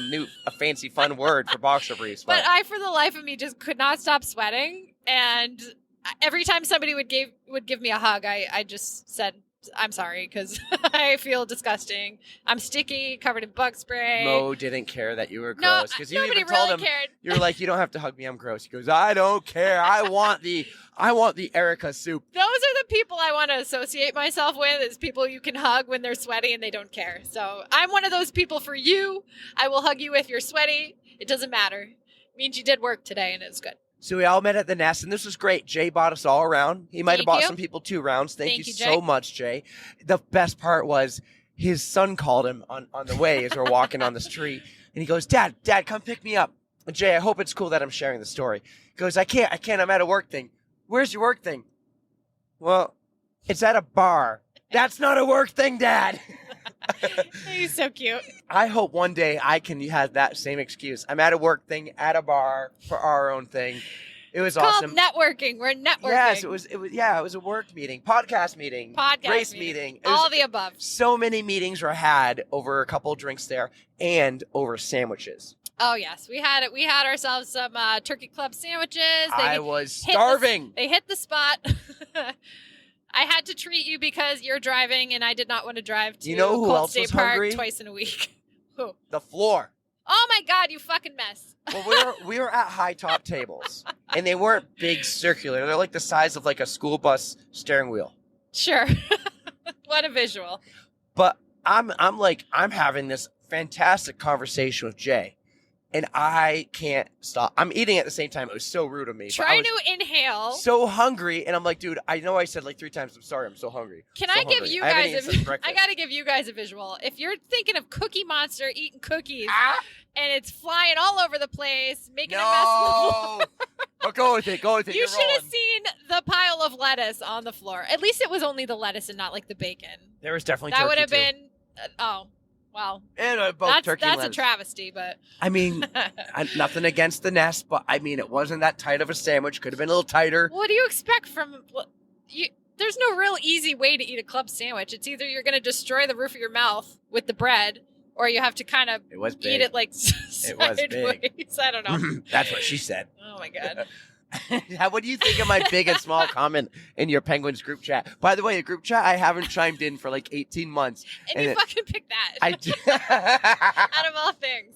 fancy fun word for boxer briefs, But I, for the life of me, just could not stop sweating. And every time somebody would give me a hug, I just said, I'm sorry, because I feel disgusting. I'm sticky, covered in bug spray. Mo didn't care that you were No, gross because you nobody even told really him cared. you're like, you don't have to hug me, I'm gross. He goes, I don't care. I want the Erika soup. Those are the people I want to associate myself with, is people you can hug when they're sweaty and they don't care. So I'm one of those people for you. I will hug you if you're sweaty. It doesn't matter. It means you did work today and it was good. So we all met at the nest, and this was great. Jay bought us all around. He might have Thank bought you. some people 2 rounds. Thank you Jay. so much, Jay. The best part was his son called him on the way as we're walking on the street, and he goes, Dad, come pick me up. And Jay, I hope it's cool that I'm sharing the story. He goes, I can't, I'm at a work thing. Where's your work thing? Well, it's at a bar. That's not a work thing, Dad. He's so cute. I hope one day I can have that same excuse. I'm at a work thing, at a bar for our own thing. It was Called awesome. networking. We're networking. Yes, it was a work meeting, podcast meeting, race meeting. It all was, the above. so many meetings were had over a couple drinks there and over sandwiches. Oh yes, we had it. We had ourselves some turkey club sandwiches. I was starving. They hit the spot. I had to treat you because you're driving, and I did not want to drive to who Colt else State was Park hungry? twice in a week. Who? The floor. Oh my God, you fucking mess. Well, we were at high top tables, and they weren't big circular. They're like the size of like a school bus steering wheel. Sure. What a visual. But I'm having this fantastic conversation with Jay, and I can't stop. I'm eating at the same time. It was so rude of me. Try to inhale. So hungry, and I'm like, dude, I know I said like 3 times, I'm sorry, I'm so hungry. Can so I give hungry. you I haven't guys eaten since breakfast. I gotta give you guys a visual. If you're thinking of Cookie Monster eating cookies and it's flying all over the place, making a mess of the floor. But go with it. You You're should have rolling. seen the pile of lettuce on the floor. At least it was only the lettuce and not like the bacon. There was definitely That turkey would have too. been well. And both turkey and That's a lettuce. travesty, but I mean, nothing against the nest, but I mean, it wasn't that tight of a sandwich. Could have been a little tighter. what do you expect from you? There's no real easy way to eat a club sandwich. It's either you're going to destroy the roof of your mouth with the bread, or you have to kind of It was eat big. it like It was big. sideways. I don't know. That's what she said. Oh my God. What do you think of my big and small comment in your Penguins group chat? By the way, the group chat, I haven't chimed in for like 18 months. And you fucking picked that. Out of all things.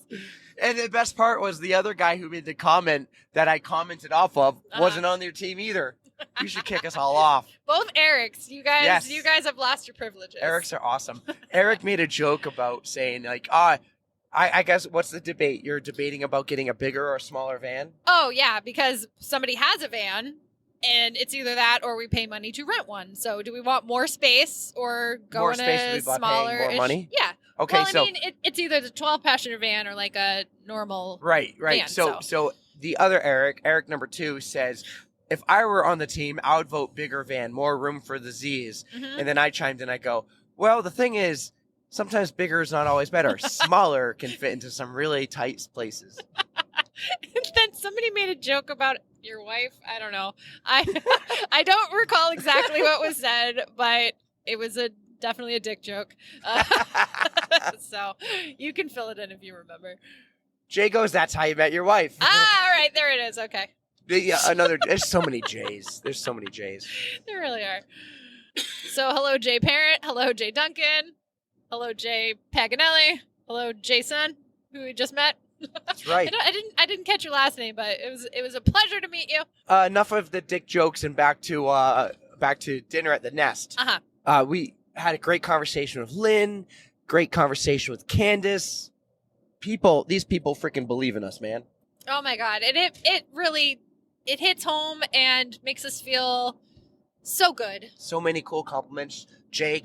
And the best part was the other guy who made the comment that I commented off of wasn't on their team either. You should kick us all off. Both Erics. You guys Yes. you guys have lost your privileges. Erics are awesome. Eric made a joke about saying like, I guess what's the debate? You're debating about getting a bigger or a smaller van? Oh yeah, because somebody has a van and it's either that or we pay money to rent one. So do we want more space or go More in space a would be by paying smaller more money? Yeah. Okay, well, so I mean, it's either the 12 passenger van or like a normal. right. van, So the other Eric number 2 says, if I were on the team, I would vote bigger van, more room for the Z's. Mhm. And then I chimed in, I go, well, the thing is, sometimes bigger is not always better. Smaller can fit into some really tight places. And then somebody made a joke about your wife. I don't know. I don't recall exactly what was said, but it was definitely a dick joke. So you can fill it in if you remember. Jay goes, that's how you met your wife. All right, there it is. Okay, Yeah, there's so many Jays. There's so many Jays. there really are. So hello, Jay Parent. Hello, Jay Duncan. Hello, Jay Paganelli. Hello, Jason, who we just met. That's right. I didn't catch your last name, but it was a pleasure to meet you. Enough of the dick jokes and back to dinner at the nest. Uh-huh. We had a great conversation with Lynn, great conversation with Candace. These people freaking believe in us, man. Oh my God. And it really hits home and makes us feel so good. So many cool compliments. Jay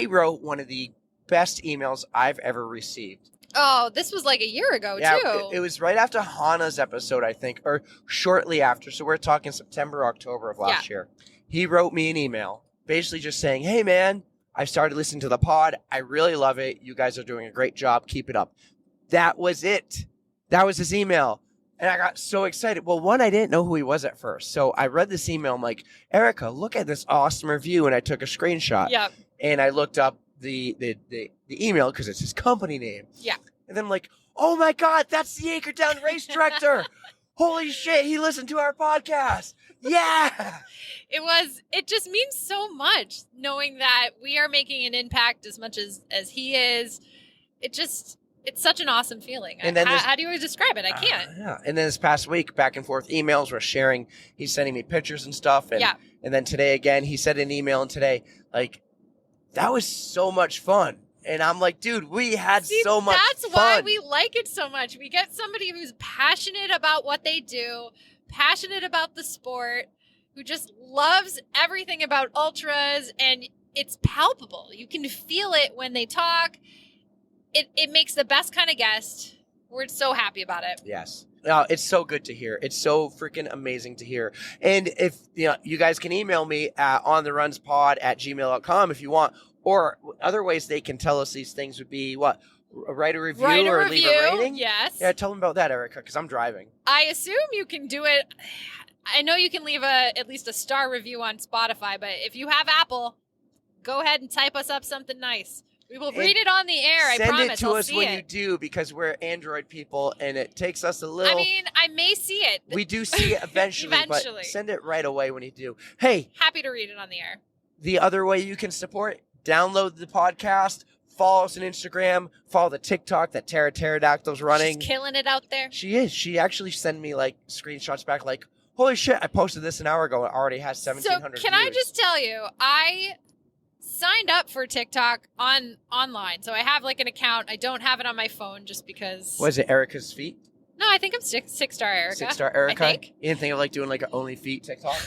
wrote one of the best emails I've ever received. Oh, this was like a year ago, too. It was right after Hannah's episode, I think, or shortly after. So we're talking September, October of last year. He wrote me an email, basically just saying, hey, man, I've started listening to the pod. I really love it. You guys are doing a great job. Keep it up. That was it. That was his email. And I got so excited. Well, one, I didn't know who he was at first. So I read this email. I'm like, Erika, look at this awesome review. And I took a screenshot. Yep. And I looked up the email because it's his company name. Yeah. And then I'm like, oh my God, that's the Anchor Down race director. Holy shit, he listened to our podcast. Yeah. It just means so much knowing that we are making an impact as much as he is. It's such an awesome feeling. And then how do you describe it? I can't. Yeah. And then this past week, back and forth emails, we're sharing. He's sending me pictures and stuff. And, and then today again, he sent an email, and today, like, that was so much fun. And I'm like, dude, we had so much fun. That's why we like it so much. We get somebody who's passionate about what they do, passionate about the sport, who just loves everything about ultras, and it's palpable. You can feel it when they talk. It makes the best kind of guest. We're so happy about it. Yes. It's so good to hear. It's so freaking amazing to hear. And if you guys can email me at ontherunspod@gmail.com if you want. Or other ways they can tell us these things would be what? Write a review leave a rating? Yes. Yeah, tell them about that, Erika, because I'm driving. I assume you can do it. I know you can leave at least a star review on Spotify, but if you have Apple, go ahead and type us up something nice. We will read it on the air, I promise. Send it to us when you do, because we're Android people, and it takes us a little... I mean, I may see it. We do see it eventually, but send it right away when you do. Hey. Happy to read it on the air. The other way you can support, download the podcast, follow us on Instagram, follow the TikTok that Tara Pterodactyl's running. She's killing it out there. She is. She actually sent me, like, screenshots back, like, holy shit, I posted this an hour ago. It already has 1,700 views. So can I just tell you, I signed up for TikTok online. So I have like an account. I don't have it on my phone just because. Was it Erika's feet? No, I think I'm six-star Erika. 6-star Erika? I think. You didn't think of like doing like an only feet TikTok?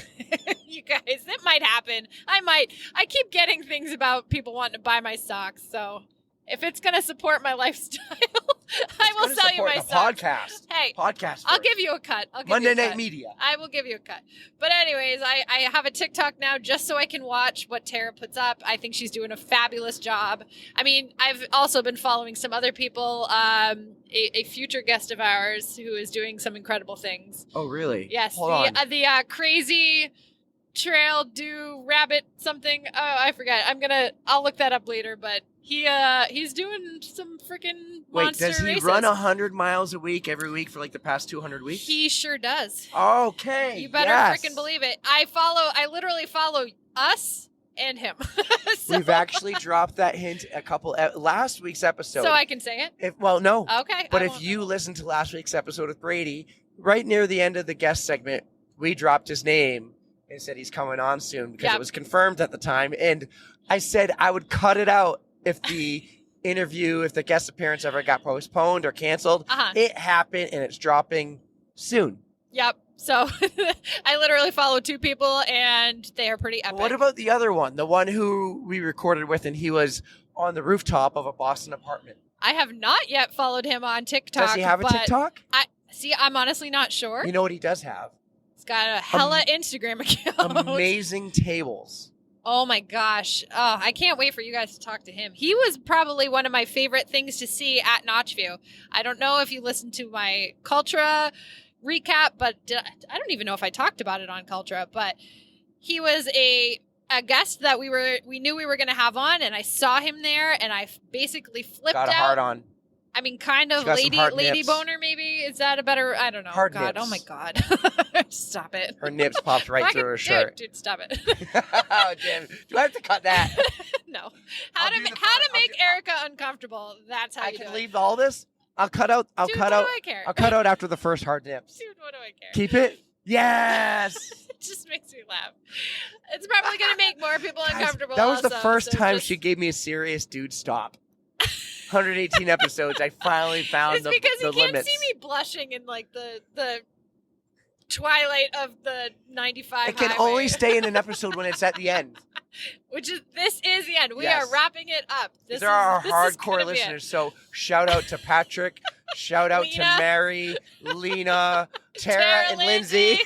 You guys, it might happen. I keep getting things about people wanting to buy my socks. So if it's going to support my lifestyle, I will sell you my socks. Podcast. Hey, podcast. I'll give you a cut. Monday Night Media. I will give you a cut. But anyways, I have a TikTok now just so I can watch what Tara puts up. I think she's doing a fabulous job. I mean, I've also been following some other people, a future guest of ours who is doing some incredible things. Oh, really? Yes. Hold on. The crazy trail do rabbit something. Oh, I forget. I'll look that up later, but he's doing some freaking monster races. Does he run 100 miles a week every week for like the past 200 weeks? He sure does. Okay. You better freaking believe it. I literally follow us and him. So, we've actually dropped that hint last week's episode. So I can say it? No. Okay. But if you listen to last week's episode with Brady, right near the end of the guest segment, we dropped his name and said he's coming on soon because it was confirmed at the time. And I said I would cut it out if the if the guest appearance ever got postponed or canceled. It happened, and it's dropping soon. Yep. So I literally follow 2 people, and they are pretty epic. What about the other one? The one who we recorded with, and he was on the rooftop of a Boston apartment. I have not yet followed him on TikTok. Does he have a TikTok? I'm honestly not sure. You know what he does have? He's got a hella Instagram account. Amazing tables. Oh my gosh. Oh, I can't wait for you guys to talk to him. He was probably one of my favorite things to see at Notchview. I don't know if you listened to my Cultra recap, but I don't even know if I talked about it on Cultra, but he was a guest that we knew we were going to have on, and I saw him there, and I basically flipped out. Got a hard on. I mean, kind of lady boner, maybe. Is that a better? I don't know. Hard God, nips. Oh my God! Stop it. Her nips popped right through her shirt. Dude, stop it. Oh, damn. Do I have to cut that? No. How to make Erika uncomfortable? That's how you do it. I can leave all this. I'll cut out. Dude, what do I care? I'll cut out after the first hard nips. Dude, what do I care? Keep it. Yes. It just makes me laugh. It's probably going to make more people uncomfortable. That was the first time she she gave me a serious dude stop. 118 episodes. I finally found it's the because the you can't limits. see me blushing in like the twilight of the 95 It can highway. only stay in an episode when it's at the end. This is the end. We are wrapping it up. These are our hardcore listeners. So shout out to Patrick. Shout out to Mary, Lena, Tara, and Lindsay.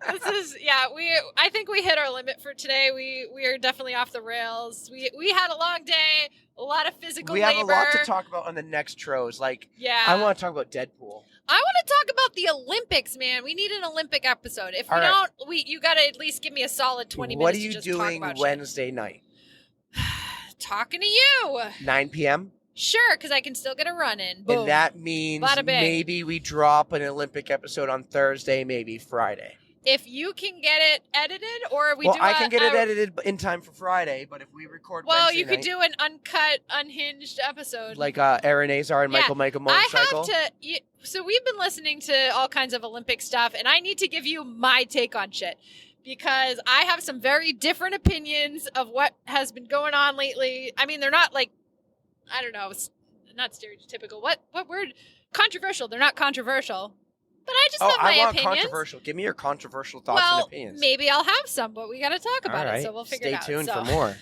I think we hit our limit for today. We are definitely off the rails. We had a long day, a lot of physical labor. We have a lot to talk about on the next Tros. Like, yeah. I want to talk about Deadpool. I want to talk about the Olympics, man. We need an Olympic episode. If we don't, you got to at least give me a solid 20 minutes. What are you to just doing talk about Wednesday night? Talking to you. 9 p.m.? Sure, because I can still get a run in. Boom. And that means maybe we drop an Olympic episode on Thursday, maybe Friday. If you can get it edited, or I can get it edited in time for Friday, but if we record Wednesday you could night, do an uncut, unhinged episode. like Aaron Azar and Michael Motorcycle. I have to... So we've been listening to all kinds of Olympic stuff, and I need to give you my take on shit. Because I have some very different opinions of what has been going on lately. I mean, they're not like, I don't know, not stereotypical. What word? Controversial. They're not controversial. But I just have my opinions. Controversial. Give me your controversial thoughts and opinions. Maybe I'll have some, but we got to talk about it, so we'll figure it out. Stay tuned for more.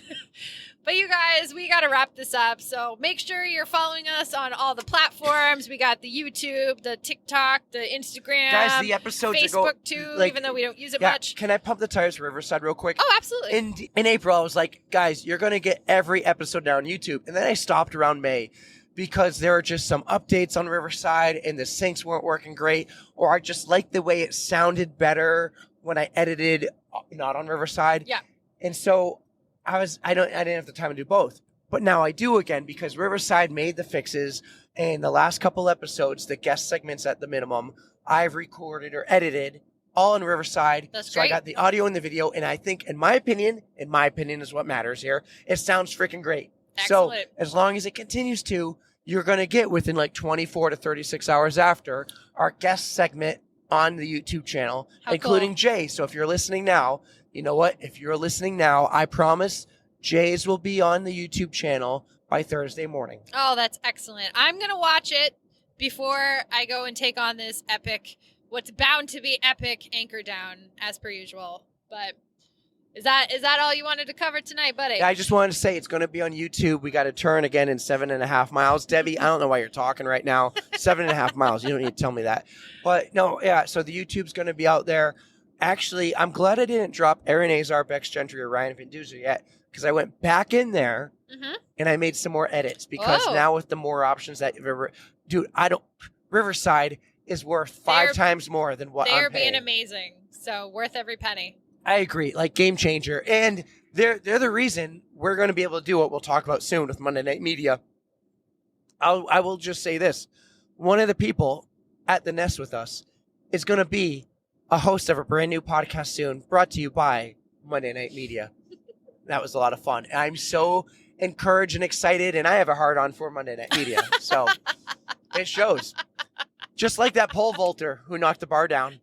But you guys, we got to wrap this up. So make sure you're following us on all the platforms. We got the YouTube, the TikTok, the Instagram. Guys, the episodes Facebook too, even though we don't use it much. Can I pump the tires for Riverside real quick? Oh, absolutely. In April, I was like, guys, you're going to get every episode now on YouTube. And then I stopped around May because there were just some updates on Riverside and the syncs weren't working great. Or I just liked the way it sounded better when I edited not on Riverside. Yeah. And so I didn't have the time to do both, but now I do again because Riverside made the fixes, and the last couple episodes, the guest segments at the minimum, I've recorded or edited all in Riverside. That's great. I got the audio and the video, and I think, in my opinion is what matters here. It sounds freaking great. Excellent. So as long as it continues to, you're going to get within like 24 to 36 hours after our guest segment on the YouTube channel, including Jay. So if you're listening now, you know what? If you're listening now, I promise Jay's will be on the YouTube channel by Thursday morning. Oh, that's excellent. I'm going to watch it before I go and take on this what's bound to be epic anchor down as per usual. But is that all you wanted to cover tonight, buddy? Yeah, I just wanted to say it's going to be on YouTube. We got to turn again in 7.5 miles. Debbie, I don't know why you're talking right now. 7.5 miles. You don't need to tell me that. But no, yeah, so the YouTube's going to be out there. Actually, I'm glad I didn't drop Aaron Azar, Bex Gentry, or Ryan Vinduza yet, because I went back in there and I made some more edits because now with the more options that Riverside is worth 5 times more than what I'm paying. They're being amazing, so worth every penny. I agree, like game changer, and they're the reason we're going to be able to do what we'll talk about soon with Monday Night Media. I will just say this: one of the people at the Nest with us is going to be a host of a brand new podcast soon, brought to you by Monday Night Media. That was a lot of fun. I'm so encouraged and excited, and I have a hard-on for Monday Night Media. So it shows. Just like that pole vaulter who knocked the bar down.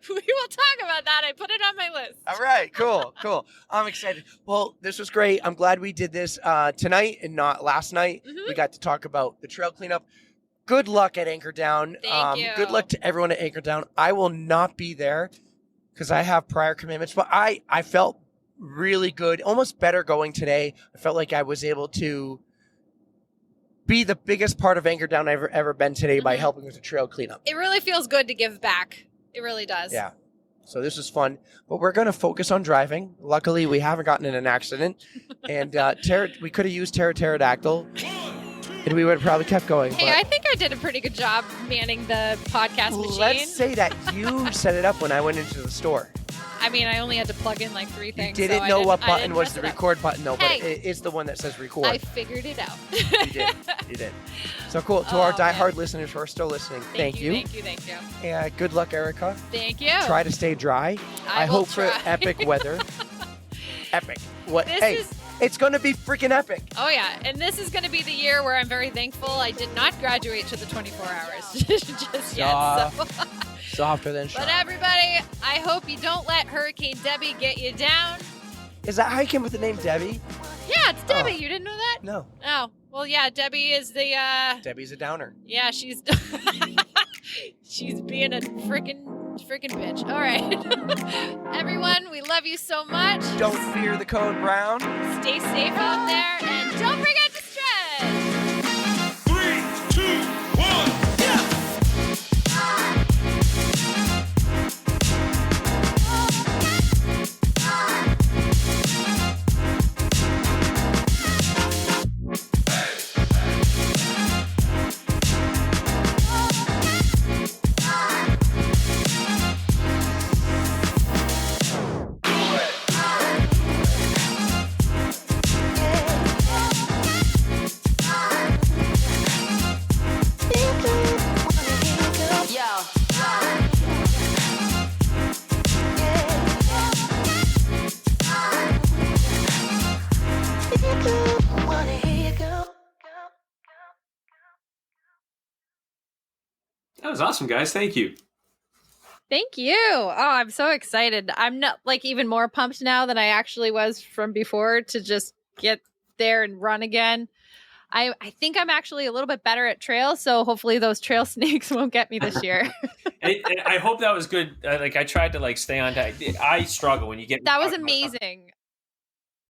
We will talk about that. I put it on my list. All right, cool. I'm excited. Well, this was great. I'm glad we did this tonight and not last night. We got to talk about the trail cleanup. Good luck at Anchor Down. Thank you. Good luck to everyone at Anchor Down. I will not be there because I have prior commitments, but I felt really good, almost better going today. I felt like I was able to be the biggest part of Anchor Down I've ever been today by helping with the trail cleanup. It really feels good to give back. It really does. Yeah. So this was fun, but we're going to focus on driving. Luckily, we haven't gotten in an accident, and we could have used pterodactyl. And we would have probably kept going. Hey, I think I did a pretty good job manning the podcast machine. Let's say that you set it up when I went into the store. I mean, I only had to plug in like 3 things. You didn't know what button was the record button, though, but it's the one that says record. I figured it out. You did. So cool. To our diehard listeners who are still listening, thank you. Thank you. And good luck, Erika. Thank you. Try to stay dry. I hope for epic weather. Epic. It's going to be freaking epic. Oh, yeah. And this is going to be the year where I'm very thankful I did not graduate to the 24 hours just yet. So. Softer than sharp. But everybody, I hope you don't let Hurricane Debbie get you down. Is that how you came with the name Debbie? Yeah, it's Debbie. You didn't know that? No. Oh, well, yeah, Debbie is the... Debbie's a downer. Yeah, she's... she's being a freaking bitch. All right. Everyone, we love you so much. Don't fear the code brown. Stay safe out there, and don't forget to stretch. 3, 2, 1, yeah! That was awesome, guys. Thank you. Thank you. Oh, I'm so excited. I'm not like even more pumped now than I actually was from before to just get there and run again. I think I'm actually a little bit better at trails, so hopefully those trail snakes won't get me this year. I hope that was good. Like I tried to like stay on. I struggle when you get. That was amazing.